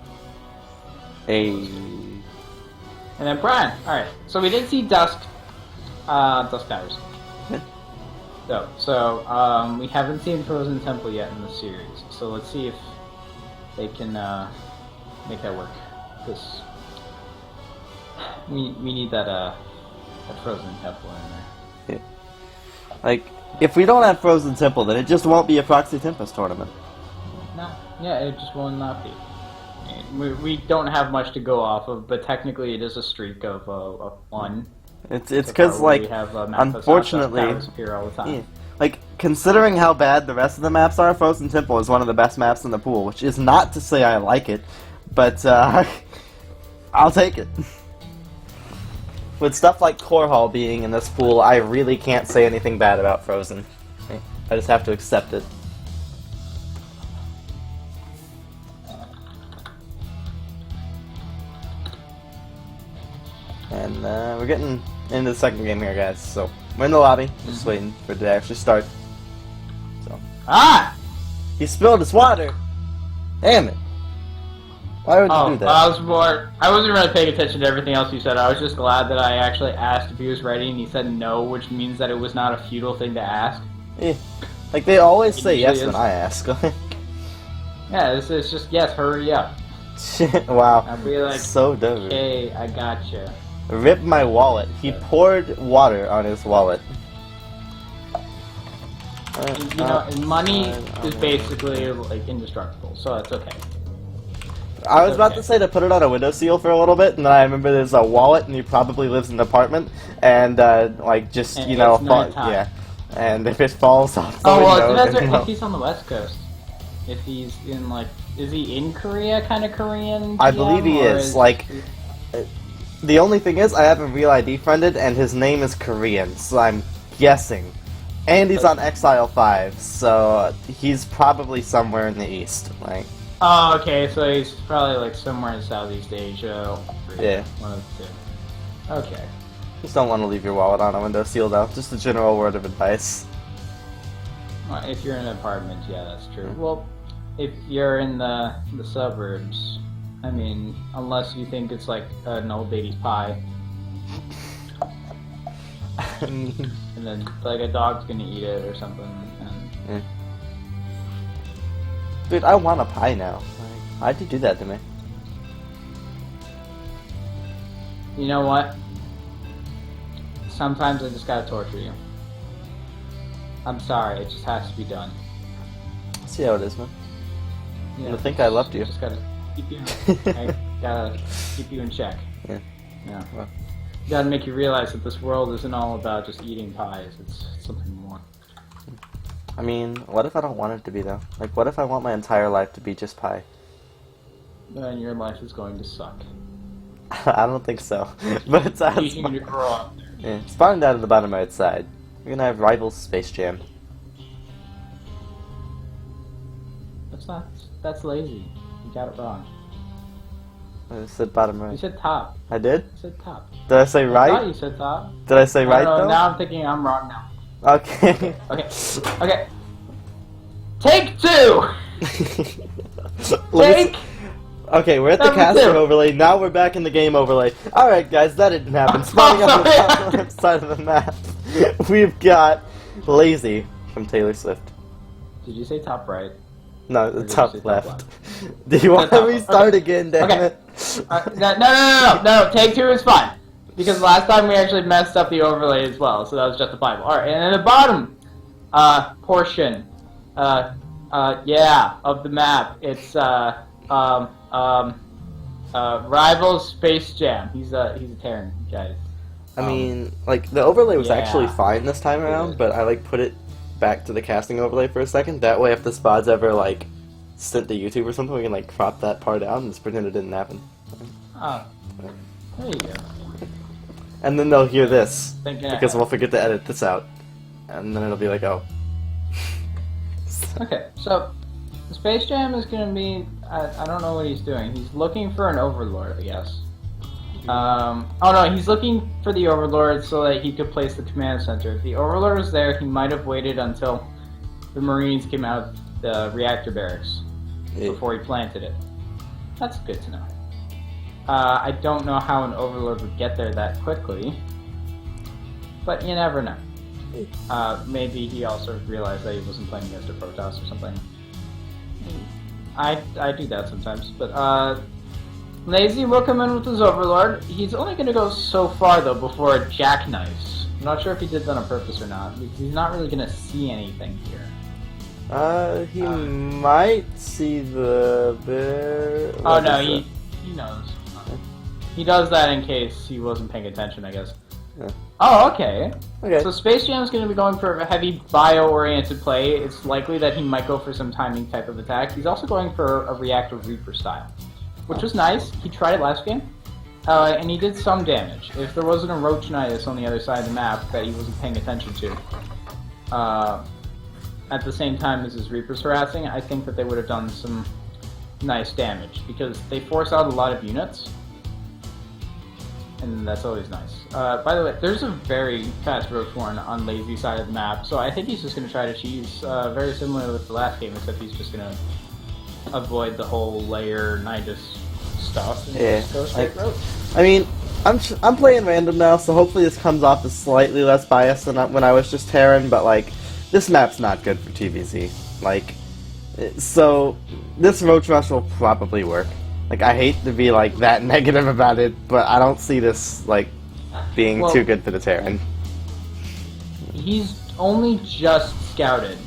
Speaker 1: Hey.
Speaker 2: And then Brian. Alright, so we did see Dusk Towers.
Speaker 1: Yeah.
Speaker 2: So, we haven't seen Frozen Temple yet in the series. So let's see if they can make that work. Because we need that Frozen Temple in there.
Speaker 1: Like, if we don't have Frozen Temple, then it just won't be a Proxy Tempest tournament.
Speaker 2: No, yeah, it just will not be. We don't have much to go off of, but technically it is a streak of 1.
Speaker 1: It's because, like,
Speaker 2: we have,
Speaker 1: unfortunately,
Speaker 2: towers appear all the time.
Speaker 1: yeah, like, considering how bad the rest of the maps are, Frozen Temple is one of the best maps in the pool, which is not to say I like it, but, I'll take it. With stuff like Core Hall being in this pool, I really can't say anything bad about Frozen. I just have to accept it. And we're getting into the second game here, guys. So we're in the lobby, just waiting for it to actually start. So
Speaker 2: Ah!
Speaker 1: he spilled his water. Damn it! Why would you do that?
Speaker 2: I wasn't really paying attention to everything else you said. I was just glad that I actually asked if he was ready, and he said no, which means that it was not a futile thing to ask.
Speaker 1: Yeah. Like they always
Speaker 2: It
Speaker 1: say yes
Speaker 2: usually
Speaker 1: when
Speaker 2: is.
Speaker 1: I ask.
Speaker 2: Yeah, this is just yes, hurry up.
Speaker 1: Wow.
Speaker 2: I'll be like,
Speaker 1: So dumb.
Speaker 2: hey, I gotcha.
Speaker 1: Rip my wallet. He poured water on his wallet.
Speaker 2: And, and money is basically like indestructible, so that's okay.
Speaker 1: I was about
Speaker 2: okay.
Speaker 1: to say to put it on a window for a little bit, and then I remember there's a wallet, and he probably lives in an apartment, and like just
Speaker 2: And
Speaker 1: you know,
Speaker 2: it's nighttime.
Speaker 1: yeah. And if it falls off the
Speaker 2: Oh well,
Speaker 1: window,
Speaker 2: it depends
Speaker 1: then, you know.
Speaker 2: if he's on the West Coast. If he's in like, is he in Korea, kind of Korean?
Speaker 1: I
Speaker 2: GM,
Speaker 1: believe he
Speaker 2: or
Speaker 1: is. Like, the only thing is, I have him Real ID friended, and his name is Korean, so I'm guessing. And he's on Exile 5, so he's probably somewhere in the east. Like,
Speaker 2: Oh, okay, so he's probably like somewhere in Southeast Asia. Or Korea,
Speaker 1: Yeah.
Speaker 2: one of the two. Okay.
Speaker 1: just don't want to leave your wallet on a windowsill, though. Just a general word of advice.
Speaker 2: Well, if you're in an apartment, yeah, that's true. Well, if you're in the suburbs, I mean, unless you think it's like an old lady's pie, and then like a dog's gonna eat it or something. And...
Speaker 1: Dude, I want a pie now. Like, why'd you do that to me?
Speaker 2: You know what? Sometimes I just gotta torture you. I'm sorry, it just has to be done.
Speaker 1: See how it is, man.
Speaker 2: Yeah,
Speaker 1: I think I loved you.
Speaker 2: Just gotta keep you. I gotta keep you in check.
Speaker 1: Yeah.
Speaker 2: Yeah.
Speaker 1: Well.
Speaker 2: Gotta make you realize that this world isn't all about just eating pies. It's something more.
Speaker 1: I mean, what if I don't want it to be, though? Like, what if I want my entire life to be just pie?
Speaker 2: Then your life is going to suck.
Speaker 1: I don't think so. But
Speaker 2: Teaching you to grow up.
Speaker 1: yeah, spawning down to the bottom right side. We're gonna have Rivals Space Jam.
Speaker 2: That's lazy. You got it wrong.
Speaker 1: I said bottom
Speaker 2: You
Speaker 1: right.
Speaker 2: said top.
Speaker 1: I did?
Speaker 2: You said top.
Speaker 1: Did I say
Speaker 2: I thought
Speaker 1: right?
Speaker 2: you said top.
Speaker 1: Did I say right,
Speaker 2: I don't know,
Speaker 1: though?
Speaker 2: now I'm thinking I'm wrong now.
Speaker 1: Okay.
Speaker 2: Okay. Okay. Take 2!
Speaker 1: Let me
Speaker 2: Take!
Speaker 1: Okay, we're at the
Speaker 2: Number
Speaker 1: casting
Speaker 2: 2.
Speaker 1: overlay. Now we're back in the game overlay. Alright, guys, that didn't happen. Spawning on the
Speaker 2: sorry.
Speaker 1: top left side of the map, we've got Lazy from Taylor Swift.
Speaker 2: Did you say top right?
Speaker 1: No, the
Speaker 2: did you
Speaker 1: top
Speaker 2: say top
Speaker 1: left. Do you want to
Speaker 2: top left.
Speaker 1: restart
Speaker 2: Okay.
Speaker 1: again, damn
Speaker 2: Okay.
Speaker 1: it?
Speaker 2: No, take 2 is fine. Because last time we actually messed up the overlay as well, so that was justifiable. Alright, and then the bottom portion, yeah, of the map, it's, Rivals Space Jam. He's a Terran, guys.
Speaker 1: I mean, like, the overlay was
Speaker 2: yeah.
Speaker 1: actually fine this time around, but I, like, put it back to the casting overlay for a second. That way, if the spots ever, like, sent to YouTube or something, we can, like, crop that part out and just pretend it didn't happen.
Speaker 2: Oh, there you go.
Speaker 1: And then they'll hear this,
Speaker 2: Thinking
Speaker 1: because
Speaker 2: ahead.
Speaker 1: we'll forget to edit this out. And then it'll be like, oh.
Speaker 2: Okay, so Space Jam is going to be. I don't know what he's doing. He's looking for an Overlord, I guess. Oh no, he's looking for the Overlord so that he could place the command center. If the Overlord was there, he might have waited until the Marines came out of the reactor barracks before he planted it. That's good to know. I don't know how an Overlord would get there that quickly, but you never know. Maybe he also realized that he wasn't playing against a Protoss or something. I do that sometimes, but Lazy will come in with his Overlord. He's only going to go so far though before it jackknifes. I'm not sure if he did that on purpose or not, because he's not really going to see anything here.
Speaker 1: He might see the bear.
Speaker 2: Oh
Speaker 1: What
Speaker 2: no,
Speaker 1: is
Speaker 2: he knows. He does that in case he wasn't paying attention, I guess.
Speaker 1: Yeah.
Speaker 2: Oh, okay.
Speaker 1: Okay.
Speaker 2: So Space Jam is going to be going for a heavy bio-oriented play. It's likely that he might go for some timing type of attack. He's also going for a Reactor Reaper style, which was nice. He tried it last game, and he did some damage. If there wasn't a Roachnitis on the other side of the map that he wasn't paying attention to, at the same time as his Reapers harassing, I think that they would have done some nice damage, because they force out a lot of units, and that's always nice. By the way, there's a very fast Roach Warren on Lazy side of the map, so I think he's just going to try to cheese, very similar with the last game, except he's just going to avoid the whole layer Nidus stuff and just go straight Roach.
Speaker 1: I mean, I'm playing random now, so hopefully this comes off as slightly less biased than when I was just Terran, but like, this map's not good for TVZ. Like, so this Roach Rush will probably work. Like, I hate to be like that negative about it, but I don't see this like being too good for the Terran.
Speaker 2: He's only just scouted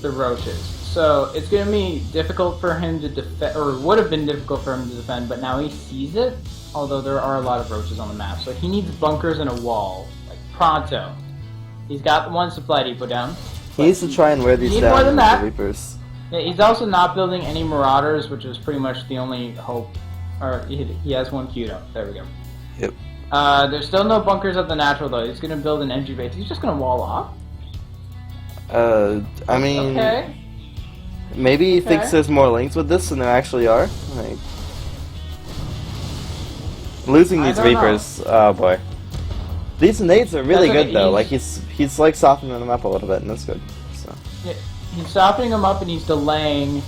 Speaker 2: the Roaches, so it's going to be difficult for him to defend, or would have been difficult for him to defend, but now he sees it, although there are a lot of Roaches on the map, so he needs bunkers and a wall, like, pronto. He's got the one supply depot down.
Speaker 1: He needs to try and wear these down with the Reapers.
Speaker 2: Yeah, he's also not building any Marauders, which is pretty much the only hope. Or he has one queued up. There we go.
Speaker 1: Yep.
Speaker 2: There's still no bunkers at the natural though. He's gonna build an entry base. He's just gonna wall off.
Speaker 1: I mean,
Speaker 2: Okay.
Speaker 1: maybe he thinks there's more links with this than there actually are. Like, losing these Reapers, oh boy. These nades are really good though. Like he's like softening them up a little bit, and that's good. So.
Speaker 2: Yeah, he's softening them up and he's delaying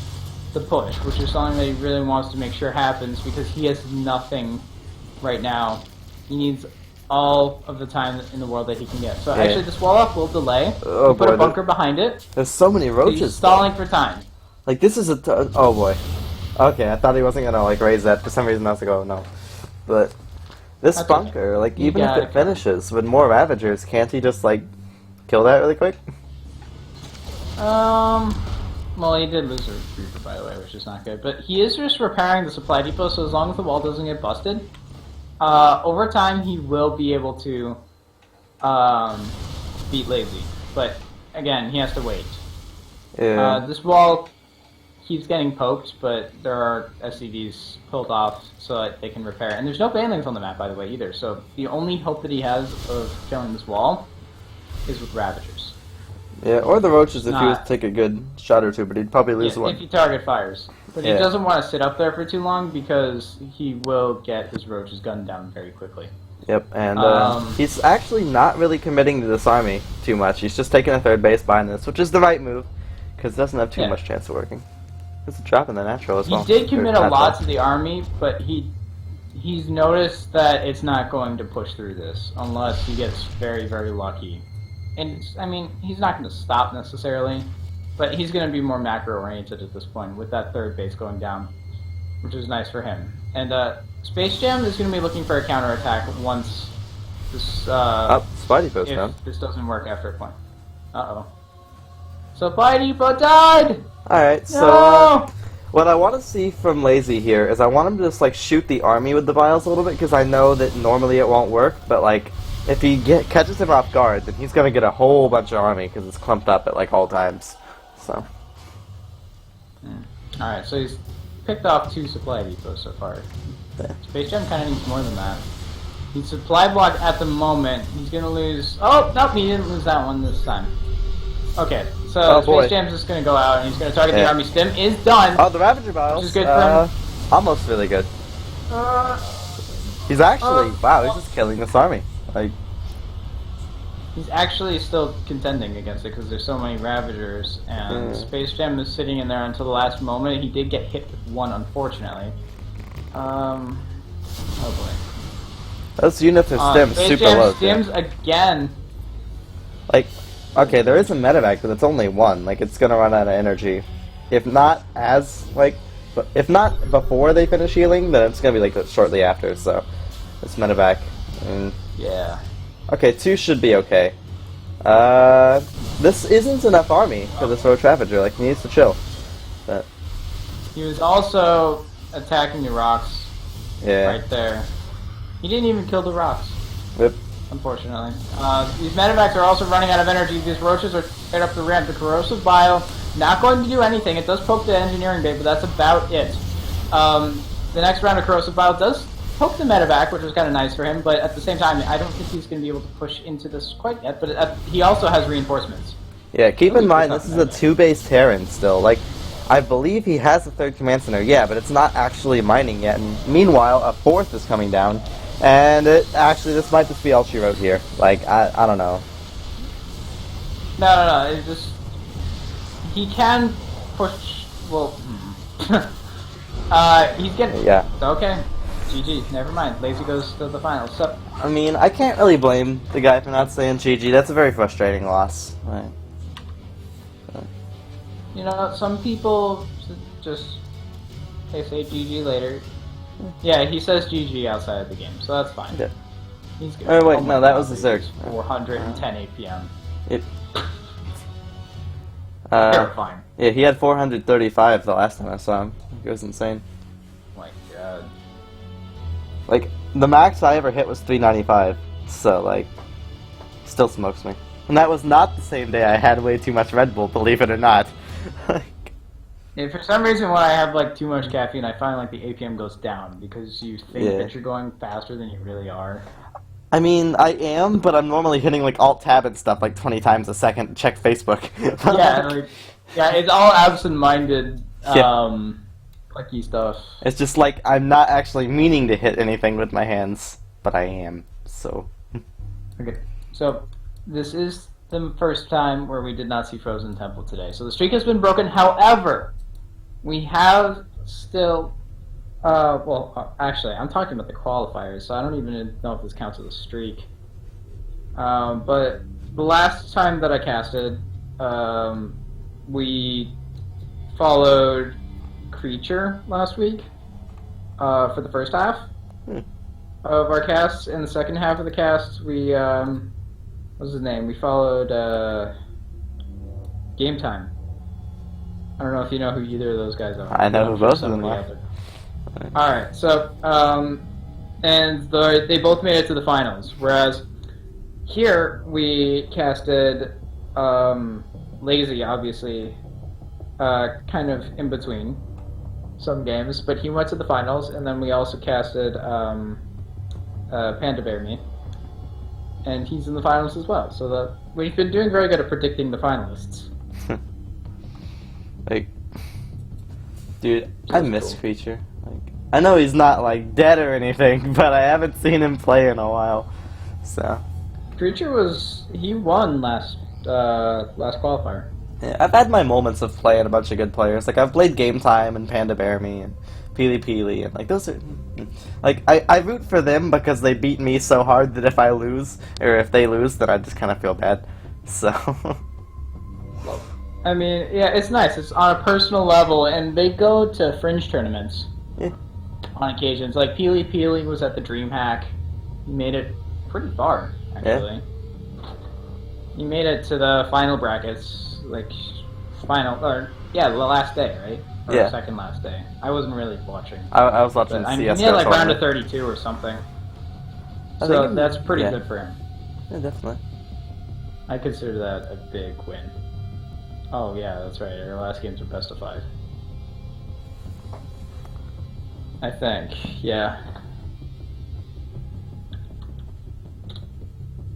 Speaker 2: the push, which is something that he really wants to make sure happens because he has nothing right now. He needs all of the time in the world that he can get. So actually, this wall off will delay.
Speaker 1: Oh
Speaker 2: put
Speaker 1: boy,
Speaker 2: a bunker behind it.
Speaker 1: There's so many Roaches.
Speaker 2: He's stalling for time.
Speaker 1: Like this is oh boy. Okay, I thought he wasn't gonna like raise that. For some reason, I was like, oh no. But this
Speaker 2: That's
Speaker 1: bunker, like
Speaker 2: You
Speaker 1: even if
Speaker 2: got
Speaker 1: it finishes with more Ravagers, can't he just like kill that really quick?
Speaker 2: Well, he did lose a Reaper, by the way, which is not good. But he is just repairing the supply depot, so as long as the wall doesn't get busted, over time he will be able to beat Lazy. But again, he has to wait.
Speaker 1: Yeah.
Speaker 2: This wall keeps getting poked, but there are SCVs pulled off so that they can repair. And there's no banelings on the map, by the way, either. So the only hope that he has of killing this wall is with Ravagers.
Speaker 1: Yeah, or the Roaches if he was to take a good shot or two, but he'd probably lose one.
Speaker 2: If he target fires. But he doesn't want to sit up there for too long because he will get his Roaches gunned down very quickly.
Speaker 1: Yep, and he's actually not really committing to this army too much. He's just taking a third base behind this, which is the right move, because it doesn't have too much chance of working. There's a drop in the natural as well.
Speaker 2: He did commit a lot to the army, but he's noticed that it's not going to push through this unless he gets very, very lucky. And, I mean, he's not going to stop necessarily, but he's going to be more macro-oriented at this point with that third base going down, which is nice for him. And Space Jam is going to be looking for a counterattack once this...
Speaker 1: Supply Depot's down.
Speaker 2: If this doesn't work after a point. Uh-oh. Supply Depot died!
Speaker 1: Alright, so what I want to see from Lazy here is I want him to just like shoot the army with the vials a little bit, because I know that normally it won't work, but like if he catches him off guard, then he's going to get a whole bunch of army because it's clumped up at like all times. So.
Speaker 2: Alright, so he's picked off 2 supply depots so far. Space Jam kind of needs more than that. He's supply block at the moment. He's gonna lose. Oh, nope, he didn't lose that one this time. Okay, so
Speaker 1: Oh, boy.
Speaker 2: Space Jam's just gonna go out and he's gonna target the
Speaker 1: Yeah.
Speaker 2: army. Stim is done.
Speaker 1: Oh, the Ravager Biles.
Speaker 2: Which is good for him.
Speaker 1: Almost really good. He's actually wow. He's just killing this army. Like
Speaker 2: He's actually still contending against it because there's so many Ravagers, and Space Jam is sitting in there until the last moment. He did get hit with one, unfortunately. Oh boy.
Speaker 1: those units are stim
Speaker 2: Space
Speaker 1: super
Speaker 2: Jam
Speaker 1: low.
Speaker 2: stims again.
Speaker 1: Like, okay, there is a medevac, but it's only one. Like, it's gonna run out of energy. If not if not before they finish healing, then it's gonna be like shortly after. So, it's medevac.
Speaker 2: Yeah.
Speaker 1: Okay, 2 should be okay. This isn't enough army for this Roach Ravager. Like, he needs to chill. But
Speaker 2: He was also attacking the rocks
Speaker 1: yeah,
Speaker 2: right there. He didn't even kill the rocks,
Speaker 1: Yep.
Speaker 2: unfortunately. These medevacs are also running out of energy. These roaches are right up the ramp. The corrosive bile not going to do anything. It does poke the engineering bay, but that's about it. The next round of corrosive bile does poke the medevac, which was kind of nice for him, but at the same time, I don't think he's going to be able to push into this quite yet. But he also has reinforcements.
Speaker 1: Yeah, keep in mind this is a
Speaker 2: Medevac.
Speaker 1: 2-base Terran still. Like, I believe he has a 3rd command center, yeah, but it's not actually mining yet. And meanwhile, a 4th is coming down, and this might just be all she wrote here. Like, I don't know.
Speaker 2: No. It's just he can push. Well, he's getting.
Speaker 1: Yeah.
Speaker 2: Okay. GG. Never mind. Lazy goes to the finals. So
Speaker 1: I mean, I can't really blame the guy for not saying GG. That's a very frustrating loss. Right.
Speaker 2: you know, some people just they say GG later. Yeah, he says GG outside of the game, so that's fine.
Speaker 1: Yeah.
Speaker 2: He's good.
Speaker 1: Oh, wait,
Speaker 2: my
Speaker 1: no, that was
Speaker 2: God,
Speaker 1: the Zerg.
Speaker 2: he's 410 APM.
Speaker 1: It.
Speaker 2: Terrifying.
Speaker 1: Yeah, he had 435 the last time I saw him. It was insane.
Speaker 2: My God.
Speaker 1: Like, the max I ever hit was 395. So, like, still smokes me. And that was not the same day I had way too much Red Bull, believe it or not.
Speaker 2: If for some reason when I have like too much caffeine, I find like the APM goes down because you think
Speaker 1: Yeah.
Speaker 2: that you're going faster than you really are.
Speaker 1: I mean, I am, but I'm normally hitting, like, Alt-Tab and stuff, like, 20 times a second to check Facebook.
Speaker 2: Yeah, it's all absent-minded,
Speaker 1: Yeah.
Speaker 2: clicky stuff.
Speaker 1: It's just like, I'm not actually meaning to hit anything with my hands, but I am, so...
Speaker 2: Okay, so this is the first time where we did not see Frozen Temple today. So the streak has been broken. However, we have still... actually, I'm talking about the qualifiers, so I don't even know if this counts as a streak. But the last time that I casted, we followed Creature last week for the first half of our casts. In the second half of the cast, we what's his name? We followed Game Time. I don't know if you know who either of those guys are.
Speaker 1: I know
Speaker 2: I'm
Speaker 1: who
Speaker 2: sure
Speaker 1: both of them
Speaker 2: somebody
Speaker 1: are.
Speaker 2: out there. Alright, so, and they both made it to the finals, whereas here we casted Lazy, obviously, kind of in between some games, but he went to the finals, and then we also casted Panda Bear Me, and he's in the finals as well, so that we've been doing very good at predicting the finalists.
Speaker 1: Like, dude, I
Speaker 2: That's
Speaker 1: miss
Speaker 2: cool.
Speaker 1: Creature. Like, I know he's not, like, dead or anything, but I haven't seen him play in a while, so...
Speaker 2: Creature he won last qualifier.
Speaker 1: Yeah, I've had my moments of playing a bunch of good players. Like, I've played Game Time and Panda Bear Me and Peely Peely, and, like, those are... Like, I root for them because they beat me so hard that if I lose, or if they lose, then I just kind of feel bad. So...
Speaker 2: I mean, yeah, it's nice. It's on a personal level, and they go to fringe tournaments
Speaker 1: Yeah.
Speaker 2: on occasions. Like, Peely Peely was at the DreamHack. He made it pretty far, actually. He made it to the final brackets, the last day, right? Or
Speaker 1: Yeah.
Speaker 2: second last day. I wasn't really watching.
Speaker 1: I was watching
Speaker 2: But, I
Speaker 1: the
Speaker 2: mean,
Speaker 1: CSGO
Speaker 2: he had like round
Speaker 1: tournament.
Speaker 2: of 32 or something.
Speaker 1: I
Speaker 2: So
Speaker 1: think-
Speaker 2: that's pretty
Speaker 1: yeah.
Speaker 2: good for him.
Speaker 1: Yeah, definitely.
Speaker 2: I consider that a big win. Oh yeah, that's right. Our last games were best of 5. I think, yeah.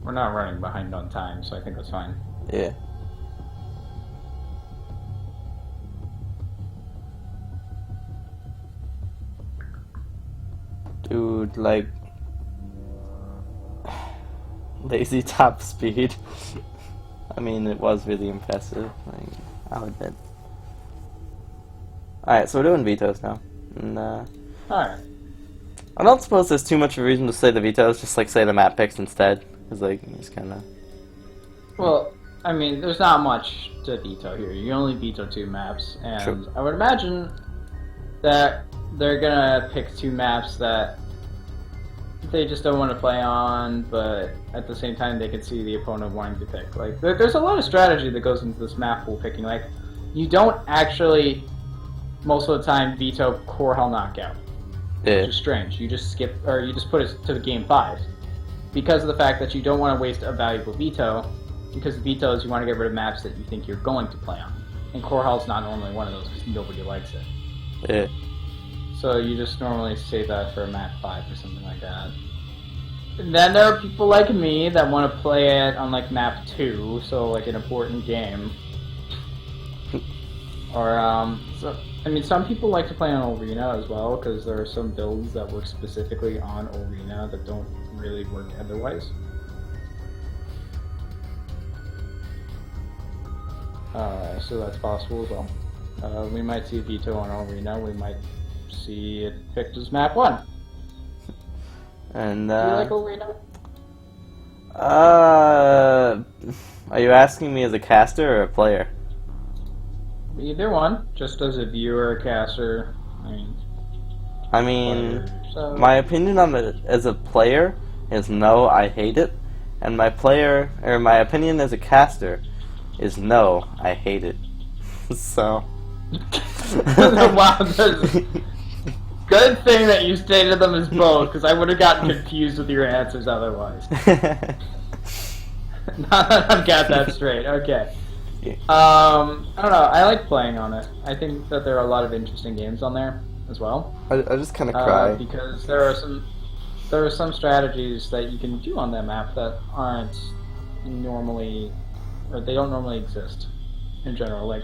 Speaker 2: We're not running behind on time, so I think that's fine.
Speaker 1: Yeah. Dude, like lazy top speed. I mean, it was really impressive. Like, I'll admit. Alright, so we're doing vetoes now. And,
Speaker 2: Alright.
Speaker 1: I don't suppose there's too much of a reason to say the vetoes, just like say the map picks instead. Because, like, you just kind of.
Speaker 2: Well, I mean, there's not much to veto here. You only veto 2 maps, and
Speaker 1: True.
Speaker 2: I would imagine that they're gonna pick 2 maps that they just don't want to play on, but at the same time they can see the opponent wanting to pick. Like, there's a lot of strategy that goes into this map pool picking. Like, you don't actually, most of the time, veto Core Hell Knockout.
Speaker 1: Yeah.
Speaker 2: Which is strange. You just skip, or you just put it to the game 5. Because of the fact that you don't want to waste a valuable veto, because vetoes you want to get rid of maps that you think you're going to play on. And Core Hell's not normally one of those because nobody likes it.
Speaker 1: Yeah.
Speaker 2: So you just normally save that for map 5 or something like that. And then there are people like me that want to play it on like map 2, so like an important game. Or so I mean, some people like to play on Arena as well because there are some builds that work specifically on Arena that don't really work otherwise. So that's possible as well. We might see Veto on Arena. We might see it picked as map 1.
Speaker 1: And,
Speaker 2: Do you like Arena?
Speaker 1: are you asking me as a caster or a player?
Speaker 2: Either one, just as a viewer, caster.
Speaker 1: I mean,
Speaker 2: Player, so...
Speaker 1: my opinion on it as a player is no, I hate it. And my opinion as a caster is no, I hate it. So.
Speaker 2: Wow, good thing that you stated them as both, because I would have gotten confused with your answers otherwise. Now that I've got that straight, okay.
Speaker 1: Yeah.
Speaker 2: I don't know, I like playing on it. I think that there are a lot of interesting games on there as well.
Speaker 1: I just kind of cry.
Speaker 2: Because there are some strategies that you can do on that map that aren't normally, or they don't normally exist in general. Like,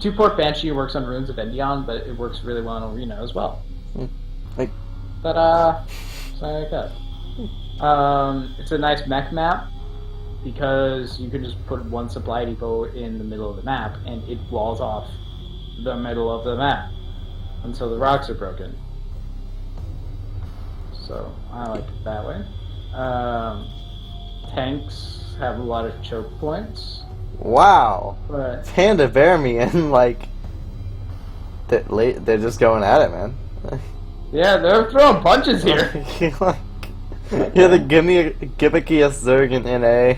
Speaker 2: 2-port Banshee works on Runes of Endion, but it works really well on Arena as well.
Speaker 1: Like,
Speaker 2: Something like that. It's a nice mech map because you can just put one supply depot in the middle of the map and it walls off the middle of the map until the rocks are broken. So I like it that way. Tanks have a lot of choke points.
Speaker 1: wow.
Speaker 2: But
Speaker 1: Panda Bear Me and like they're just going at it, man.
Speaker 2: yeah, they're throwing punches here.
Speaker 1: Like, you're the gimmickiest Zerg in NA.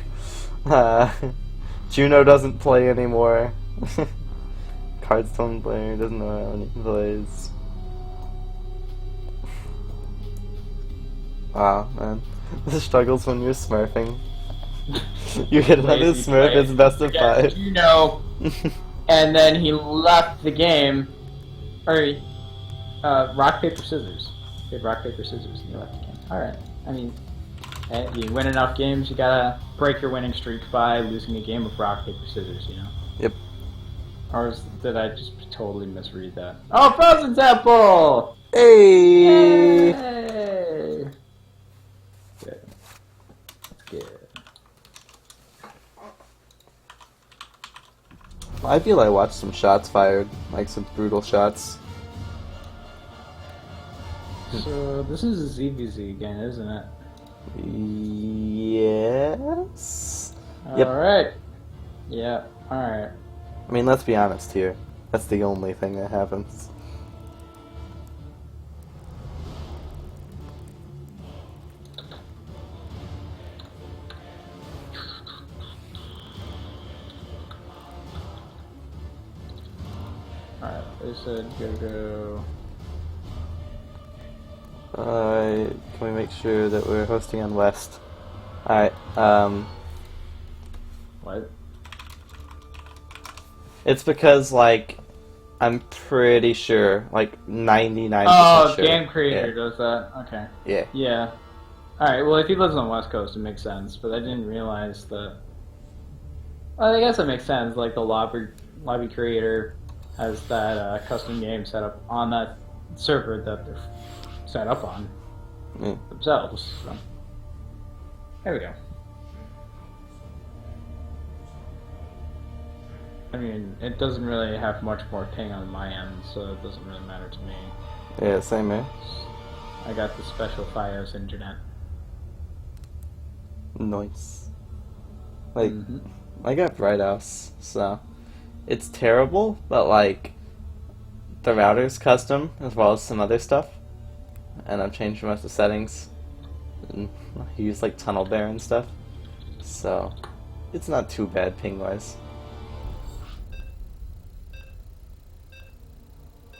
Speaker 1: Juno doesn't play anymore. Cardstone player doesn't know how he plays. Wow, man. The struggles when you're smurfing. You hit another
Speaker 2: Lazy
Speaker 1: smurf,
Speaker 2: play
Speaker 1: it's best of
Speaker 2: against
Speaker 1: 5.
Speaker 2: Juno, and then he left the game. Or rock, paper, scissors. He had rock, paper, scissors, and he left the game. Alright. I mean, you win enough games, you gotta break your winning streak by losing a game of rock, paper, scissors, you know?
Speaker 1: Yep.
Speaker 2: Or did I just totally misread that? Oh, Frozen Temple!
Speaker 1: Hey!
Speaker 2: Yay! Good. That's good.
Speaker 1: I feel I watched some shots fired, like some brutal shots.
Speaker 2: So, this is a ZVZ again, isn't it?
Speaker 1: Yes. Yep.
Speaker 2: Alright. Yeah, alright.
Speaker 1: I mean, let's be honest here. That's the only thing that happens.
Speaker 2: Alright, they said go.
Speaker 1: Can we make sure that we're hosting on West? Alright,
Speaker 2: What?
Speaker 1: it's because, like, I'm pretty sure, like 99%
Speaker 2: Oh,
Speaker 1: sure.
Speaker 2: Game Creator does that. Okay.
Speaker 1: Yeah.
Speaker 2: Yeah. Alright, well, if he lives on the West Coast, it makes sense, but I didn't realize that. Well, I guess it makes sense. Like, the lobby creator has that custom game set up on that server that they're set up on themselves. So. There we go. I mean, it doesn't really have much more ping on my end, so it doesn't really matter to me.
Speaker 1: Yeah, same man.
Speaker 2: I got the special FiOS internet.
Speaker 1: Nice. Like, I got Brighthouse, so it's terrible, but like the router's custom as well as some other stuff, and I've changed most of the settings. And I use like Tunnel Bear and stuff, so it's not too bad ping wise.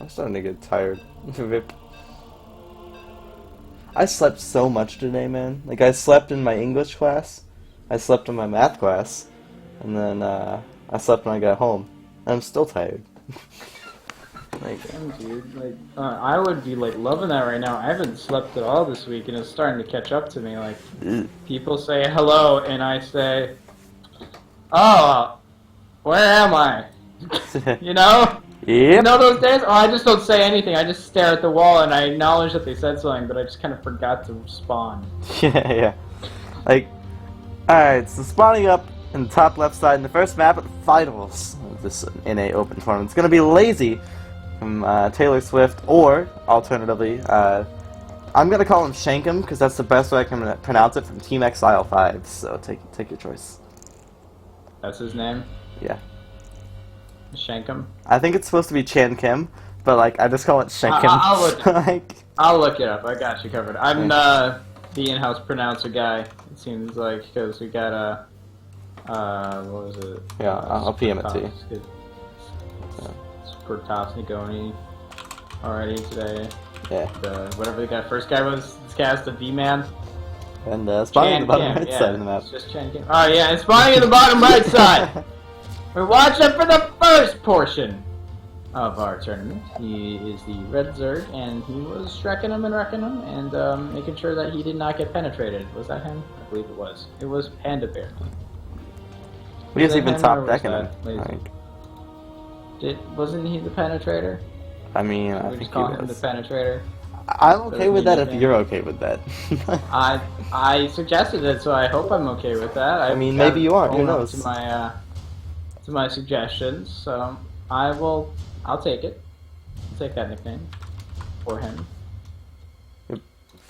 Speaker 1: I'm starting to get tired. Rip. I slept so much today, man. Like, I slept in my English class, I slept in my math class, and then I slept when I got home. And I'm still tired. Like,
Speaker 2: Damn, dude. Like, I would be like loving that right now. I haven't slept at all this week, and it's starting to catch up to me. Like, people say hello, and I say, "Oh, where am I?" You know?
Speaker 1: yep.
Speaker 2: You know those days? Oh, I just don't say anything. I just stare at the wall, and I acknowledge that they said something, but I just kind of forgot to respond.
Speaker 1: Yeah. Like, alright, so spawning up in the top left side in the first map of the finals of this NA Open tournament. It's gonna be Lazy from Taylor Swift, or alternatively, I'm gonna call him Shankum because that's the best way I can pronounce it, from Team Exile 5. So take your choice.
Speaker 2: That's his name?
Speaker 1: Yeah.
Speaker 2: Shankum?
Speaker 1: I think it's supposed to be Chan Kim, but like I just call it Shankum.
Speaker 2: I'll look-
Speaker 1: like,
Speaker 2: I'll look it up. I got you covered. I'm the in-house pronouncer guy. It seems like, because we got what was it?
Speaker 1: Yeah, I'll PM it to you.
Speaker 2: Squirtops Nagoni already today.
Speaker 1: yeah.
Speaker 2: Whatever the first guy was, this guy's the V-Man.
Speaker 1: And spawning in the bottom right
Speaker 2: yeah,
Speaker 1: side of the map.
Speaker 2: it's just Chan Kim. Oh yeah, and spawning in the bottom right side. We're watching for the first portion of our tournament. He is the Red Zerg, and he was shrekking him and wrecking him, and making sure that he did not get penetrated. Was that him? I believe it was. It was Panda Bear.
Speaker 1: We just
Speaker 2: that
Speaker 1: even
Speaker 2: him, or
Speaker 1: top
Speaker 2: was
Speaker 1: decking him.
Speaker 2: that Lazy?
Speaker 1: Like,
Speaker 2: Wasn't he the penetrator?
Speaker 1: I mean, I
Speaker 2: We
Speaker 1: think
Speaker 2: just
Speaker 1: he
Speaker 2: call him the
Speaker 1: was.
Speaker 2: penetrator.
Speaker 1: I'm okay with that if
Speaker 2: anything.
Speaker 1: you're okay with that.
Speaker 2: I suggested it, so I hope I'm okay with that.
Speaker 1: I mean, maybe you are. Who
Speaker 2: own up
Speaker 1: knows?
Speaker 2: To my suggestions, so I'll take it. I'll take that nickname for him.
Speaker 1: Yep.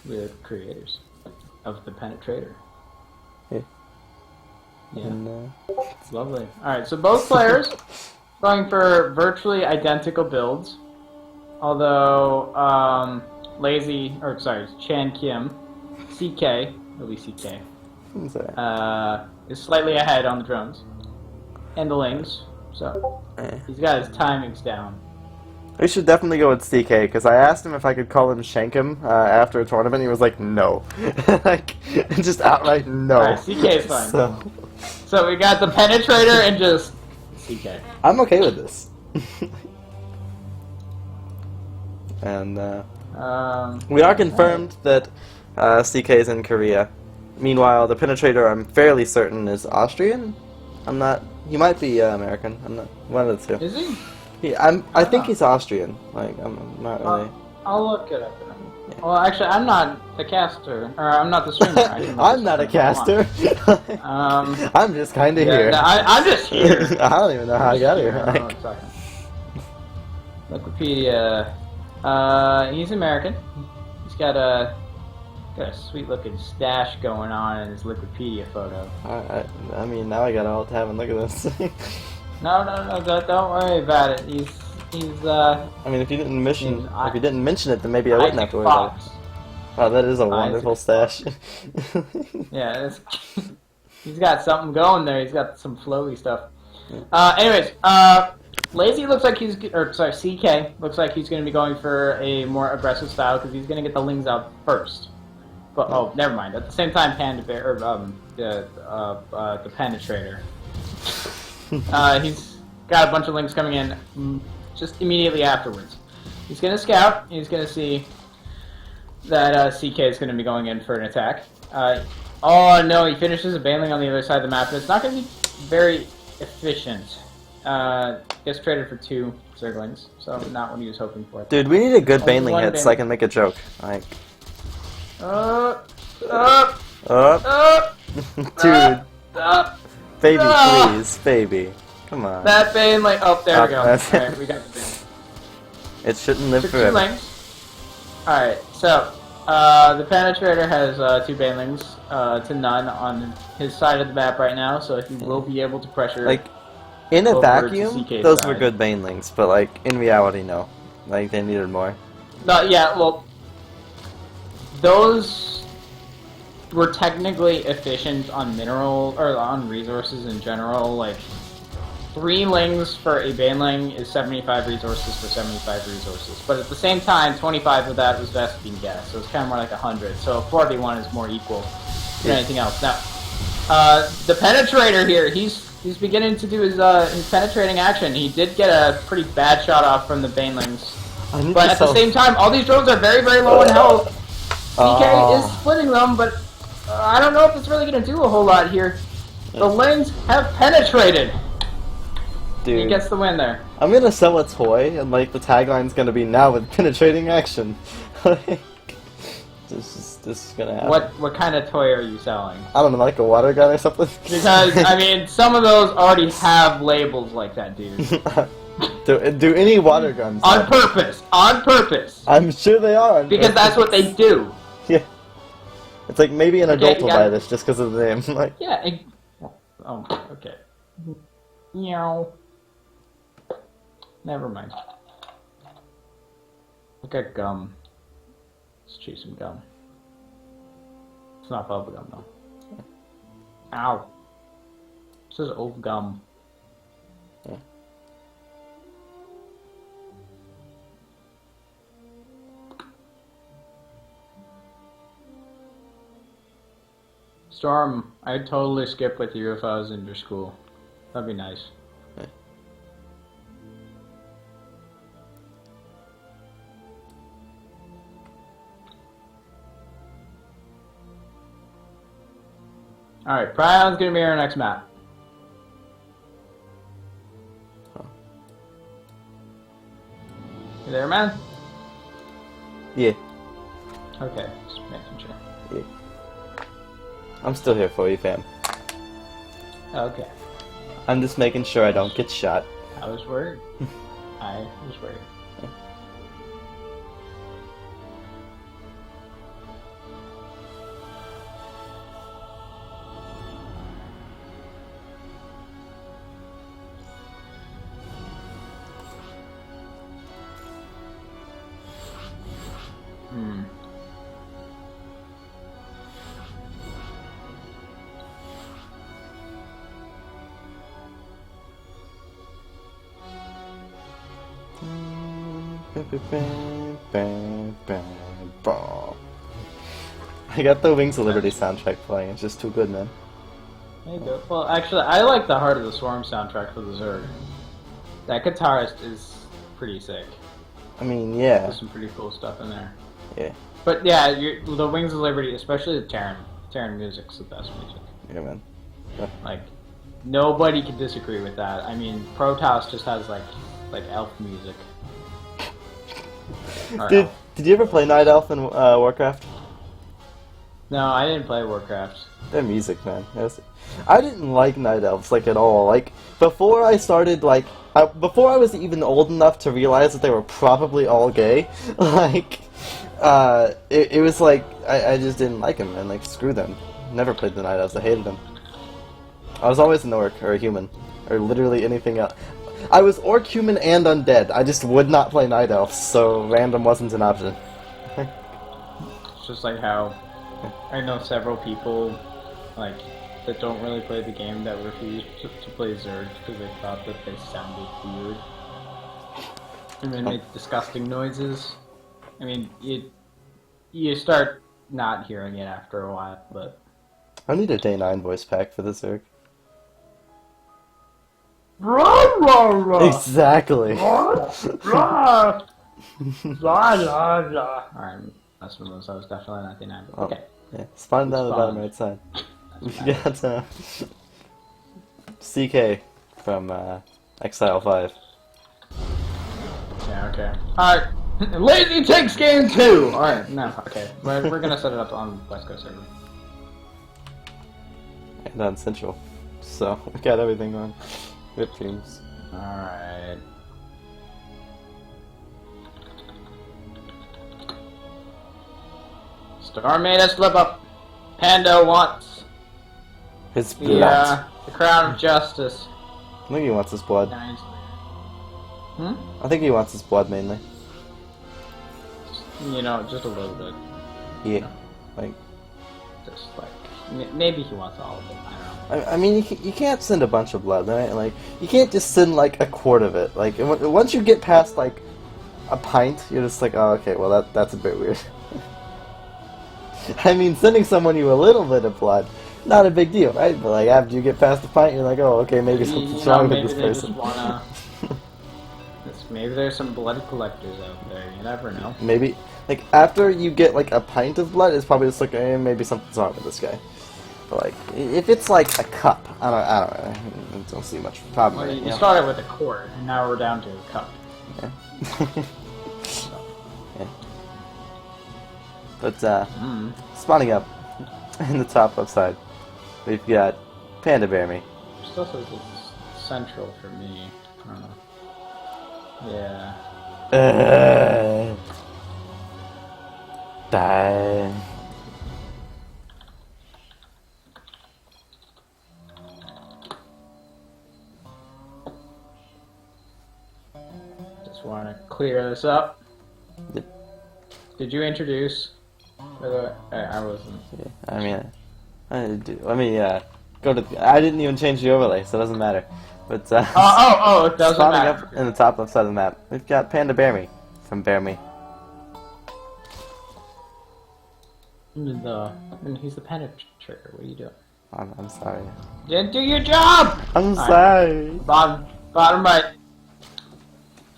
Speaker 2: We're the creators of the penetrator.
Speaker 1: Yeah.
Speaker 2: Yeah,
Speaker 1: And,
Speaker 2: it's lovely. All right, so both players going for virtually identical builds, although Chan Kim, CK, it'll be CK,
Speaker 1: sorry.
Speaker 2: is slightly ahead on the drones and the lings, so he's got his timings down.
Speaker 1: We should definitely go with CK, because I asked him if I could call him Shankum after a tournament. He was like, no. Like, just outright no.
Speaker 2: Alright, CK is fine.
Speaker 1: So
Speaker 2: we got the penetrator and just CK.
Speaker 1: I'm okay with this. And we are confirmed that CK is in Korea. Meanwhile, the penetrator, I'm fairly certain, is Austrian. I'm not. He might be American. I'm not. One of the two.
Speaker 2: Is he?
Speaker 1: I think he's Austrian. Like, I'm not really.
Speaker 2: I'll look it up. Well, actually, I'm not the caster, or I'm not the streamer.
Speaker 1: I'm not a caster. I'm just kind of here.
Speaker 2: No, I'm just here.
Speaker 1: I don't even know how I got here.
Speaker 2: Hold on a second. Wikipedia. He's American. He's got a sweet looking stash going on in his Wikipedia photo.
Speaker 1: I mean, now I gotta all have a look at this.
Speaker 2: No, don't worry about it. He's
Speaker 1: I mean, if you didn't mention it, then maybe I wouldn't have to worry about it. Wow, that is a wonderful stash.
Speaker 2: Yeah, he's got something going there. He's got some flowy stuff. Anyways, Lazy looks like CK looks like he's going to be going for a more aggressive style because he's going to get the lings out first. But oh, never mind. At the same time, Panda Bear the penetrator. He's got a bunch of lings coming in just immediately afterwards. He's gonna scout. He's gonna see that CK is gonna be going in for an attack. Oh no, he finishes a Baneling on the other side of the map, and it's not gonna be very efficient. Gets traded for 2 Zerglings, so not what he was hoping for.
Speaker 1: Dude, we need a good
Speaker 2: Only
Speaker 1: Baneling
Speaker 2: one
Speaker 1: hit so I
Speaker 2: Baneling.
Speaker 1: can make a joke. Like,
Speaker 2: Up!
Speaker 1: dude, baby,
Speaker 2: Ah!
Speaker 1: please, baby, come on.
Speaker 2: That Baneling. Oh, there we go.
Speaker 1: That's it.
Speaker 2: Alright, we got the Baneling.
Speaker 1: It shouldn't live
Speaker 2: Took 2
Speaker 1: forever.
Speaker 2: lanes. Alright, so the Penetrator has 2 Banelings to none on his side of the map right now, so he will be able to pressure.
Speaker 1: Like, in a
Speaker 2: over to
Speaker 1: vacuum,
Speaker 2: CK's
Speaker 1: those were
Speaker 2: side.
Speaker 1: good Banelings, but like in reality, no. Like they needed more.
Speaker 2: No, yeah, well, those were technically efficient on mineral or on resources in general. Like 3 lings for a Baneling is 75 resources for 75 resources, but at the same time, 25 of that was Vespine gas, so it's kind of more like 100. So 4v1 is more equal than anything else. Now, the Penetrator here, he's beginning to do his penetrating action. He did get a pretty bad shot off from the Banelings.
Speaker 1: I need
Speaker 2: But
Speaker 1: to
Speaker 2: at the
Speaker 1: sell-
Speaker 2: same time, all these drones are very, very low in health. CK
Speaker 1: Oh.
Speaker 2: is splitting them, but I don't know if it's really going to do a whole lot here. The lings have penetrated. He
Speaker 1: Dude,
Speaker 2: gets the win there.
Speaker 1: I'm gonna sell a toy, and like the tagline's gonna be now with penetrating action. Like, this is gonna happen.
Speaker 2: What kind of toy are you selling?
Speaker 1: I don't know, like a water gun or something.
Speaker 2: Because, I mean, some of those already have labels like that, dude.
Speaker 1: do any water guns?
Speaker 2: On
Speaker 1: have-
Speaker 2: purpose. On purpose.
Speaker 1: I'm sure they are. on
Speaker 2: Because that's what they do.
Speaker 1: Yeah. It's like maybe an
Speaker 2: Okay,
Speaker 1: adult
Speaker 2: you
Speaker 1: will
Speaker 2: gotta-
Speaker 1: buy this just because of the name. Like,
Speaker 2: Yeah. Oh, okay. Meow. Never mind. Look at gum. Let's chew some gum. It's not bubble gum though. Ow. This is old gum.
Speaker 1: Yeah.
Speaker 2: Storm, I'd totally skip with you if I was in your school. That'd be nice.
Speaker 1: Yeah.
Speaker 2: Alright, Prion's gonna be our next map.
Speaker 1: Huh.
Speaker 2: You there, man?
Speaker 1: yeah,
Speaker 2: Okay, just making sure.
Speaker 1: yeah. I'm still here for you, fam.
Speaker 2: Okay,
Speaker 1: I'm just making sure I don't get shot.
Speaker 2: I was worried. I was worried. Hmm.
Speaker 1: I got the Wings of Liberty soundtrack playing. It's just too good, man.
Speaker 2: There you go. Well, actually, I like the Heart of the Swarm soundtrack for the Zerg. That guitarist is pretty sick.
Speaker 1: I mean, yeah,
Speaker 2: There's some pretty cool stuff in there.
Speaker 1: yeah,
Speaker 2: But yeah, the Wings of Liberty, especially the Terran music's the best music.
Speaker 1: yeah, man.
Speaker 2: Like, nobody can disagree with that. I mean, Protoss just has like elf music. Or
Speaker 1: Did
Speaker 2: elf.
Speaker 1: Did you ever play Night Elf in Warcraft?
Speaker 2: No, I didn't play Warcraft.
Speaker 1: Their music, man. I didn't like Night Elves like at all. Like before I started, before I was even old enough to realize that they were probably all gay. Like, it was like I just didn't like them, man. Like screw them. Never played the Night Elves. I hated them. I was always an orc or a human or literally anything else. I was orc, human, and undead. I just would not play Night Elves, so random wasn't an option.
Speaker 2: It's just like how I know several people like that don't really play the game that refuse to play Zerg because they thought that they sounded weird and they make disgusting noises. I mean, you start not hearing it after a while, but
Speaker 1: I need a day 9 voice pack for the Zerg.
Speaker 2: Run!
Speaker 1: Exactly.
Speaker 2: Alright, that's one of those. That was definitely 99.
Speaker 1: Oh.
Speaker 2: Okay.
Speaker 1: Yeah, spawn down the bottom right side. We got CK from Exile 5.
Speaker 2: Yeah, okay. Alright. Lazy Takes Game 2! Alright, no, okay. We're gonna set it up on West Coast server.
Speaker 1: And on Central. So, we got everything on. Rip teams.
Speaker 2: Alright. Storm made us slip up. Pando wants
Speaker 1: His
Speaker 2: the,
Speaker 1: blood.
Speaker 2: the crown of justice.
Speaker 1: I think he wants his blood.
Speaker 2: Hmm?
Speaker 1: I think he wants his blood mainly.
Speaker 2: You know, just a little bit.
Speaker 1: Yeah. Like,
Speaker 2: Just like, maybe he wants all of it. I don't know.
Speaker 1: I mean, you can't send a bunch of blood, right? Like, you can't just send, like, a quart of it. Like, once you get past, like, a pint, you're just like, oh, okay, well, that's a bit weird. I mean, sending someone you a little bit of blood, not a big deal, right? But, like, after you get past the pint, you're like, oh, okay, maybe something's wrong with this person.
Speaker 2: Just wanna, maybe there's some blood collectors out there. You never know.
Speaker 1: Maybe, like, after you get, like, a pint of blood, it's probably just like, maybe something's wrong with this guy. But, like, if it's, like, a cup, I don't see much problem
Speaker 2: Well,
Speaker 1: with it,
Speaker 2: you
Speaker 1: know?
Speaker 2: started with a quart, and now we're down to a cup.
Speaker 1: Yeah. Yeah. But, spawning up in the top left side, we've got Panda Bear Me.
Speaker 2: Still says it's central for me. I don't know. Yeah.
Speaker 1: Die.
Speaker 2: Just want to clear this up.
Speaker 1: Yep.
Speaker 2: Did you introduce? By the way, I wasn't.
Speaker 1: Yeah, I mean, let me go to. I didn't even change the overlay, so it doesn't matter. But
Speaker 2: Oh, it doesn't
Speaker 1: spawning
Speaker 2: matter.
Speaker 1: up in the top left side of the map, we've got Panda Bear Me from Bear Me.
Speaker 2: He's the penetrator. What are you doing?
Speaker 1: I'm sorry.
Speaker 2: You didn't do your job.
Speaker 1: I'm
Speaker 2: Alright.
Speaker 1: sorry.
Speaker 2: Bottom right.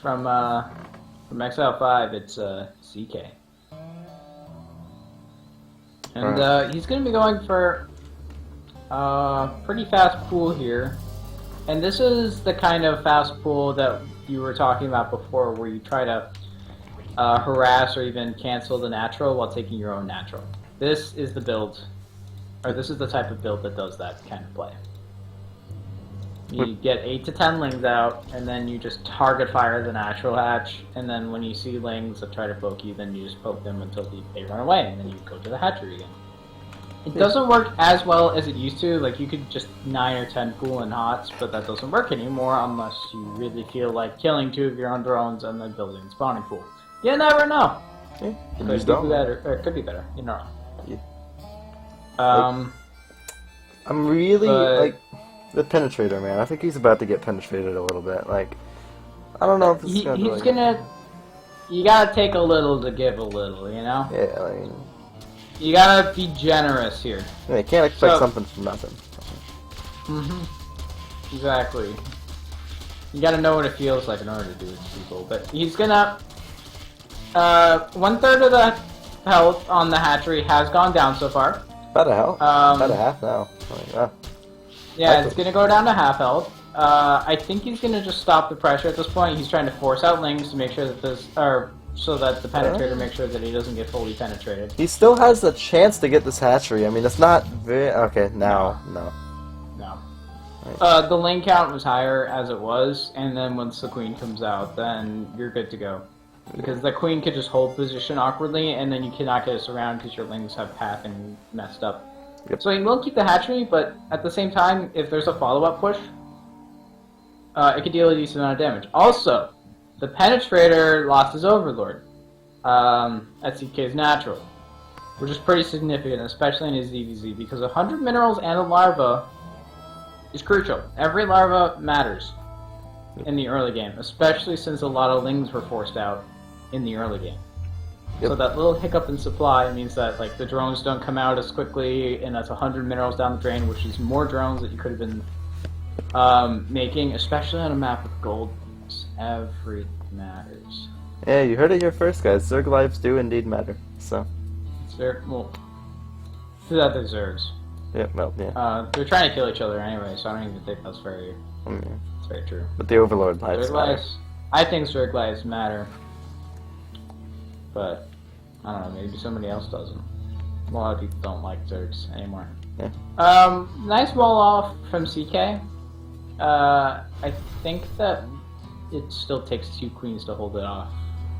Speaker 2: From XL5, it's CK. And he's going to be going for pretty fast pool here. And this is the kind of fast pool that you were talking about before, where you try to harass or even cancel the natural while taking your own natural. This is the build, or this is the type of build that does that kind of play. You get 8 to 10 lings out, and then you just target fire the natural hatch, and then when you see lings that try to poke you, then you just poke them until they run away, and then you go to the hatchery again. It doesn't work as well as it used to. Like, you could just 9 or 10 pool in hots, but that doesn't work anymore unless you really feel like killing 2 of your own drones and then building a spawning pool. You never know.
Speaker 1: Yeah,
Speaker 2: It could be better, or it could be better. You know.
Speaker 1: Yeah. I'm really like the penetrator, man. I think he's about to get penetrated a little bit. Like, I don't know if it's
Speaker 2: he's
Speaker 1: like,
Speaker 2: gonna. You gotta take a little to give a little, you know.
Speaker 1: Yeah, I mean,
Speaker 2: You gotta be generous here.
Speaker 1: you can't expect
Speaker 2: So-
Speaker 1: something from nothing.
Speaker 2: Exactly. You gotta know what it feels like in order to do it to people. But he's gonna. 1/3 of the health on the hatchery has gone down so far.
Speaker 1: About a half. About a half now. Like,
Speaker 2: Yeah, it's gonna go down to half health. I think he's gonna just stop the pressure at this point. He's trying to force out lings to make sure that this, or so that the penetrator makes sure that he doesn't get fully penetrated.
Speaker 1: he still has a chance to get this hatchery. I mean, it's not very okay now. No.
Speaker 2: No. The ling count was higher as it was, and then once the queen comes out, then you're good to go. Because the queen could just hold position awkwardly, and then you cannot get us around because your lings have pathing messed up.
Speaker 1: Yep.
Speaker 2: So he will keep the hatchery, but at the same time, if there's a follow-up push, it could deal a decent amount of damage. Also, the penetrator lost his overlord at CK's natural, which is pretty significant, especially in his DVZ, because 100 minerals and a larva is crucial. Every larva matters in the early game, especially since a lot of lings were forced out in the early game.
Speaker 1: Yep.
Speaker 2: So that little hiccup in supply means that like the drones don't come out as quickly, and that's 100 minerals down the drain, which is more drones that you could have been Making, especially on a map with gold, everything matters.
Speaker 1: Yeah, you heard it here first, guys. Zerg lives do indeed matter. So,
Speaker 2: Zerg, well, to the other Zergs.
Speaker 1: yeah, well, yeah.
Speaker 2: They're trying to kill each other anyway, so I don't even think that's
Speaker 1: Yeah.
Speaker 2: very true.
Speaker 1: But the Overlord lives
Speaker 2: Zerg
Speaker 1: matter.
Speaker 2: lives, I think Zerg lives matter, but I don't know, maybe somebody else doesn't. A lot of people don't like Zergs anymore.
Speaker 1: Yeah.
Speaker 2: Nice wall off from CK. I think that it still takes 2 queens to hold it off,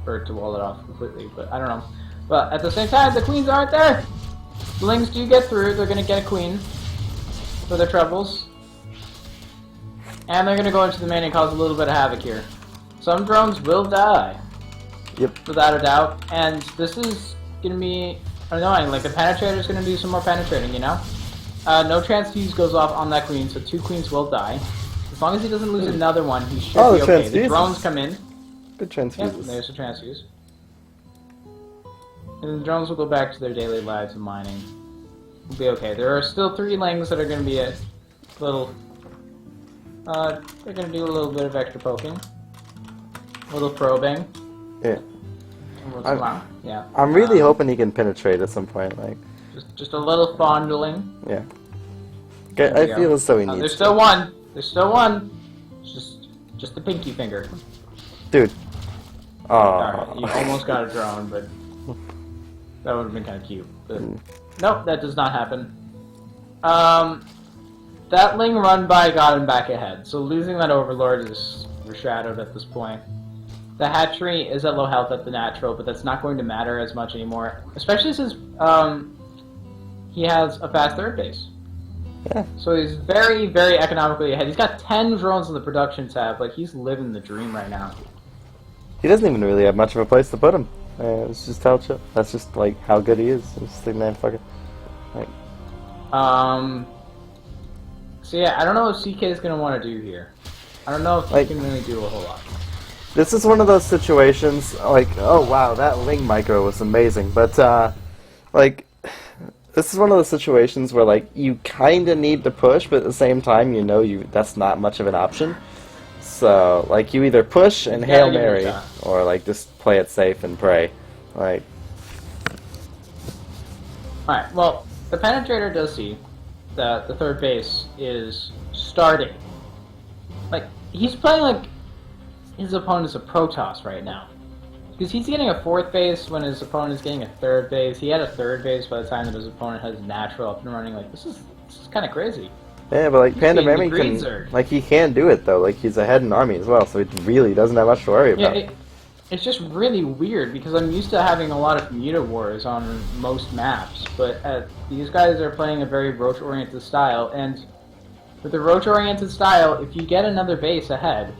Speaker 2: or to wall it off completely, but I don't know. But at the same time, the queens aren't there! The Lings do get through, they're gonna get a queen for their troubles. And they're gonna go into the main and cause a little bit of havoc here. Some drones will die.
Speaker 1: Yep.
Speaker 2: Without a doubt. And this is gonna be annoying. Like, the penetrator's gonna do some more penetrating, you know? No transfuse goes off on that queen, so 2 queens will die. As long as he doesn't lose another one, he should
Speaker 1: Oh,
Speaker 2: be
Speaker 1: the
Speaker 2: okay. The
Speaker 1: transfuses.
Speaker 2: drones come in.
Speaker 1: Good
Speaker 2: Yep,
Speaker 1: transfuses.
Speaker 2: there's a transfuse. And the drones will go back to their daily lives of mining. We'll be okay. There are still 3 Lings that are gonna be a little... they're gonna do a little bit of extra poking. A little probing.
Speaker 1: Yeah.
Speaker 2: I'm, yeah.
Speaker 1: I'm really hoping he can penetrate at some point. Like,
Speaker 2: Just a little fondling.
Speaker 1: yeah. Okay,
Speaker 2: There we
Speaker 1: I feel
Speaker 2: go.
Speaker 1: as though he needs
Speaker 2: There's
Speaker 1: to.
Speaker 2: still one. There's still one. It's just the pinky finger.
Speaker 1: Dude.
Speaker 2: Alright,
Speaker 1: Oh.
Speaker 2: you almost got a drone, but that would have been kind of cute. But
Speaker 1: Mm.
Speaker 2: nope, that does not happen. That Ling run by got him back ahead, so losing that Overlord is overshadowed at this point. The hatchery is at low health at the natural, but that's not going to matter as much anymore, especially since he has a fast third base.
Speaker 1: Yeah.
Speaker 2: So he's very, very economically ahead. He's got 10 drones on the production tab. Like, he's living the dream right now.
Speaker 1: He doesn't even really have much of a place to put him. It's just how chill. That's just like how good he is. It's just like, man, fuck it. Like,
Speaker 2: So yeah, I don't know what CK is going to want to do here. I don't know if
Speaker 1: Like-
Speaker 2: he can really do a whole lot.
Speaker 1: this is one of those situations, like, oh wow, that Ling micro was amazing, but, like, this is one of those situations where, like, you kinda need to push, but at the same time, you know that's not much of an option. So, like, you either push and
Speaker 2: You gotta
Speaker 1: Hail
Speaker 2: give it a
Speaker 1: Mary,
Speaker 2: shot.
Speaker 1: or, like, just play it safe and pray. Like,
Speaker 2: Alright, well, the penetrator does see that the third base is starting. Like, he's playing like his opponent's a Protoss right now. Because he's getting a 4th base when his opponent is getting a 3rd base. He had a 3rd base by the time that his opponent has natural up and running. Like, this is kind of crazy.
Speaker 1: yeah, but, like,
Speaker 2: He's
Speaker 1: Panda
Speaker 2: being the
Speaker 1: Mami
Speaker 2: green
Speaker 1: can,
Speaker 2: Zerg.
Speaker 1: like, he can do it, though. Like, he's ahead in army as well, so he really doesn't have much to worry
Speaker 2: Yeah,
Speaker 1: about.
Speaker 2: it's just really weird because I'm used to having a lot of Muta Wars on most maps, but these guys are playing a very Roach-oriented style, and with the Roach-oriented style, if you get another base ahead,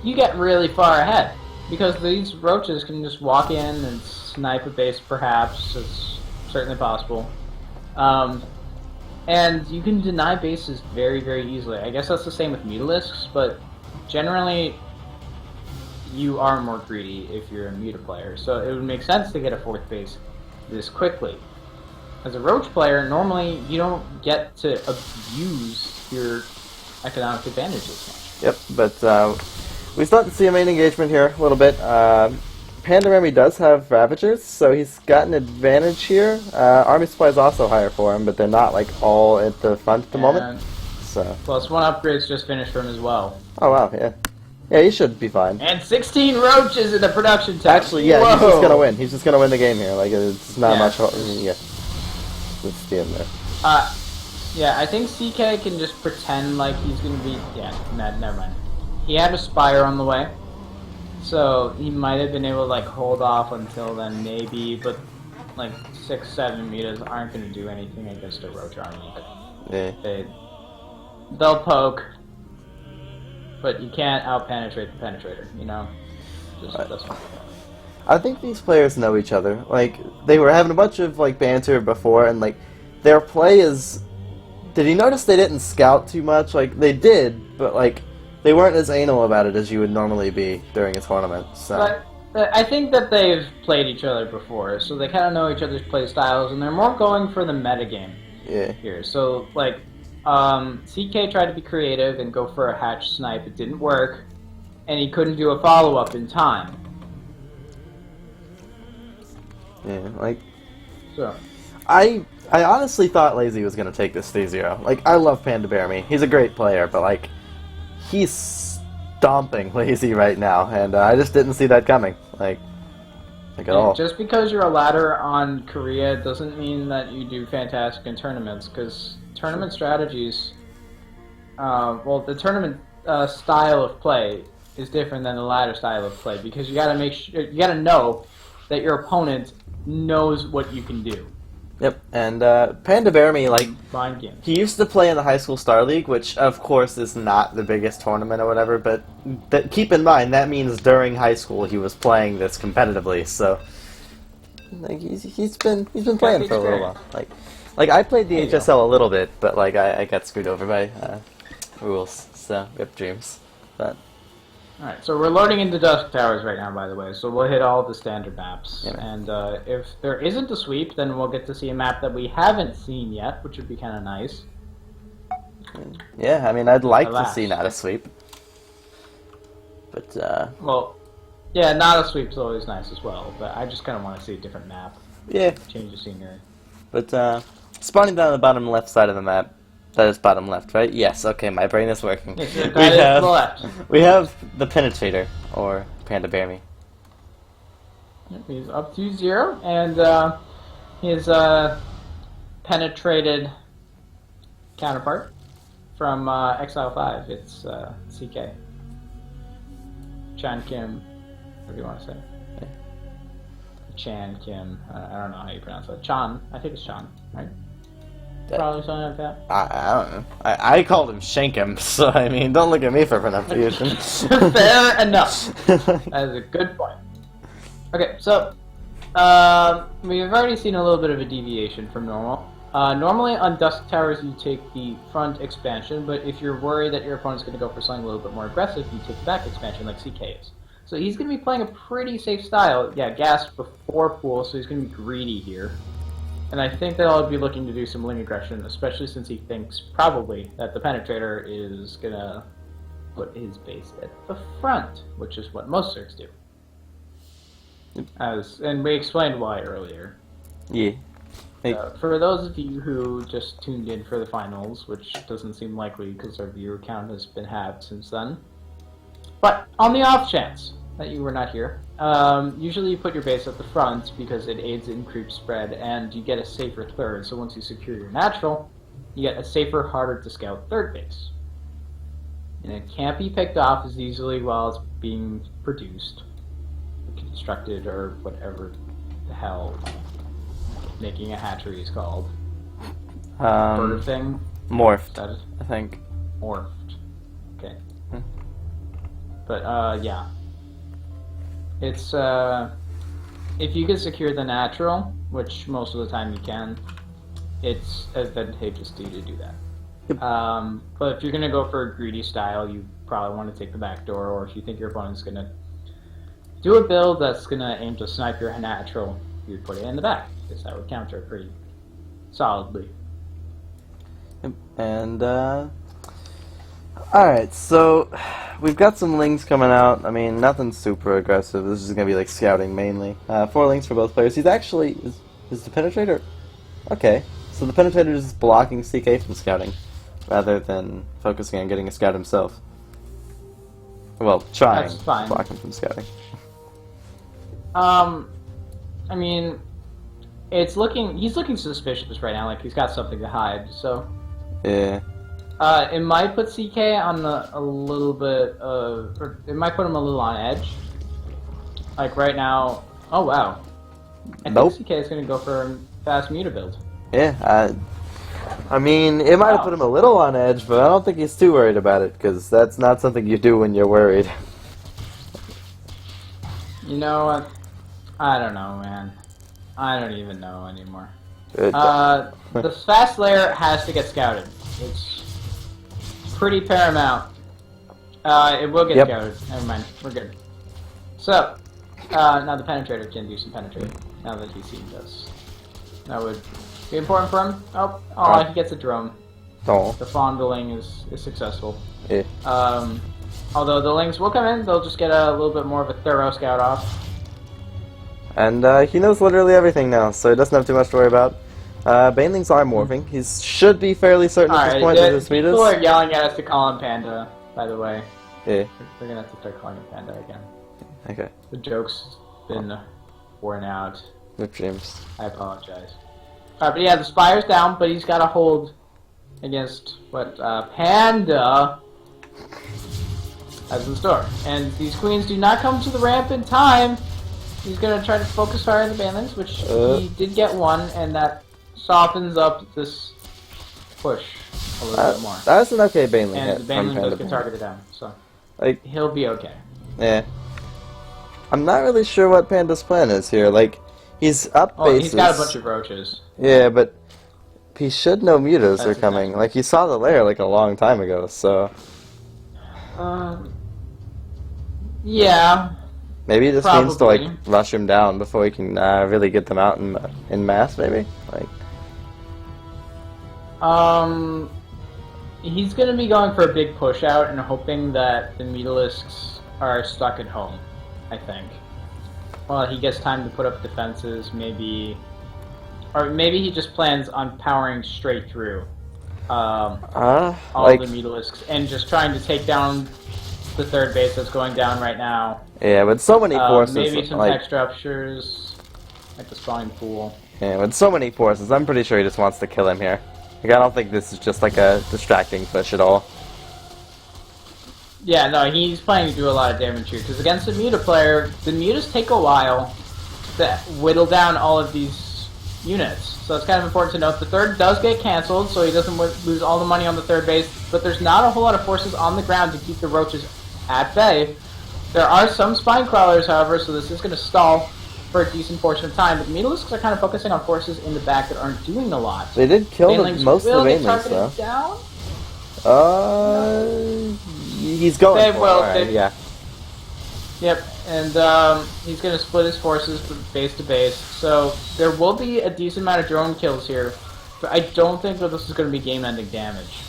Speaker 2: you get really far ahead. Because these Roaches can just walk in and snipe a base, perhaps. It's certainly possible. And you can deny bases very, very easily. I guess that's the same with Mutalisks, but generally you are more greedy if you're a Muta player. So it would make sense to get a 4th base this quickly. As a Roach player, normally you don't get to abuse your economic advantage as much.
Speaker 1: Yep, but we start to see a main engagement here a little bit. Panda Mami does have Ravagers, so he's got an advantage here. Army supply is also higher for him, but they're not like all at the front at the moment.
Speaker 2: And
Speaker 1: So,
Speaker 2: plus 1 upgrade's just finished for him as well.
Speaker 1: oh wow, yeah, yeah, he should be fine.
Speaker 2: And 16 Roaches in the production tab.
Speaker 1: Actually, yeah, he's
Speaker 2: Whoa!
Speaker 1: just gonna win. He's just gonna win the game here. Like it's not
Speaker 2: Yeah.
Speaker 1: much. Yeah, let's see him there.
Speaker 2: Yeah, I think CK can just pretend like he's gonna be. Yeah, never mind. He had a Spire on the way, so he might have been able to like hold off until then, maybe. But like 6-7 meters aren't gonna do anything against a Roach army.
Speaker 1: Yeah.
Speaker 2: They'll poke, but you can't out-penetrate the penetrator. You know, just
Speaker 1: Right.
Speaker 2: that's fine.
Speaker 1: I think these players know each other. Like they were having a bunch of like banter before, and like their play is. Did you notice they didn't scout too much? Like they did, but like they weren't as anal about it as you would normally be during a tournament. So
Speaker 2: But I think that they've played each other before, so they kind of know each other's play styles, and they're more going for the metagame
Speaker 1: yeah,
Speaker 2: here. So, like, CK tried to be creative and go for a hatch snipe. It didn't work, and he couldn't do a follow-up in time.
Speaker 1: Yeah, like
Speaker 2: So,
Speaker 1: I honestly thought Lazy was gonna take this 3-0. Like, I love Panda Bear Me. He's a great player, but like, he's stomping Lazy right now, and I just didn't see that coming. Like at all.
Speaker 2: just because you're a ladder on Korea doesn't mean that you do fantastic in tournaments, because tournament strategies, well, the tournament style of play is different than the ladder style of play, because you gotta make sure, you gotta know that your opponent knows what you can do.
Speaker 1: Yep, and Panda Bear Me, like,
Speaker 2: Mind games.
Speaker 1: he used to play in the High School Star League, which of course is not the biggest tournament or whatever, but keep in mind that means during high school he was playing this competitively, so like he's been playing for a little while. Like I played the HSL a little bit, but like I got screwed over by rules, so rip dreams. But
Speaker 2: Alright, so we're loading into Dusk Towers right now, by the way, so we'll hit all the standard maps.
Speaker 1: Yeah.
Speaker 2: And if there isn't a sweep, then we'll get to see a map that we haven't seen yet, which would be kind of nice.
Speaker 1: yeah, I mean I'd like to
Speaker 2: Alas.
Speaker 1: see not a sweep, but
Speaker 2: Well, yeah, not a sweep's always nice as well, but I just kind of want to see a different map,
Speaker 1: yeah.
Speaker 2: change the scenery.
Speaker 1: But spawning down the bottom left side of the map. That is bottom left, right? Yes, okay, my brain is working.
Speaker 2: Yes, that is the left.
Speaker 1: We have the Penetrator, or Panda Bear Me.
Speaker 2: He's up to 0, and his penetrated counterpart from Exile 5, it's CK. Chan Kim, what do you want to say?
Speaker 1: Yeah.
Speaker 2: Chan Kim, I don't know how you pronounce that. Chan, I think it's Chan, right?
Speaker 1: That-
Speaker 2: Probably something like that.
Speaker 1: I don't know. I called him Shankum, so I mean, don't look at me for pronunciation.
Speaker 2: Fair enough. That is a good point. Okay, so we've already seen a little bit of a deviation from normal. Normally on Dusk Towers you take the front expansion, but if you're worried that your opponent's going to go for something a little bit more aggressive, you take the back expansion like CK is. So he's going to be playing a pretty safe style. Yeah, gas before pool, so he's going to be greedy here. And I think that I'll be looking to do some link aggression, especially since he thinks probably that the Penetrator is going to put his base at the front, which is what most Zergs do. And we explained why earlier.
Speaker 1: Yeah. Hey.
Speaker 2: For those of you who just tuned in for the finals, which doesn't seem likely because our viewer count has been halved since then, but on the off chance that you were not here, usually you put your base at the front because it aids in creep spread and you get a safer third. So once you secure your natural, you get a safer, harder to scout third base. And it can't be picked off as easily while it's being produced, constructed, or whatever the hell making a hatchery is called. Bird thing?
Speaker 1: Morphed,
Speaker 2: Is that it?
Speaker 1: I think.
Speaker 2: Morphed. Okay.
Speaker 1: Hmm.
Speaker 2: But, yeah. It's, if you can secure the natural, which most of the time you can, it's advantageous to you to do that.
Speaker 1: Yep.
Speaker 2: But if you're going to go for a greedy style, you probably want to take the back door, or if you think your opponent's going to do a build that's going to aim to snipe your natural, you put it in the back, because that would counter pretty solidly.
Speaker 1: Yep. And, alright, so we've got some links coming out. I mean, nothing super aggressive. This is going to be like scouting mainly. 4 links for both players. He's actually... Is the Penetrator... Okay. So the Penetrator is blocking CK from scouting, rather than focusing on getting a scout himself. Well, trying
Speaker 2: That's
Speaker 1: to
Speaker 2: fine.
Speaker 1: block him from scouting.
Speaker 2: I mean, he's looking suspicious right now, like he's got something to hide, so...
Speaker 1: Yeah.
Speaker 2: It might put CK on a little bit of... Or it might put him a little on edge. Like right now... Oh, wow. I
Speaker 1: Nope.
Speaker 2: think CK is going to go for a fast Muta build.
Speaker 1: Yeah, I mean, it might have put him a little on edge, but I don't think he's too worried about it, because that's not something you do when you're worried.
Speaker 2: You know what? I don't know, man. I don't even know anymore.
Speaker 1: Uh,
Speaker 2: The fast layer has to get scouted. It's pretty paramount. It will get
Speaker 1: Yep.
Speaker 2: scouted. Never mind. We're good. So, now the Penetrator can do some penetrating. Now that he's seen this. That would be important for him. Oh, he gets a drone.
Speaker 1: Oh.
Speaker 2: The fondling is successful.
Speaker 1: Yeah.
Speaker 2: Although the lings will come in, they'll just get a little bit more of a thorough scout off.
Speaker 1: And he knows literally everything now, so he doesn't have too much to worry about. Banelings are morphing. He should be fairly certain at this point that his speed
Speaker 2: people
Speaker 1: is.
Speaker 2: are yelling at us to call him Panda, by the way.
Speaker 1: Yeah.
Speaker 2: We're gonna have to start calling him Panda again.
Speaker 1: Okay.
Speaker 2: The joke's been worn out.
Speaker 1: Rip James.
Speaker 2: I apologize. Alright, but yeah, the Spire's down, but he's got to hold against what Panda has in store. And these queens do not come to the ramp in time. He's going to try to focus fire on the Banelings, which he did get one, and that softens up this push a little bit more.
Speaker 1: That's an okay Baneling hit
Speaker 2: And the
Speaker 1: from
Speaker 2: Baneling
Speaker 1: Panda.
Speaker 2: does get targeted down, so
Speaker 1: Like,
Speaker 2: he'll be okay.
Speaker 1: yeah. I'm not really sure what Panda's plan is here. Like, he's up
Speaker 2: Oh,
Speaker 1: bases.
Speaker 2: he's got a bunch of roaches.
Speaker 1: Yeah, but he should know mutas
Speaker 2: That's
Speaker 1: are coming.
Speaker 2: exactly.
Speaker 1: Like, he saw the lair like a long time ago, so
Speaker 2: Yeah.
Speaker 1: maybe he just needs to like
Speaker 2: Probably.
Speaker 1: rush him down before he can really get them out in mass. Maybe like
Speaker 2: He's going to be going for a big push out and hoping that the Mutalisks are stuck at home, I think. Well, he gets time to put up defenses, maybe... Or maybe he just plans on powering straight through all
Speaker 1: like
Speaker 2: the Mutalisks and just trying to take down the third base that's going down right now.
Speaker 1: yeah, with so many forces,
Speaker 2: Maybe some
Speaker 1: like
Speaker 2: tech structures, like the spawning pool.
Speaker 1: yeah, with so many forces, I'm pretty sure he just wants to kill him here. Like, I don't think this is just like a distracting push at all.
Speaker 2: Yeah, no, he's planning to do a lot of damage here, because against a Muta player, the Mutas take a while to whittle down all of these units. So it's kind of important to note the third does get cancelled, so he doesn't lose all the money on the third base, but there's not a whole lot of forces on the ground to keep the roaches at bay. There are some spine crawlers, however, so this is going to stall for a decent portion of time, but the Mutalisks are kind of focusing on forces in the back that aren't doing a lot.
Speaker 1: They did kill
Speaker 2: Banelings
Speaker 1: most of
Speaker 2: will
Speaker 1: the
Speaker 2: get
Speaker 1: Banelings,
Speaker 2: targeted
Speaker 1: though.
Speaker 2: down.
Speaker 1: He's going
Speaker 2: They
Speaker 1: for
Speaker 2: will,
Speaker 1: it, alright,
Speaker 2: they-
Speaker 1: yeah.
Speaker 2: Yep, and he's going to split his forces from base to base, so there will be a decent amount of drone kills here, but I don't think that this is going to be game-ending damage.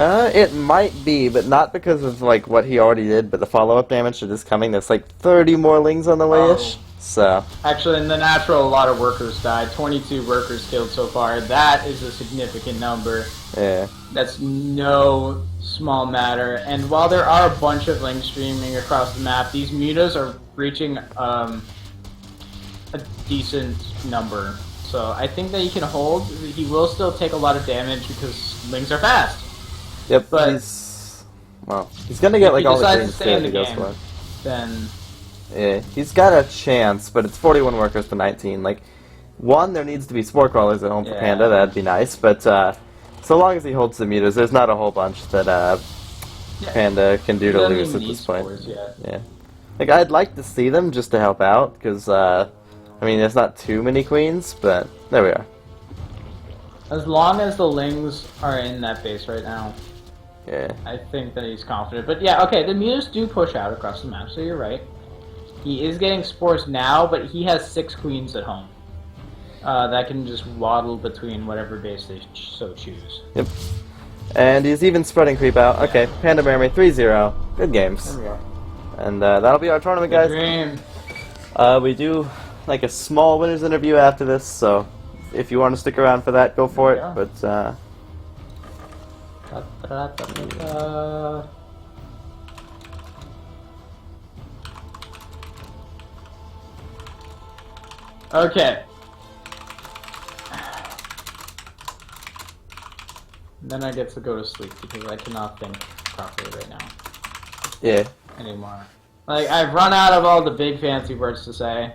Speaker 1: It might be, but not because of like what he already did, but the follow-up damage that is coming. There's like 30 more lings on the way-ish, so...
Speaker 2: Actually, in the natural, a lot of workers died. 22 workers killed so far. That is a significant number.
Speaker 1: Yeah.
Speaker 2: That's no small matter. And while there are a bunch of lings streaming across the map, these mutas are reaching a decent number. So I think that he can hold. He will still take a lot of damage because lings are fast.
Speaker 1: Yep,
Speaker 2: But-
Speaker 1: he's... Well, he's gonna get
Speaker 2: If
Speaker 1: like
Speaker 2: he
Speaker 1: all the
Speaker 2: decides to
Speaker 1: greens
Speaker 2: stay
Speaker 1: too
Speaker 2: in
Speaker 1: if he
Speaker 2: the
Speaker 1: goes
Speaker 2: game.
Speaker 1: for it.
Speaker 2: Then
Speaker 1: Yeah, he's got a chance, but it's 41 workers to 19. Like, one, there needs to be spore crawlers at home for
Speaker 2: Yeah.
Speaker 1: Panda, that'd be nice, but so long as he holds the mutas, there's not a whole bunch that
Speaker 2: yeah,
Speaker 1: Panda can do
Speaker 2: he
Speaker 1: to
Speaker 2: doesn't
Speaker 1: lose
Speaker 2: even
Speaker 1: at
Speaker 2: need
Speaker 1: this point.
Speaker 2: spores yet.
Speaker 1: Yeah. Like, I'd like to see them just to help out, because, I mean, there's not too many queens, but there we are.
Speaker 2: As long as the lings are in that base right now,
Speaker 1: Yeah.
Speaker 2: I think that he's confident. But yeah, okay, the mutas do push out across the map, so you're right. He is getting spores now, but he has 6 queens at home. That can just waddle between whatever base they so choose.
Speaker 1: Yep. And he's even spreading creep out. Okay, Panda Memory 3-0. Good games.
Speaker 2: There we go.
Speaker 1: And that'll be our tournament,
Speaker 2: Good
Speaker 1: guys.
Speaker 2: dream.
Speaker 1: We do like a small winners interview after this, so if you want to stick around for that, go for it.
Speaker 2: Yeah.
Speaker 1: But
Speaker 2: Okay. Then I get to go to sleep because I cannot think properly right now
Speaker 1: yeah,
Speaker 2: anymore. Like, I've run out of all the big fancy words to say.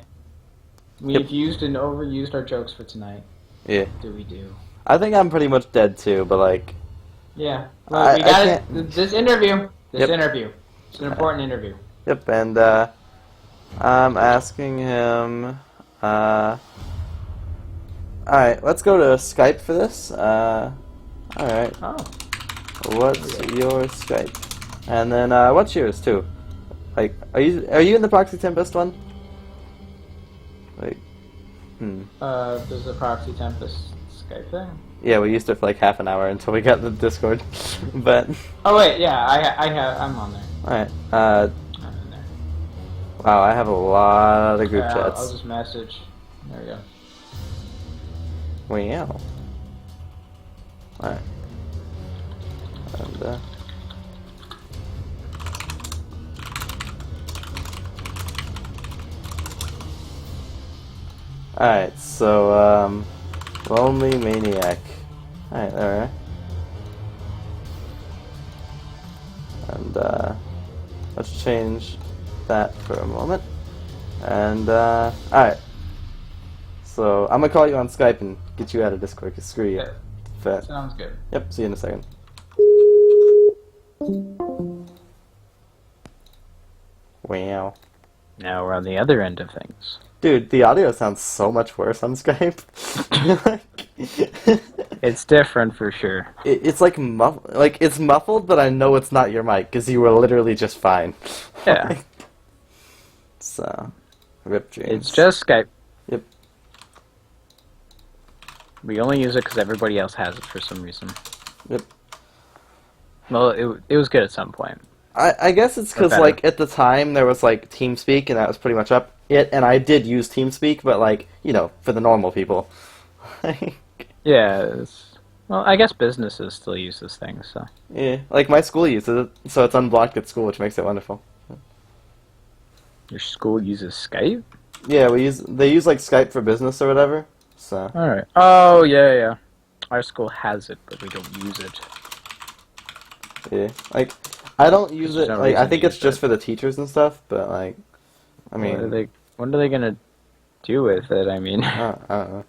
Speaker 2: We've
Speaker 1: Yep.
Speaker 2: used and overused our jokes for tonight.
Speaker 1: yeah.
Speaker 2: Do we do?
Speaker 1: I think I'm pretty much dead too, but like,
Speaker 2: Yeah. Well,
Speaker 1: I
Speaker 2: we got
Speaker 1: can't-
Speaker 2: this interview. This
Speaker 1: Yep.
Speaker 2: interview. It's an important interview.
Speaker 1: yep. And I'm asking him. All right, let's go to Skype for this. All right.
Speaker 2: Oh.
Speaker 1: What's your Skype? And then what's yours too? Like, are you in the Proxy Tempest one? Like,
Speaker 2: There's a Proxy Tempest Skype thing.
Speaker 1: Yeah, we used it for like half an hour until we got the Discord. But
Speaker 2: Oh wait, yeah, I'm on there.
Speaker 1: alright.
Speaker 2: I'm in there.
Speaker 1: Wow, I have a lot of group
Speaker 2: I'll
Speaker 1: chats.
Speaker 2: just message. There we go.
Speaker 1: Wow. Alright. And alright, so Lonely Maniac. Alright, there we are. And let's change that for a moment. And alright. So I'm gonna call you on Skype and get you out of Discord, 'cause screw you.
Speaker 2: Yeah,
Speaker 1: Fat.
Speaker 2: sounds good.
Speaker 1: Yep, see you in a second. Wow.
Speaker 2: Now we're on the other end of things.
Speaker 1: Dude, the audio sounds so much worse on Skype.
Speaker 2: It's different for sure.
Speaker 1: It's like it's muffled, but I know it's not your mic because you were literally just fine.
Speaker 2: Yeah.
Speaker 1: So, rip dreams.
Speaker 2: It's just Skype.
Speaker 1: Yep.
Speaker 2: We only use it because everybody else has it for some reason.
Speaker 1: Yep.
Speaker 2: Well, it was good at some point.
Speaker 1: I guess it's because
Speaker 2: better.
Speaker 1: like at the time there was like TeamSpeak and that was pretty much it, and I did use TeamSpeak, but like for the normal people.
Speaker 2: Yeah. Well, I guess businesses still use this thing, so.
Speaker 1: Yeah, like my school uses it, so it's unblocked at school, which makes it wonderful.
Speaker 2: Your school uses Skype?
Speaker 1: Yeah, they use like Skype for business or whatever. So
Speaker 2: Alright. Oh, yeah. Our school has it, but we don't use it.
Speaker 1: yeah, like I don't use
Speaker 2: There's
Speaker 1: it.
Speaker 2: no
Speaker 1: Like I
Speaker 2: reason
Speaker 1: think
Speaker 2: to
Speaker 1: it's
Speaker 2: use
Speaker 1: just
Speaker 2: it.
Speaker 1: for the teachers and stuff. But like, I mean,
Speaker 2: What are they gonna do with it? I mean,
Speaker 1: I don't know.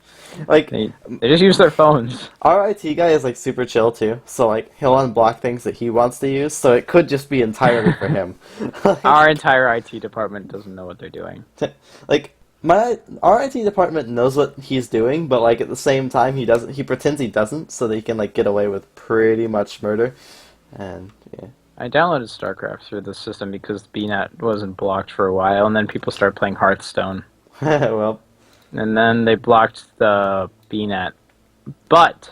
Speaker 1: Like
Speaker 2: they just use their phones.
Speaker 1: our IT guy is like super chill too. So like he'll unblock things that he wants to use. So it could just be entirely for him.
Speaker 2: Our entire IT department doesn't know what they're doing.
Speaker 1: Like our IT department knows what he's doing, but like at the same time he doesn't. He pretends he doesn't, so that he can like get away with pretty much murder. And yeah.
Speaker 2: I downloaded StarCraft through the system because BNet wasn't blocked for a while, and then people started playing Hearthstone.
Speaker 1: Well,
Speaker 2: And then they blocked the BNet. But,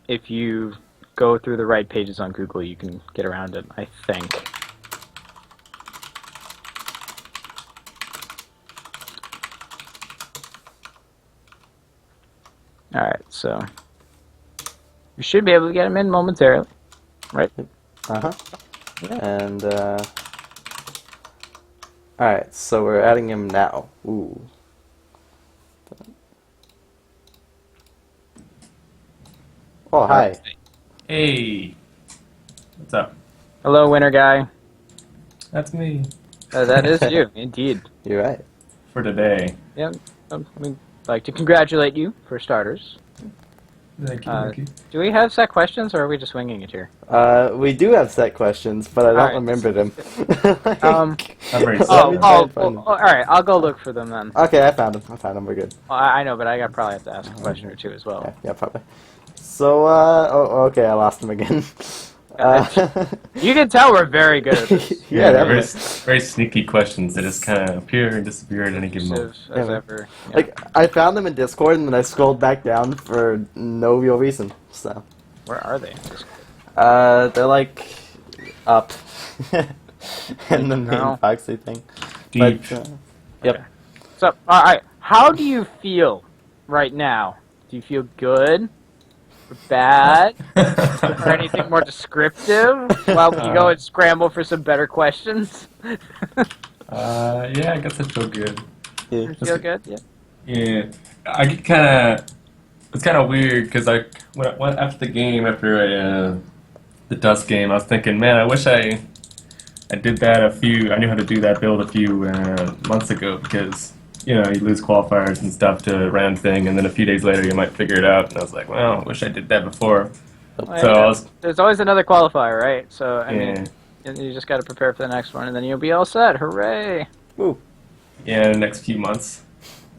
Speaker 2: if you go through the right pages on Google, you can get around it, I think. Alright, so you should be able to get them in momentarily, right?
Speaker 1: uh-huh.
Speaker 2: Yeah.
Speaker 1: And alright, so we're adding him now. Ooh. Oh, hi.
Speaker 4: Hey, what's up?
Speaker 2: Hello, winter guy.
Speaker 4: That's me
Speaker 2: That is you, indeed.
Speaker 1: You're right.
Speaker 4: for today.
Speaker 2: Yeah, we'd like to congratulate you, for starters.
Speaker 4: Thank you.
Speaker 2: Thank you. Do we have set questions, or are we just winging it here?
Speaker 1: We do have set questions, but I don't
Speaker 2: Alright.
Speaker 1: remember them.
Speaker 2: Um,
Speaker 4: I'm very
Speaker 1: Let
Speaker 4: sorry.
Speaker 1: me try and find them.
Speaker 2: alright, I'll go look for them then.
Speaker 1: Okay, I found them. We're good.
Speaker 2: Well, I know, but I probably have to ask a question or two as well.
Speaker 1: Yeah, probably. So, okay, I lost him again.
Speaker 2: You can tell we're very good at this.
Speaker 1: yeah, that
Speaker 4: very,
Speaker 1: was,
Speaker 4: very sneaky questions that just kind of appear and disappear at any given moment.
Speaker 2: As
Speaker 1: Yeah.
Speaker 2: ever. Yeah.
Speaker 1: like, I found them in Discord, and then I scrolled back down for no real reason, so.
Speaker 2: Where are they?
Speaker 1: They're like, up. in the main
Speaker 2: No.
Speaker 1: proxy thing.
Speaker 4: Deep.
Speaker 1: But, yep.
Speaker 2: So, alright, how do you feel right now? Do you feel good? Or bad? Or anything more descriptive? While we go and scramble for some better questions?
Speaker 4: Yeah, I guess I feel good.
Speaker 1: Yeah.
Speaker 2: Feel good? Yeah.
Speaker 4: Yeah, I get kind of. It's kind of weird because after the game, after the Dust game, I was thinking, man, I wish I did that I knew how to do that build a few months ago because you lose qualifiers and stuff to round thing, and then a few days later you might figure it out. And I was like, well, I wish I did that before.
Speaker 2: Well,
Speaker 4: So
Speaker 2: yeah.
Speaker 4: I was,
Speaker 2: There's always another qualifier, right? So, I
Speaker 4: yeah,
Speaker 2: mean, you just got to prepare for the next one, and then you'll be all set. Hooray!
Speaker 1: Ooh.
Speaker 4: yeah, the next few months.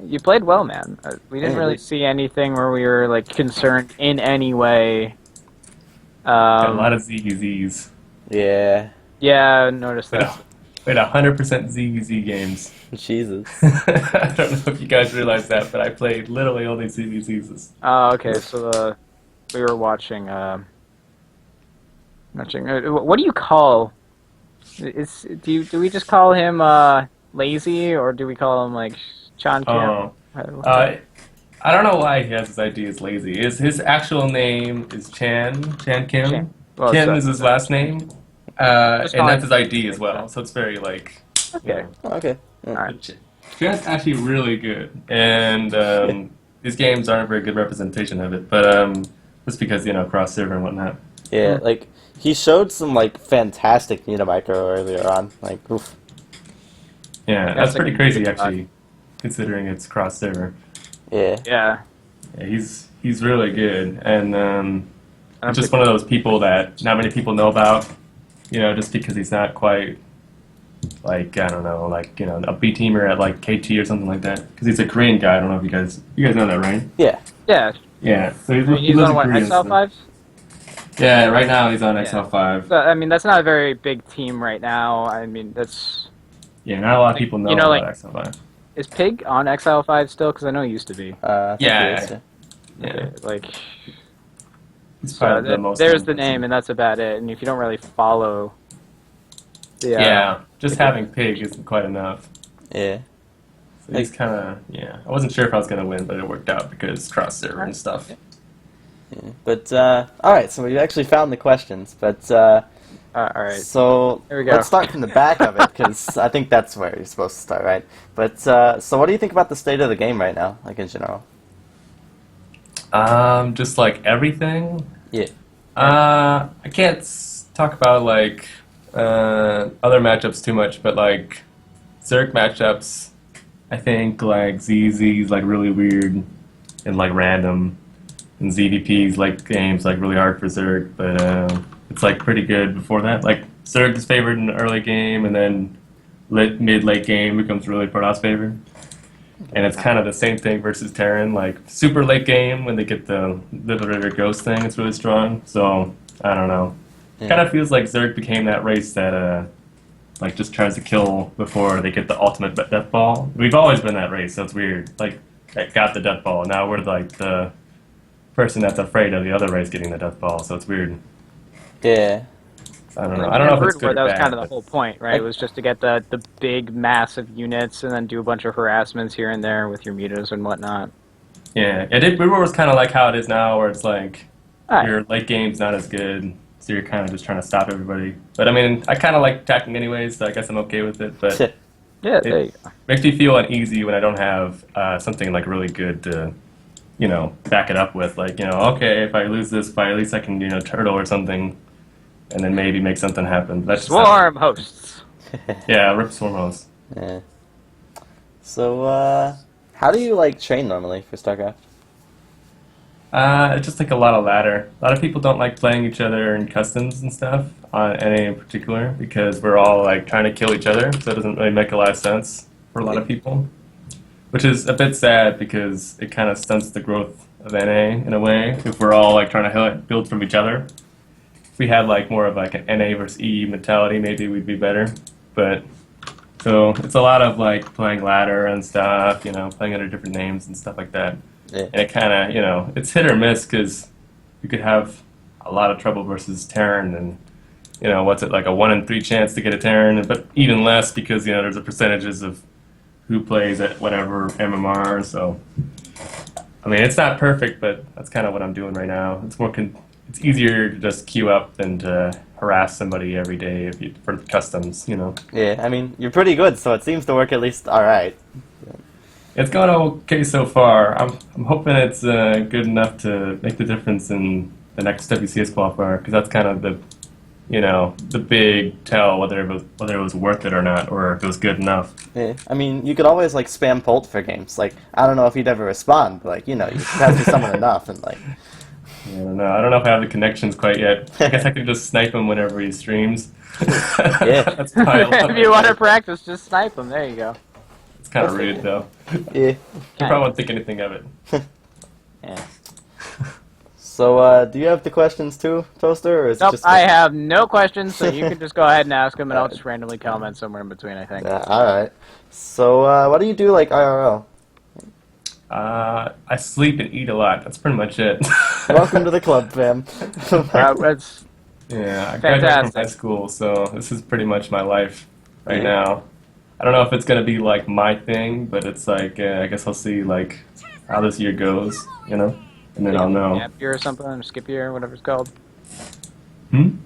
Speaker 2: You played well, man. We didn't
Speaker 1: Yeah,
Speaker 2: really
Speaker 1: we-
Speaker 2: see anything where we were like concerned in any way.
Speaker 4: Got a lot of ZZs.
Speaker 1: Yeah.
Speaker 2: Yeah, I noticed that.
Speaker 4: played 100% ZVZ games.
Speaker 1: Jesus.
Speaker 4: I don't know if you guys realize that, but I played literally only ZVZs.
Speaker 2: Oh, okay. So we were watching. What do you call? Do we just call him lazy, or do we call him like Chan Kim?
Speaker 4: Oh. I don't know why he has his ID as lazy. His actual name is Chan Kim.
Speaker 2: Chan. Well,
Speaker 4: Kim
Speaker 2: so-
Speaker 4: is his last name,
Speaker 2: Just
Speaker 4: and
Speaker 2: call
Speaker 4: that's
Speaker 2: him
Speaker 4: his ID as
Speaker 2: like
Speaker 4: well.
Speaker 2: that.
Speaker 4: So it's very like.
Speaker 2: Okay.
Speaker 1: Okay.
Speaker 2: All right.
Speaker 4: Chan's actually really good, and these games aren't a very good representation of it. But just because cross server and whatnot.
Speaker 1: Yeah, like he showed some like fantastic Micro earlier on. Like, oof.
Speaker 4: Yeah,
Speaker 2: That's
Speaker 4: that's
Speaker 2: like
Speaker 4: pretty
Speaker 2: a
Speaker 4: crazy
Speaker 2: good
Speaker 4: actually, considering it's cross server.
Speaker 1: Yeah.
Speaker 2: Yeah.
Speaker 4: Yeah, he's really good, and
Speaker 2: I'm
Speaker 4: just one of those people that not many people know about. Just because he's not quite like I don't know, like a B teamer at like KT or something like that. Because he's a Korean guy. I don't know if you guys know that, right?
Speaker 1: Yeah.
Speaker 2: Yeah.
Speaker 4: Yeah. So he
Speaker 2: He's
Speaker 4: lives
Speaker 2: on
Speaker 4: in
Speaker 2: what,
Speaker 4: Korea, so-
Speaker 2: XL5s?
Speaker 4: Yeah, right now he's on
Speaker 2: Yeah.
Speaker 4: XL5.
Speaker 2: So, I mean, that's not a very big team right now. I mean, that's...
Speaker 4: Yeah, not a lot of people know
Speaker 2: know,
Speaker 4: about
Speaker 2: like-
Speaker 4: XL5.
Speaker 2: Is Pig on XL5 still? Because I know he used to be.
Speaker 1: I think
Speaker 4: Yeah.
Speaker 1: he is,
Speaker 4: Yeah,
Speaker 2: Okay, like...
Speaker 4: he's
Speaker 2: So
Speaker 4: probably the most.
Speaker 2: there's the
Speaker 4: known
Speaker 2: name,
Speaker 4: person.
Speaker 2: and that's about it. And if you don't really follow...
Speaker 4: Yeah, just having Pig isn't quite enough.
Speaker 1: Yeah.
Speaker 4: So he's kind of I wasn't sure if I was gonna win, but it worked out because cross server and stuff.
Speaker 1: Yeah. But all right, so we actually found the questions. But
Speaker 2: all right.
Speaker 1: so
Speaker 2: Here we go.
Speaker 1: let's start from the back of it because I think that's where you're supposed to start, right? But so what do you think about the state of the game right now, like in general?
Speaker 4: Just like everything.
Speaker 1: Yeah.
Speaker 4: I can't talk about like other matchups too much, but like Zerg matchups, I think like ZZ's like really weird and like random, and ZVP's like games like really hard for Zerg, but it's like pretty good before that. Like Zerg is favored in the early game, and then mid late game becomes really Protoss favored. And it's kind of the same thing versus Terran. Like super late game when they get the Liberator Ghost thing, it's really strong. So I don't know.
Speaker 1: Yeah.
Speaker 4: Kind of feels like Zerg became that race that like just tries to kill before they get the ultimate death ball. We've always been that race, so it's weird. Like I got the death ball, now we're like the person that's afraid of the other race getting the death ball. So it's weird.
Speaker 1: Yeah.
Speaker 4: I don't know. I don't know if it's
Speaker 2: Where
Speaker 4: good
Speaker 2: that
Speaker 4: or
Speaker 2: was
Speaker 4: bad.
Speaker 2: kind of the
Speaker 4: but-
Speaker 2: whole point, right? It was just to get the big, massive units and then do a bunch of harassments here and there with your mutas and whatnot.
Speaker 4: Yeah, Reroll was kind of like how it is now, where it's like
Speaker 2: Alright.
Speaker 4: your late game's not as good, so you're kind of just trying to stop everybody. But I mean, I kind of like attacking anyways, so I guess I'm okay with it. But
Speaker 2: Yeah, there you go.
Speaker 4: makes me feel uneasy when I don't have something like really good to, back it up with. Like, okay, if I lose this fight, at least I can, turtle or something, and then maybe make something happen. That's just
Speaker 2: Swarm hosts.
Speaker 4: Yeah, rip Swarm host.
Speaker 1: Yeah. So how do you like train normally for StarCraft?
Speaker 4: It's just like a lot of ladder. A lot of people don't like playing each other in customs and stuff, on NA in particular, because we're all like trying to kill each other, so it doesn't really make a lot of sense for a lot of people. Which is a bit sad because it kind of stunts the growth of NA in a way, if we're all like trying to build from each other. If we had like more of like an NA versus EE mentality, maybe we'd be better. But so it's a lot of like playing ladder and stuff, playing under different names and stuff like that.
Speaker 1: Yeah.
Speaker 4: And it kind of, it's hit or miss because you could have a lot of trouble versus Terran, and what's it, like a 1 in 3 chance to get a Terran, but even less because there's a percentages of who plays at whatever MMR. So I mean, it's not perfect, but that's kind of what I'm doing right now. It's more it's easier to just queue up than to harass somebody every day for customs.
Speaker 1: Yeah, I mean, you're pretty good, so it seems to work at least all right.
Speaker 4: It's going okay so far. I'm hoping it's good enough to make the difference in the next WCS qualifier, because that's kind of the big tell whether it was worth it or not, or if it was good enough.
Speaker 1: Yeah, I mean, you could always like spam Polt for games. Like, I don't know if he'd ever respond, but like, you have to summon enough and like.
Speaker 4: I don't know. I don't know if I have the connections quite yet. I guess I could just snipe him whenever he streams.
Speaker 1: Yeah.
Speaker 4: That's probably a lot
Speaker 2: If you want to
Speaker 4: better.
Speaker 2: practice, just snipe them. There you go.
Speaker 4: It's kind of rude though.
Speaker 1: Yeah.
Speaker 4: You probably won't think anything of it.
Speaker 2: Yeah.
Speaker 1: So, do you have the questions too, Toaster, or is it
Speaker 2: Nope,
Speaker 1: just?
Speaker 2: I have no questions, so you can just go ahead and ask them, and I'll just randomly comment somewhere in between, I think.
Speaker 1: Yeah, all right. So, what do you do like IRL?
Speaker 4: I sleep and eat a lot. That's pretty much it.
Speaker 1: Welcome to the club, fam.
Speaker 2: That's
Speaker 4: Yeah, I graduated from
Speaker 2: Fantastic.
Speaker 4: high school, so this is pretty much my life right
Speaker 1: Yeah.
Speaker 4: now. I don't know if it's gonna be like my thing, but it's like I guess I'll see like how this year goes, you know, and then I'll know.
Speaker 2: Gap year or something, or skip year, whatever it's called.
Speaker 4: Hmm?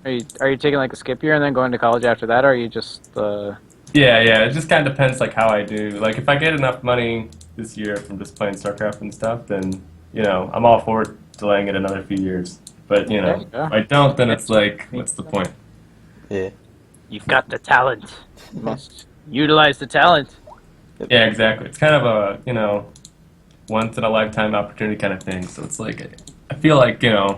Speaker 2: Are you taking like a skip year and then going to college after that, or are you just
Speaker 4: Yeah, yeah. It just kind of depends like how I do. Like if I get enough money this year from just playing StarCraft and stuff, then you know I'm all for delaying it another few years. But you
Speaker 2: There
Speaker 4: know,
Speaker 2: you go.
Speaker 4: if I don't, then it's like, what's the point?
Speaker 1: Yeah.
Speaker 2: you've got the talent? You must utilize the talent.
Speaker 4: Yeah, exactly. It's kind of a, you know, once in a lifetime opportunity kind of thing. So it's like, I feel like, you know,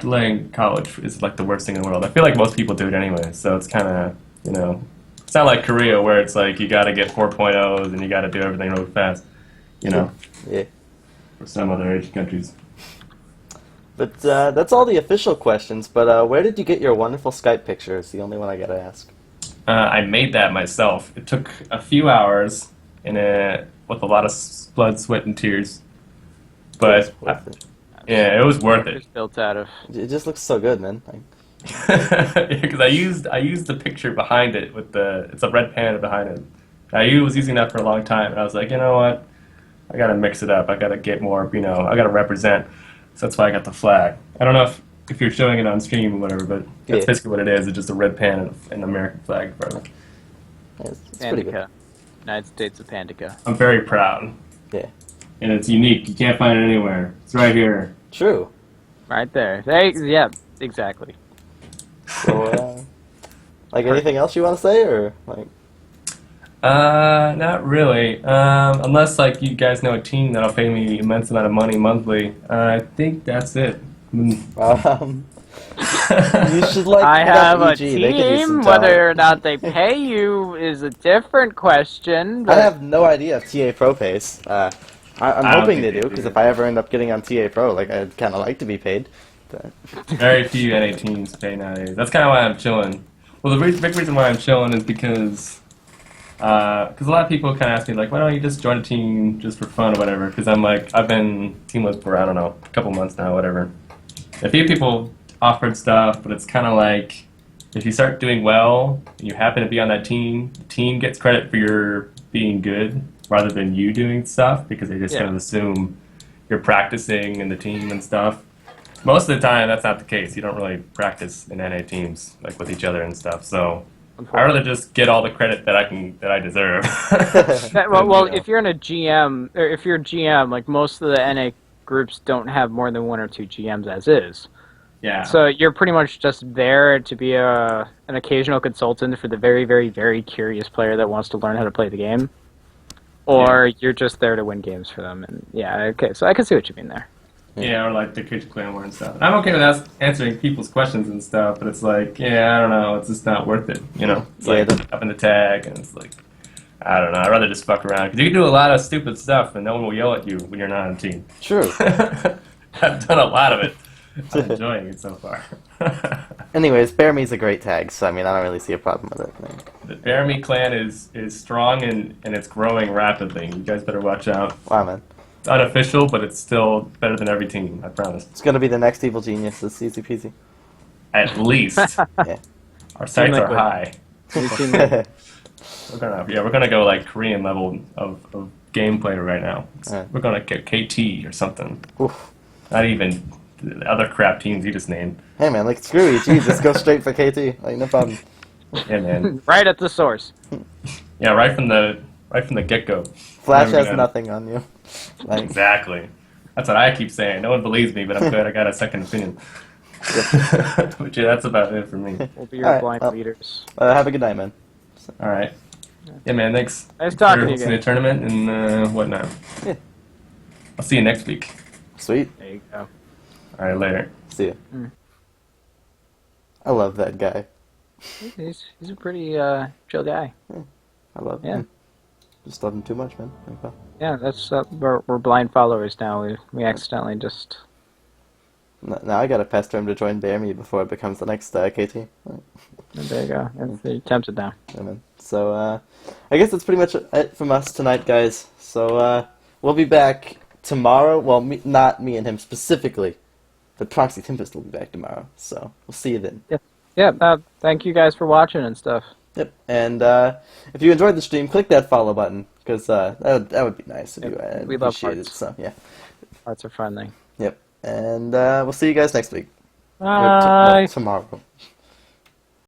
Speaker 4: delaying college is like the worst thing in the world. I feel like most people do it anyway. So it's kind of, you know, it's not like Korea where it's like you got to get 4.0s and you got to do everything really fast, you know,
Speaker 1: Yeah.
Speaker 4: or some other Asian countries.
Speaker 1: But that's all the official questions. But where did you get your wonderful Skype picture? It's the only one I gotta ask.
Speaker 4: I made that myself. It took a few hours with a lot of blood, sweat, and tears. But
Speaker 1: It's worth it.
Speaker 4: yeah, it was worth it.
Speaker 2: It's built out of.
Speaker 1: It just looks so good, man. Like,
Speaker 4: Because I used the picture behind it with it's a red panda behind it. I was using that for a long time, and I was like, you know what? I gotta mix it up. I gotta get more, you know, I gotta represent. So that's why I got the flag. I don't know if you're showing it on stream or whatever, but that's
Speaker 1: Yeah.
Speaker 4: basically what it is. It's just a red panda and an American flag in front of it.
Speaker 1: yeah, it's pretty good.
Speaker 2: Pandica. United States of Pandica.
Speaker 4: I'm very proud.
Speaker 1: Yeah.
Speaker 4: And it's unique. You can't find it anywhere. It's right here.
Speaker 1: True.
Speaker 2: Right there. Yeah, exactly.
Speaker 1: So, like anything else you want to say, or like?
Speaker 4: Not really. Unless like you guys know a team that'll pay me immense amount of money monthly. I think that's it.
Speaker 1: You should like.
Speaker 2: I
Speaker 1: hit up
Speaker 2: have a
Speaker 1: EG. They could use some
Speaker 2: team.
Speaker 1: talent.
Speaker 2: Whether or not they pay you is a different question.
Speaker 1: I
Speaker 2: But
Speaker 1: have no idea if TA Pro pays. I'm
Speaker 4: I don't
Speaker 1: hoping they
Speaker 4: think they
Speaker 1: do, because
Speaker 4: do.
Speaker 1: if I ever end up getting on TA Pro, like I'd kind of like to be paid. But
Speaker 4: Very few NA teams pay nowadays. That's kind of why I'm chilling. Well, the big reason why I'm chilling is because a lot of people kind of ask me like, why don't you just join a team just for fun or whatever? Because I'm like, I've been teamless for I don't know, a couple months now, whatever. A few people offered stuff, but it's kind of like if you start doing well and you happen to be on that team, the team gets credit for your being good rather than you doing stuff because they just
Speaker 2: Yeah.
Speaker 4: kind of assume you're practicing in the team and stuff. Most of the time, that's not the case. You don't really practice in NA teams like with each other and stuff. So I rather just get all the credit that I deserve.
Speaker 2: well,
Speaker 4: You know.
Speaker 2: if you're in a GM, or if you're a GM, like most of the NA groups don't have more than one or two GMs as is.
Speaker 4: Yeah.
Speaker 2: So you're pretty much just there to be an occasional consultant for the very, very, very curious player that wants to learn how to play the game, or you're just there to win games for them. And yeah, okay, so I can see what you mean there.
Speaker 4: Yeah, or like the Kitchen Clan War and stuff. I'm okay with answering people's questions and stuff, but it's like, yeah, I don't know, it's just not worth it, you know? It's
Speaker 1: Yeah,
Speaker 4: like
Speaker 1: the-
Speaker 4: up in the tag, and it's like, I don't know, I'd rather just fuck around. Because you can do a lot of stupid stuff, and no one will yell at you when you're not on a team.
Speaker 1: true.
Speaker 4: I've done a lot of it. I'm enjoying it so far.
Speaker 1: Anyways, Bear Me's a great tag, so I mean I don't really see a problem with it. Like,
Speaker 4: The Bearme clan is strong and it's growing rapidly. You guys better watch out.
Speaker 1: wow, man,
Speaker 4: It's unofficial, but it's still better than every team, I promise.
Speaker 1: it's gonna be the next Evil Genius. It's easy peasy.
Speaker 4: At least.
Speaker 1: Yeah.
Speaker 4: Our sights are
Speaker 2: Liquid.
Speaker 4: high. We're gonna go like Korean level of gameplay right now.
Speaker 1: Alright.
Speaker 4: We're gonna get KT or something.
Speaker 1: Oof.
Speaker 4: Not even the other crap teams you just named.
Speaker 1: Hey man, like screw you, geez, just go straight for KT. Like no problem.
Speaker 4: Yeah, man.
Speaker 2: Right at the source.
Speaker 4: Yeah, right from the get go.
Speaker 1: Flash
Speaker 4: Never
Speaker 1: has
Speaker 4: gonna-
Speaker 1: nothing on you. Like,
Speaker 4: Exactly. That's what I keep saying. No one believes me, but I'm glad I got a second opinion. But yeah, that's about it for me.
Speaker 2: We'll be your
Speaker 1: Alright,
Speaker 2: blind
Speaker 1: well.
Speaker 2: leaders.
Speaker 1: have a good night, man.
Speaker 4: All right. Yeah, man. Thanks.
Speaker 2: Nice talking
Speaker 4: for
Speaker 2: to you
Speaker 4: hosting the
Speaker 2: guys.
Speaker 4: tournament and whatnot.
Speaker 1: Yeah.
Speaker 4: I'll see you next week.
Speaker 1: Sweet.
Speaker 2: There you go.
Speaker 4: All right, later.
Speaker 1: See ya.
Speaker 2: Mm.
Speaker 1: I love that guy.
Speaker 2: He's a pretty chill guy.
Speaker 1: I love
Speaker 2: Yeah.
Speaker 1: him. Just love him too much, man. Like, well,
Speaker 2: Yeah, that's we're blind followers now. We accidentally just
Speaker 1: Now I gotta pester him to join Bear Me before it becomes the next KT.
Speaker 5: And there you go. That's the attempts it down.
Speaker 1: Yeah, man. So, I guess that's pretty much it from us tonight, guys. So, we'll be back tomorrow. Well, not me and him specifically, but Proxy Tempest will be back tomorrow. So, we'll see you then.
Speaker 5: Yeah. Thank you guys for watching and stuff.
Speaker 1: Yep. And if you enjoyed the stream, click that follow button, because that would be nice if you
Speaker 5: we love
Speaker 1: appreciate it.
Speaker 5: hearts.
Speaker 1: So, yeah.
Speaker 5: Hearts are friendly.
Speaker 1: Yep. And we'll see you guys next week. Or
Speaker 5: Bye.
Speaker 1: tomorrow.